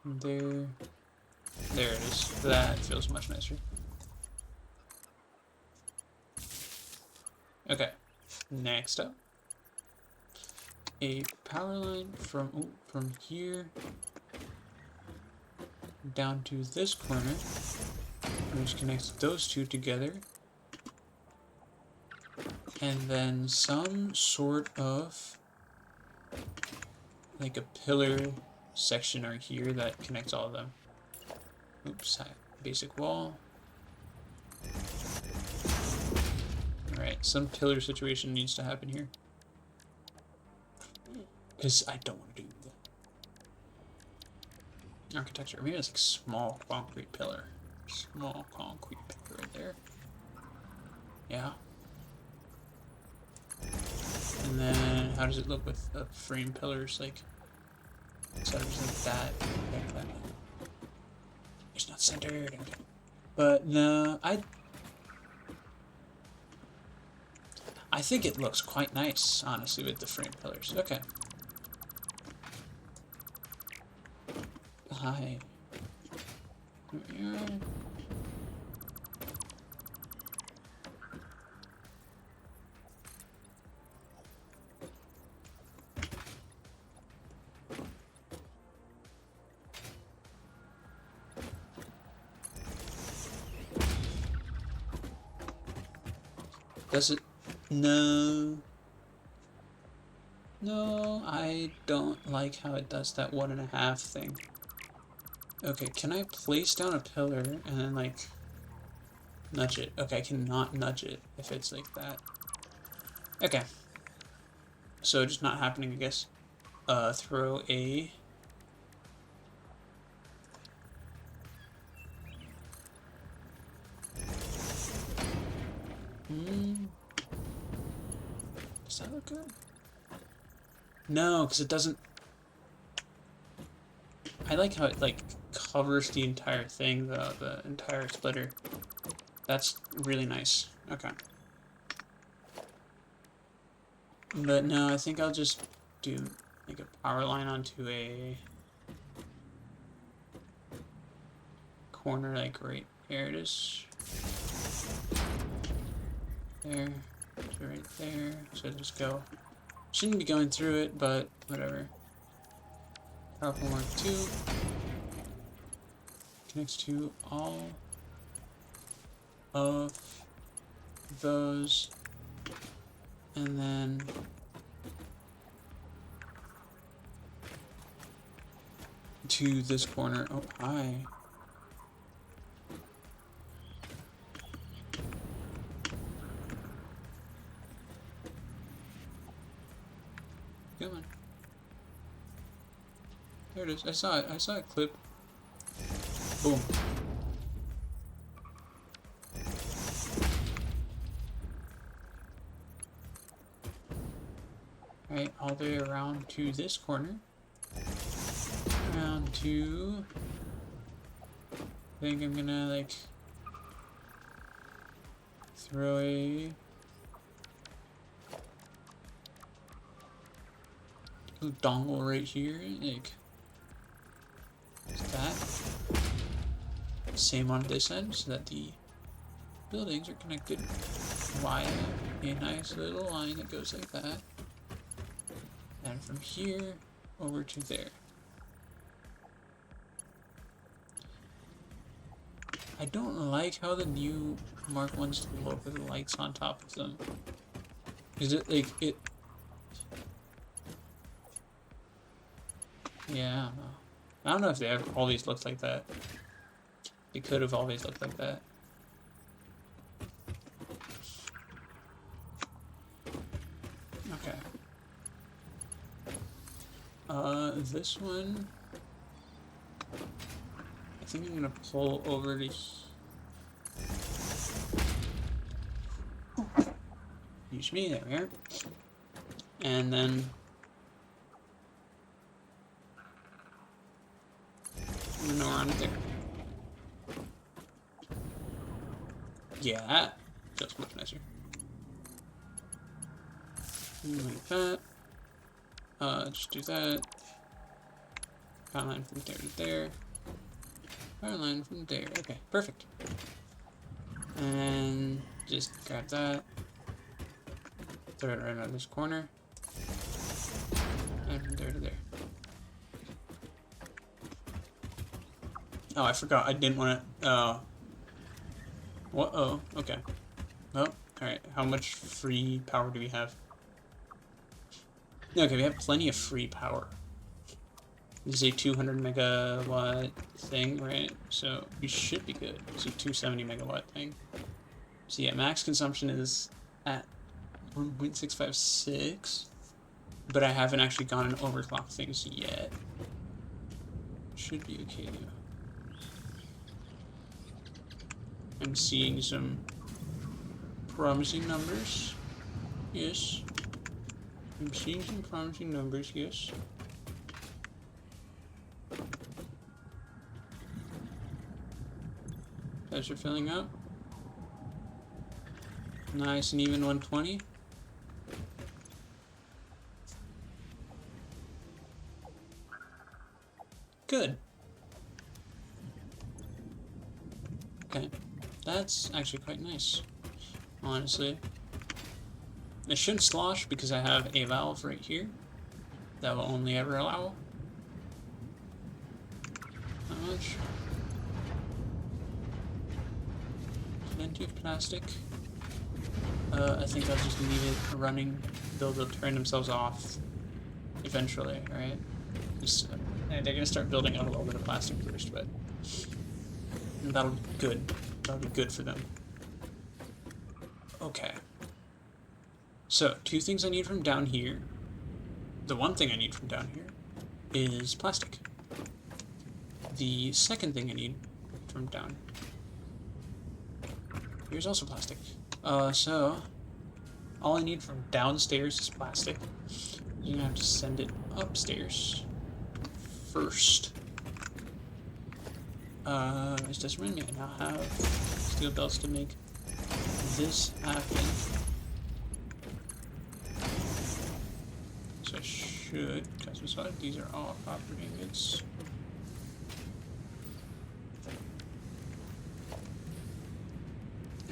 There. There it is. That feels much nicer. Okay. Next up. A power line from here down to this corner, which connects those two together. And then some sort of like a pillar section right here that connects all of them. Oops, basic wall. Alright, some pillar situation needs to happen here. Because I don't want to do that. Architecture. Maybe it's like small concrete pillar. Small concrete pillar right there. Yeah. And then how does it look with the frame pillars? Like set up like that. Like that. It's not centered. But no, I think it looks quite nice, honestly, with the frame pillars. Okay. Hi. Does it? No. No, I don't like how it does that 1.5 thing. Okay, can I place down a pillar and then, like, nudge it? Okay, I cannot nudge it if it's like that. Okay. So, just not happening, I guess. Throw a... Does that look good? No, because it doesn't... I like how it, like, covers the entire thing, the entire splitter. That's really nice. Okay. But no, I think I'll just do, like, a power line onto a corner, like, right here it is. There. So right there. So just go. Shouldn't be going through it, but whatever. Powerful Mark II connects to all of those, and then to this corner. Oh, hi. Come on. There it is. I saw it. I saw it clip. Boom. Alright, all the way around to this corner. Around to... I think I'm gonna, like... throw a... dongle right here, like that. Same on this end, so that the buildings are connected via a nice little line that goes like that. And from here over to there. I don't like how the new Mark 1s look with the lights on top of them. Is it like it? Yeah, I don't know if they ever always looked like that. They could have always looked like that. Okay. This one, I think I'm gonna pull over to. Use me, there we are. And then I'm gonna run it there. Yeah, that feels much nicer. Like that. Just do that. Power line from there to there. Power line from there. Okay, perfect. And just grab that. Throw it right on this corner. And from there to there. Oh, I forgot. I didn't want to. What? Oh, okay. Well, alright. How much free power do we have? Okay, we have plenty of free power. This is a 200 megawatt thing, right? So we should be good. It's a 270 megawatt thing. So yeah, max consumption is at 1.656, but I haven't actually gone and overclocked things yet. Should be okay though. I'm seeing some promising numbers. Yes. I'm seeing some promising numbers, yes. Guys are filling up. Nice and even 120. Good. Okay. That's actually quite nice, honestly. It shouldn't slosh because I have a valve right here that will only ever allow how much? Plenty of plastic. I think I'll just leave it running. They'll turn themselves off eventually, right? Just, they're gonna start building up a little bit of plastic first, but that'll be good. That'll be good for them. Okay. So, two things I need from down here. The one thing I need from down here is plastic. The second thing I need from down here is also plastic. So, all I need from downstairs is plastic. You're gonna have to send it upstairs first. This doesn't remind me, I now have steel belts to make this happen. So I should, because we saw these are all copper ingots.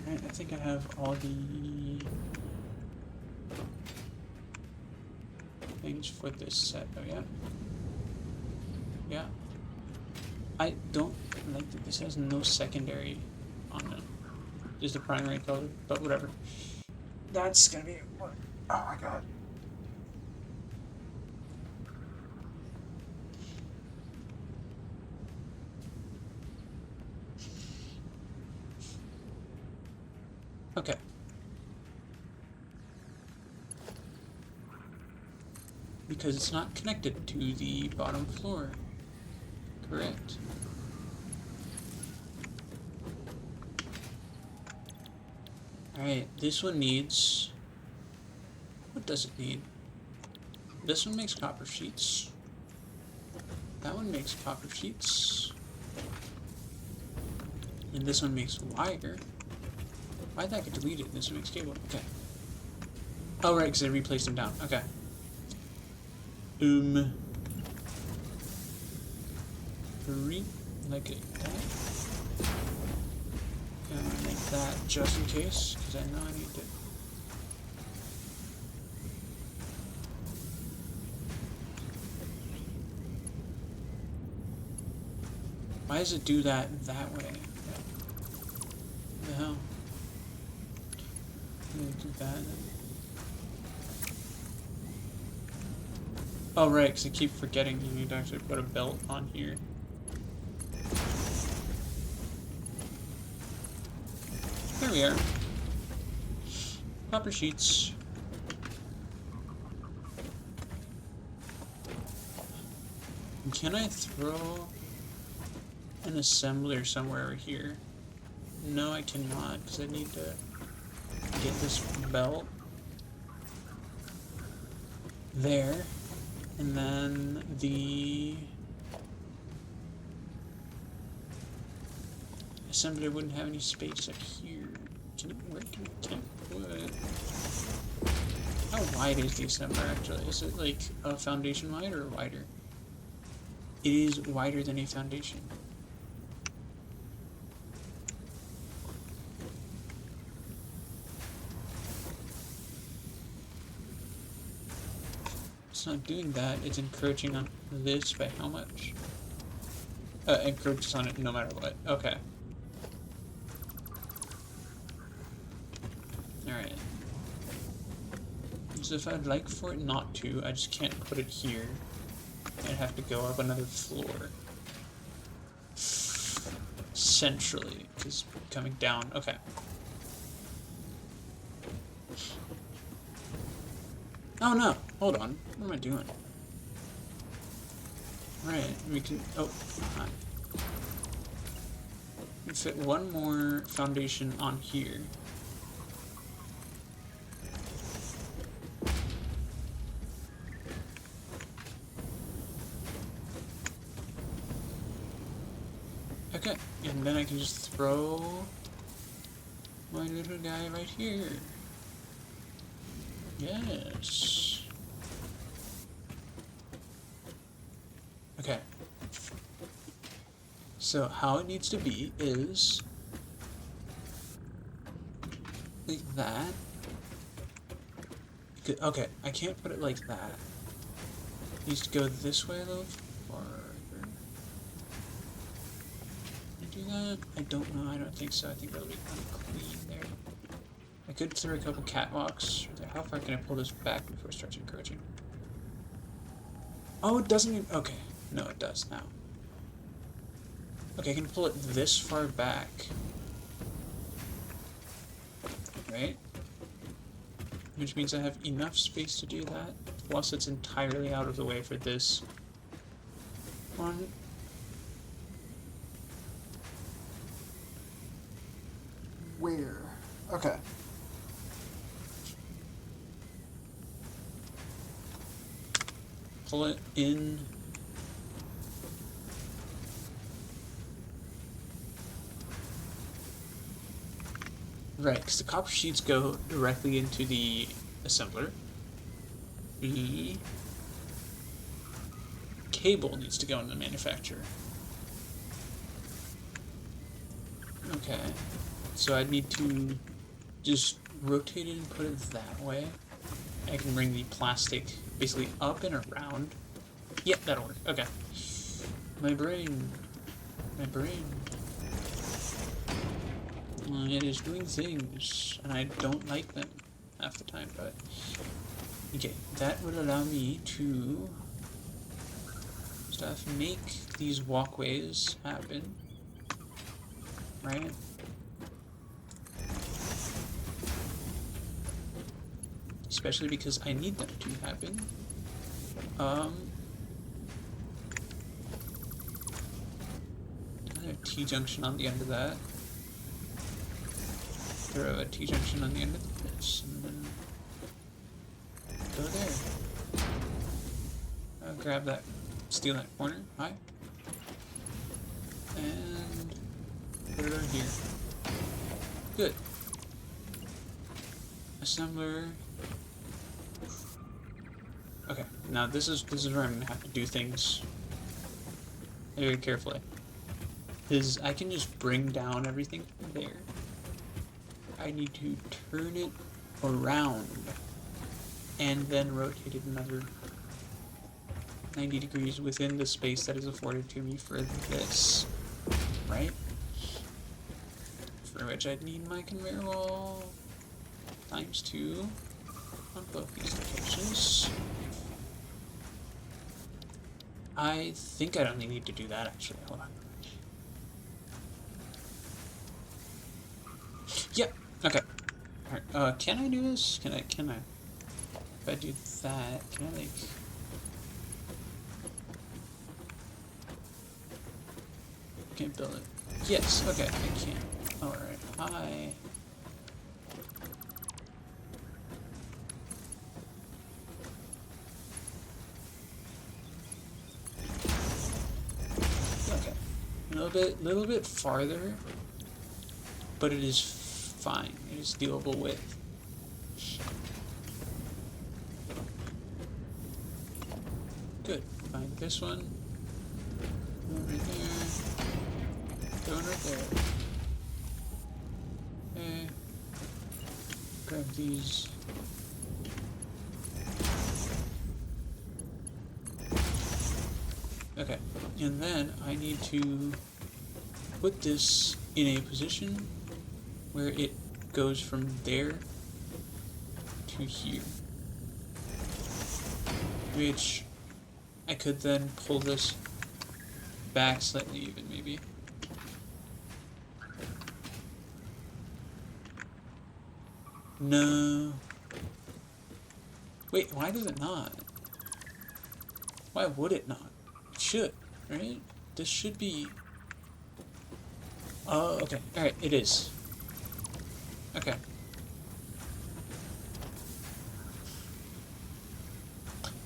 Alright, I think I have all the things for this set. Oh yeah? Yeah. I don't like that this has no secondary on it. Just the primary color, but whatever. That's gonna be what? Oh my god. Okay. Because it's not connected to the bottom floor. Correct. Alright, this one needs... What does it need? This one makes copper sheets. That one makes copper sheets. And this one makes wire. Why'd that get deleted? This one makes cable. Okay. Oh, right, because they replaced them down. Okay. Three, like that. And I'm gonna make that just in case, because I know I need to. Why does it do that way? What the hell? I'm gonna do that. Oh right, because I keep forgetting you need to actually put a belt on here. There we are. Copper sheets. Can I throw an assembler somewhere over here? No, I cannot, because I need to get this belt there, and then the assembler wouldn't have any space up here. Where can I put? How wide is the assembler actually? Is it like a foundation wide or wider? It is wider than a foundation. It's not doing that, it's encroaching on this by how much? Encroaches on it no matter what. Okay. Alright. So if I'd like for it not to, I just can't put it here. I'd have to go up another floor. Centrally, because coming down. Okay. Oh no! Hold on. What am I doing? Right, we can. Oh, hi. We can fit one more foundation on here. Okay, and then I can just throw my little guy right here. Yes. Okay. So how it needs to be is like that. Okay, I can't put it like that. It needs to go this way a little farther. Can I do that? I don't know. I don't think so. I think that'll be kind of clean there. I could throw a couple catwalks. How far can I pull this back before it starts encroaching? Oh, it doesn't even... Okay. No, it does now. Okay, I can pull it this far back. Right? Which means I have enough space to do that. Plus, it's entirely out of the way for this one. Where? Okay. Pull it in. Right, because the copper sheets go directly into the assembler. The cable needs to go in the manufacturer. Okay, so I need to just rotate it and put it that way. I can bring the plastic basically up and around. Yep, that'll work. Okay. My brain. My brain. It is doing things, and I don't like them half the time, but... Okay, that will allow me to... make these walkways happen. Right? Especially because I need them to happen. Another T-junction on the end of that. Throw a T-junction on the end of this, and then go there. I'll grab that, steal that corner. Hi. And put it on here. Good. Assembler. Okay, now this is where I'm gonna have to do things very carefully. Because I can just bring down everything there. I need to turn it around and then rotate it another 90 degrees within the space that is afforded to me for this, right? For which I'd need my conveyor wall ×2 on both these locations. I think I only need to do that actually. Hold on. Yep. Okay. Alright. Can I do this? Can I? If I do that, can I like? Can't build it. Yes. Okay. I can. All right. Hi. Okay. Little bit farther, but it is fine. It is dealable with. Good. Find this one. One right there. One right there. Okay. Grab these. Okay. And then I need to put this in a position where it goes from there to here. Which I could then pull this back slightly even, maybe. No. Wait, why does it not? Why would it not? It should, right? This should be... Oh, okay. Alright, it is. Okay.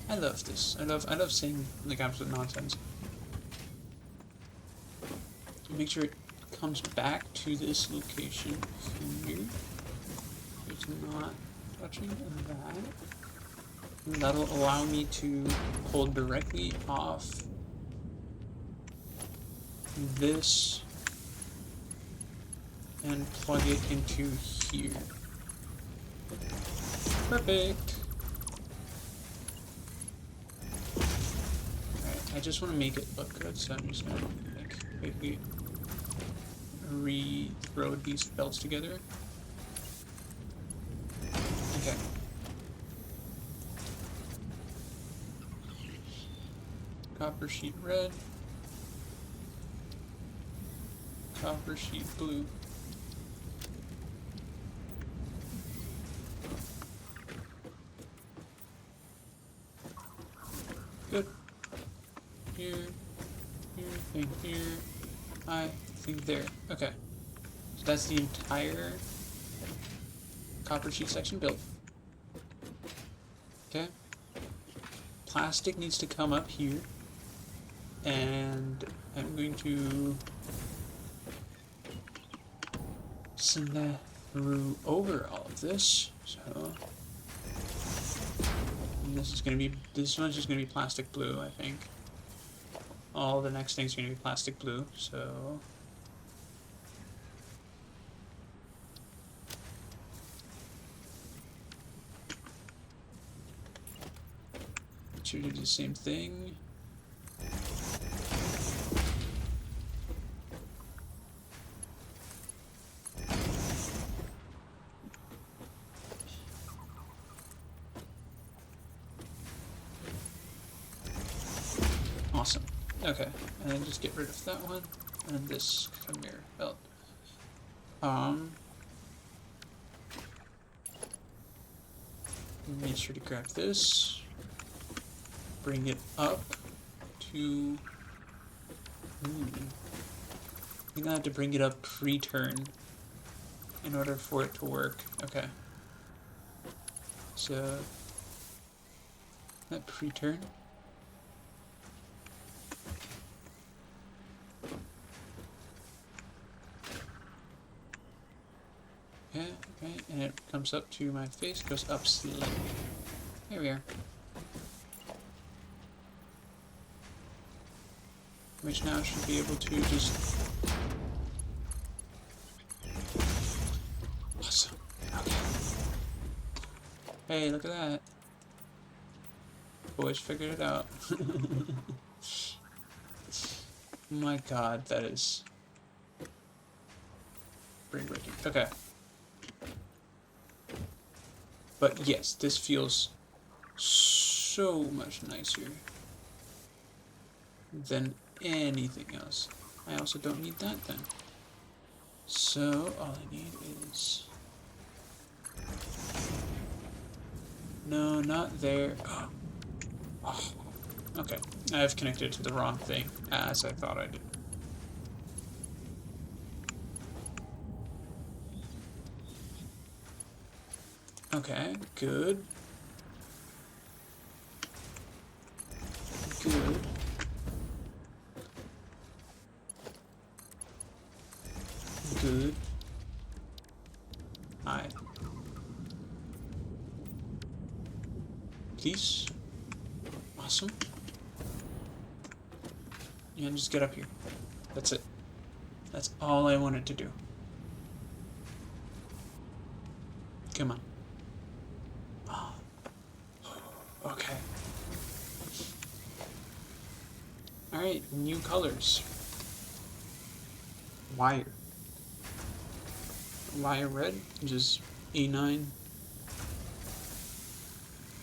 I love this. I love saying like absolute nonsense. Make sure it comes back to this location here. It's not touching that. And that'll allow me to pull directly off this and plug it into here. Perfect. Alright, I just want to make it look good, so I'm just gonna like quickly re-throw these belts together. Okay. Copper sheet red. Copper sheet blue. Good. Here, and here. I think there. Okay. So that's the entire copper sheet section built. Okay. Plastic needs to come up here. And I'm going to send that through over all of this. So and this one's just gonna be plastic blue, I think. All the next things are gonna be plastic blue, so sure to do the same thing. Awesome. Okay, and then just get rid of that one and this conveyor belt. Make sure to grab this, bring it up to. I'm gonna have to bring it up pre-turn in order for it to work. Okay. So that pre-turn. Okay, and it comes up to my face, goes up slightly. There we are. which now should be able to just... Awesome. Okay. Hey, look at that. Boys figured it out. My god, that is... brain-breaking. Okay. But yes, this feels so much nicer than anything else. I also don't need that then. So, all I need is... No, not there. Oh, okay, I've connected to the wrong thing, as I thought I did. Okay, good. Good. Good. Hi. Please. Awesome. Yeah, just get up here. That's it. That's all I wanted to do. Come on. Okay. Alright, new colors. Wire. Wire red, which is E9.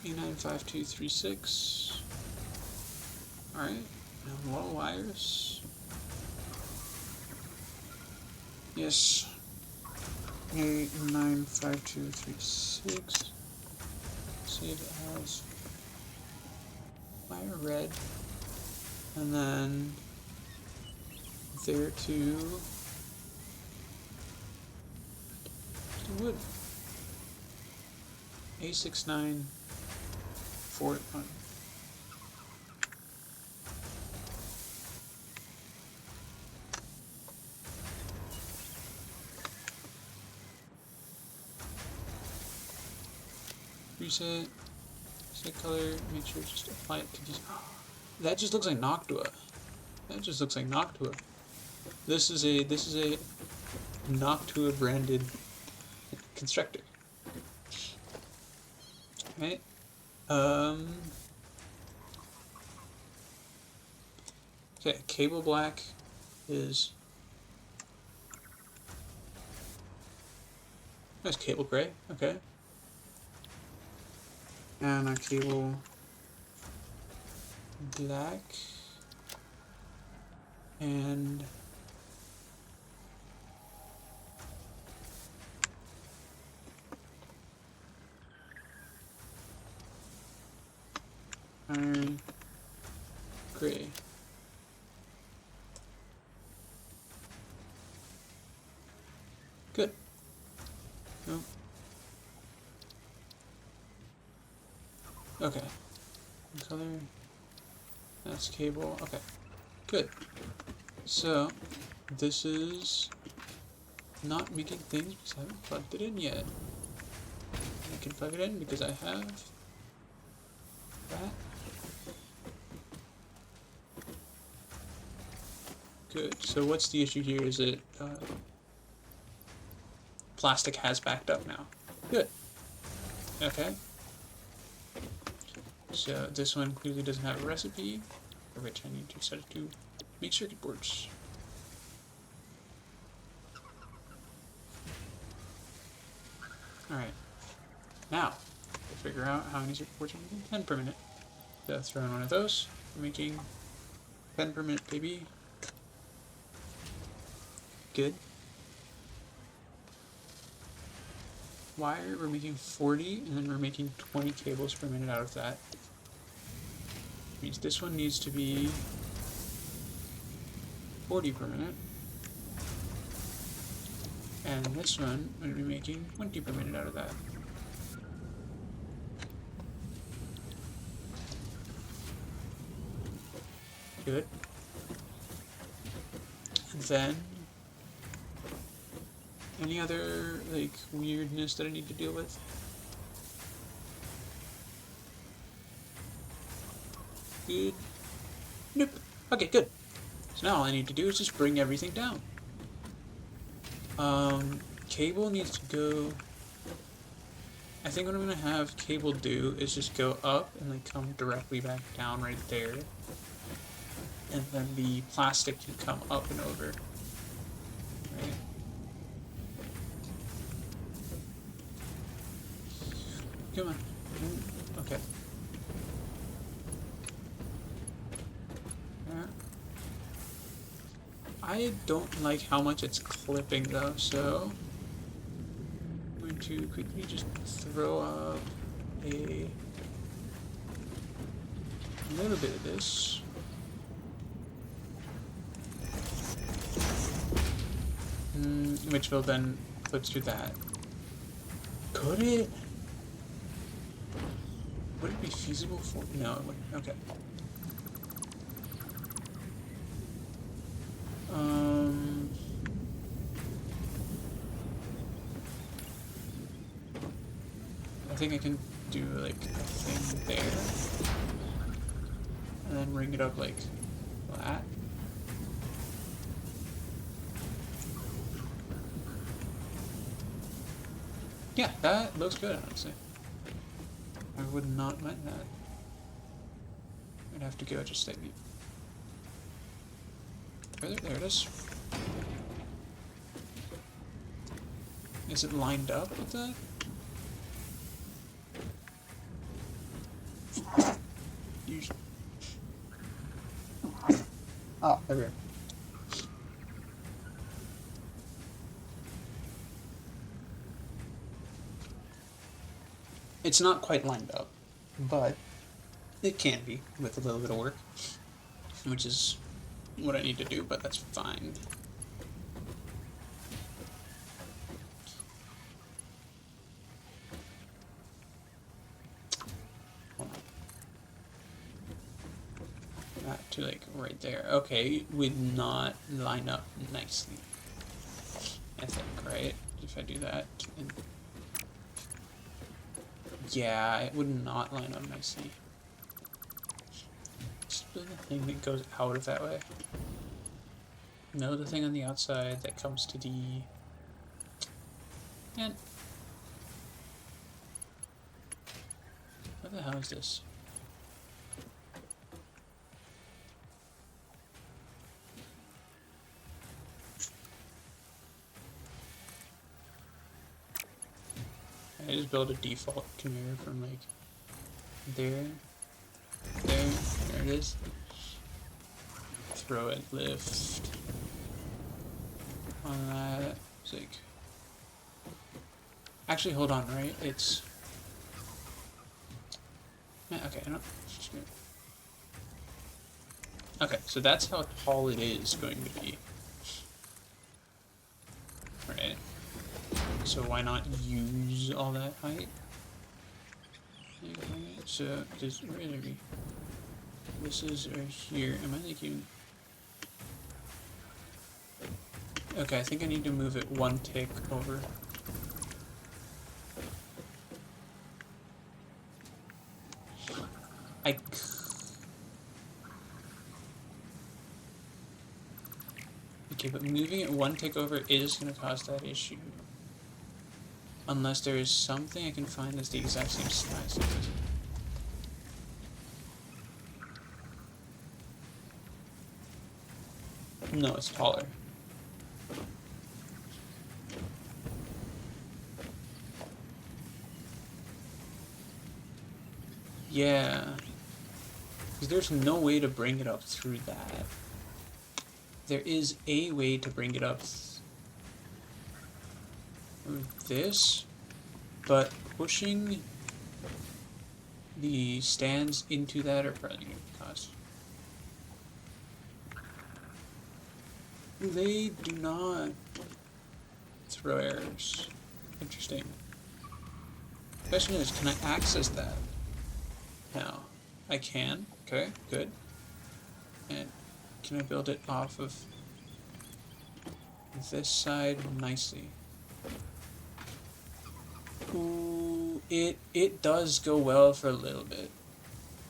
E95236. Alright, now more wires. Yes. E95236. See if it has wire red. And then there to wood. A6941. Reset. Set color. Make sure just apply it to these. That just looks like Noctua. That just looks like Noctua. This is a Noctua branded constructor. Right? Okay, cable black is... That's cable gray, okay. And a cable black and iron gray. Good. No. Okay. Color. That's cable. Okay. Good. So, this is not making things because I haven't plugged it in yet. I can plug it in because I have that. Good. So what's the issue here is that plastic has backed up now. Good. Okay. So this one clearly doesn't have a recipe, for which I need to set it to make circuit boards. Alright. Now, to figure out how many circuit boards I'm making 10 per minute. So throw in one of those. We're making 10 per minute, baby. Good. Wire, we're making 40, and then we're making 20 cables per minute out of that. Means this one needs to be 40 per minute. And this one, I'm going to be making 20 per minute out of that. Good. And then, any other, like, weirdness that I need to deal with? Good. Nope. Okay, good. Now all I need to do is just bring everything down. Cable needs to go... I think what I'm going to have cable do is just go up and then come directly back down right there. And then the plastic can come up and over. Right. Come on. Okay. I don't like how much it's clipping though, so I'm going to quickly just throw up a little bit of this. Which will then clip through that. Could it? Would it be feasible for? No, it wouldn't. Okay. I think I can do like a thing there, and then ring it up like that. Yeah, that looks good, honestly. I would not mind that. I'd have to go just slightly further. There it is. Is it lined up with that? Usually. Oh, there we go. It's not quite lined up, but it can be with a little bit of work, which is what I need to do, but that's fine. Hold on. That to like right there. Okay, would not line up nicely. I think, right? If I do that. And yeah, it would not line up nicely. Just the thing that goes out of that way. No, the thing on the outside that comes to the... And... What the hell is this? I just build a default conveyor from like there, there it is. Throw it, lift on that. It's like, actually, hold on, right? It's yeah, okay. I don't. Okay, so that's how tall it is going to be, right? So why not use all that height? Okay, so this where are we? This is right here. Am I like even? Okay, I think I need to move it one tick over. Okay, but moving it one tick over is going to cause that issue. Unless there is something I can find that's the exact same size. No, it's taller. Yeah. Because there's no way to bring it up through that. There is a way to bring it up through this, but pushing the stands into that are probably going to cause. They do not throw errors. Interesting. Question is, can I access that? Now, I can. Okay, good. And can I build it off of this side nicely? Ooh, it does go well for a little bit.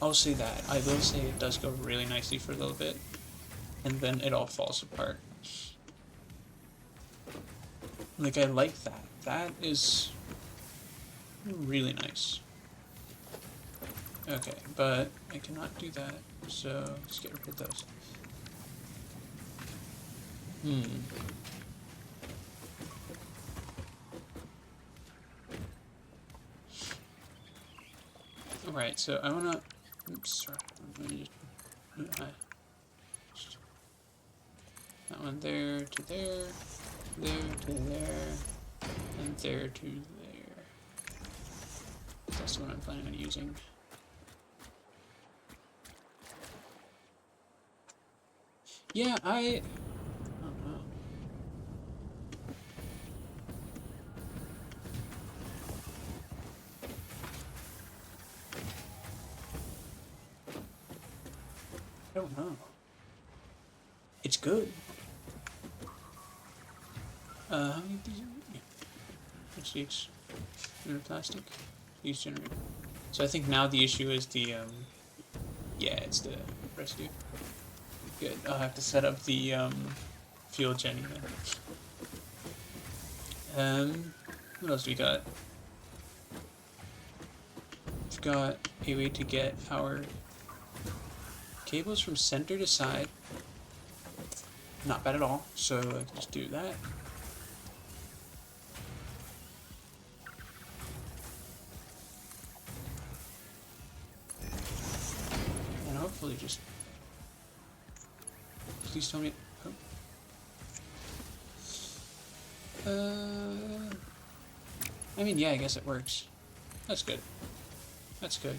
I'll say that. I will say it does go really nicely for a little bit. and then it all falls apart. Like, I like that. That is really nice. Okay, but I cannot do that, so let's get rid of those. Alright, so I wanna... Oops, sorry. Let me just... That one there to there, there to there, and there to there. That's the one I'm planning on using. Yeah, I don't know. I don't know. It's good. How many of these are yeah. What's these? Plastic? These generate. So I think now the issue is the, yeah, it's the residue. Good. I'll have to set up the, fuel gen then. What else do we got? We've got a way to get our cables from center to side. Not bad at all, so I can just do that. And hopefully just... Please tell me... Oh. I mean, yeah, I guess it works. That's good. That's good.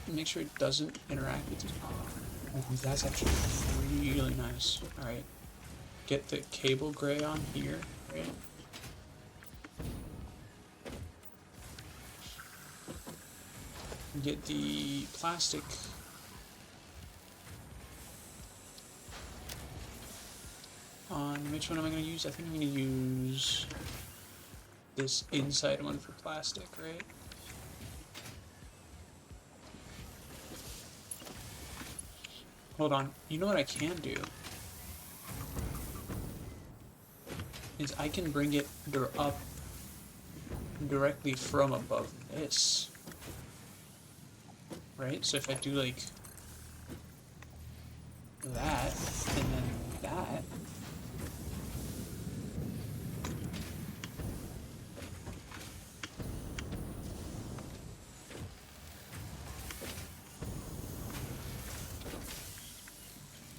Make sure it doesn't interact with... Oh, that's actually really nice. Alright. Get the cable gray on here, right? Get the plastic on... Which one am I going to use? I think I'm going to use this inside one for plastic, right? Hold on. You know what I can do? Is I can bring it up directly from above this. Right? So if I do like that, and then that.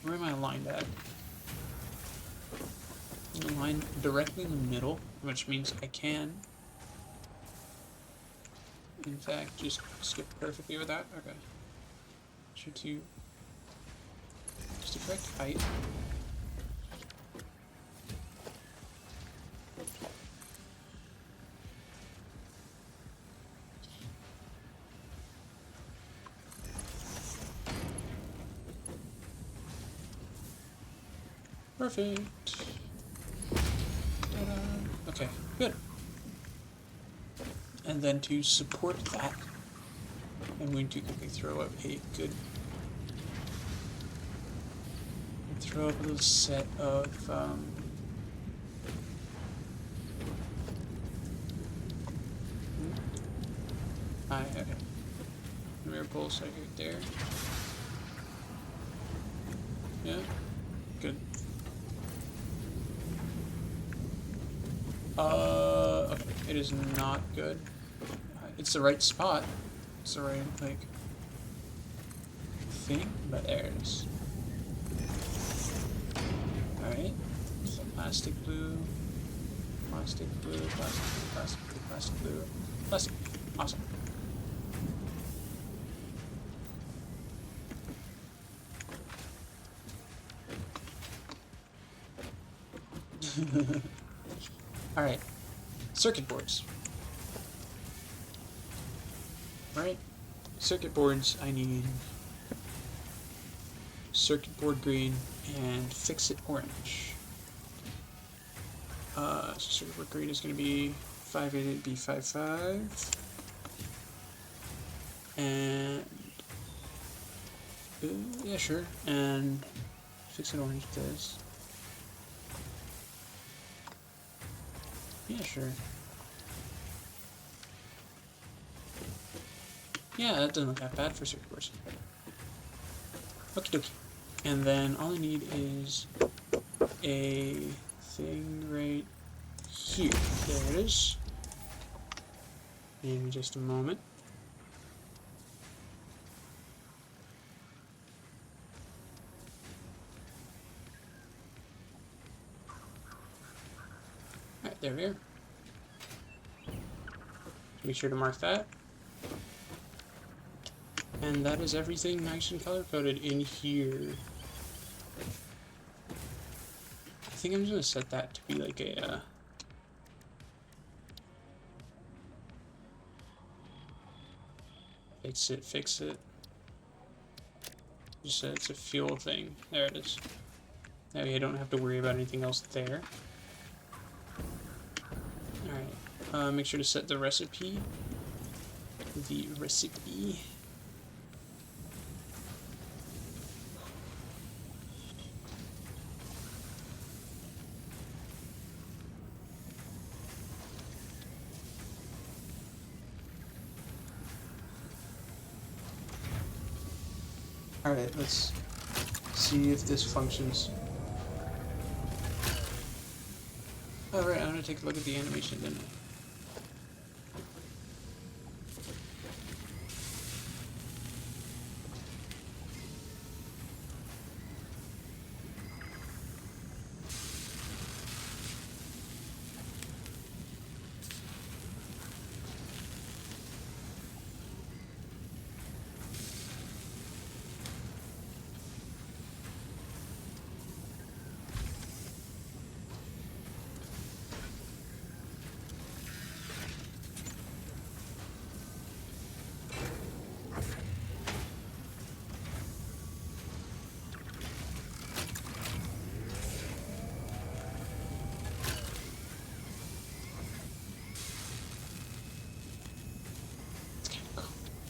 Where am I aligned at? I'm aligned directly in the middle, which means I can, in fact, just skip perfectly with that. Okay. Should you just the correct height? Perfect. Ta-da. Okay, good. And then to support that, I'm going to quickly throw up a good... Throw up a little set of... okay. Mirror pulse right there. Yeah, good. Okay, it is not good. It's the right spot. It's the right, like, thing, but there it is. Alright, so plastic blue, plastic blue, plastic blue, plastic blue, plastic blue, plastic. Awesome. Alright, circuit boards. Right? Circuit boards, I need circuit board green and fix it orange. So circuit board green is going to be 588B55. And Yeah, sure. And fix it orange this. Yeah, sure. Yeah, that doesn't look that bad for circuit boards. Okie dokie. And then all I need is a thing right here. There it is. In just a moment. Alright, there we are. Be sure to mark that. And that is everything nice and color-coded in here. I think I'm just gonna set that to be like a, fix it. Just so it's a fuel thing. There it is. That way I don't have to worry about anything else there. Alright, make sure to set the recipe. Alright, let's see if this functions. Alright, I'm gonna take a look at the animation, didn't I?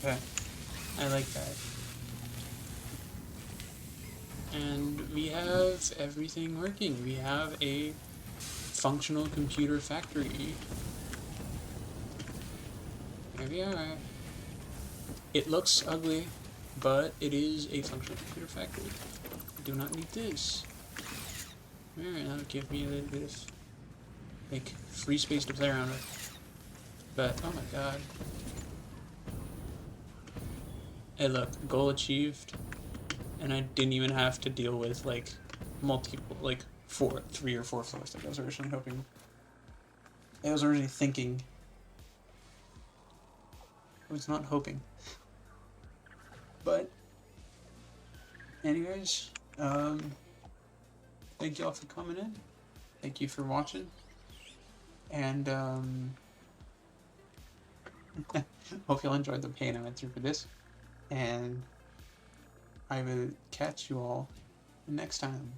Okay, I like that. And we have everything working. We have a functional computer factory. There we are. It looks ugly, but it is a functional computer factory. I do not need this. Alright, that'll give me a little bit of, like, free space to play around with. But, oh my god. Hey look, goal achieved. And I didn't even have to deal with, like, multiple, like, 3 or 4 floors like I was originally hoping. I was originally thinking. I was not hoping. But, anyways, thank y'all for coming in. Thank you for watching. And, hope y'all enjoyed the pain I went through for this. And I will catch you all next time.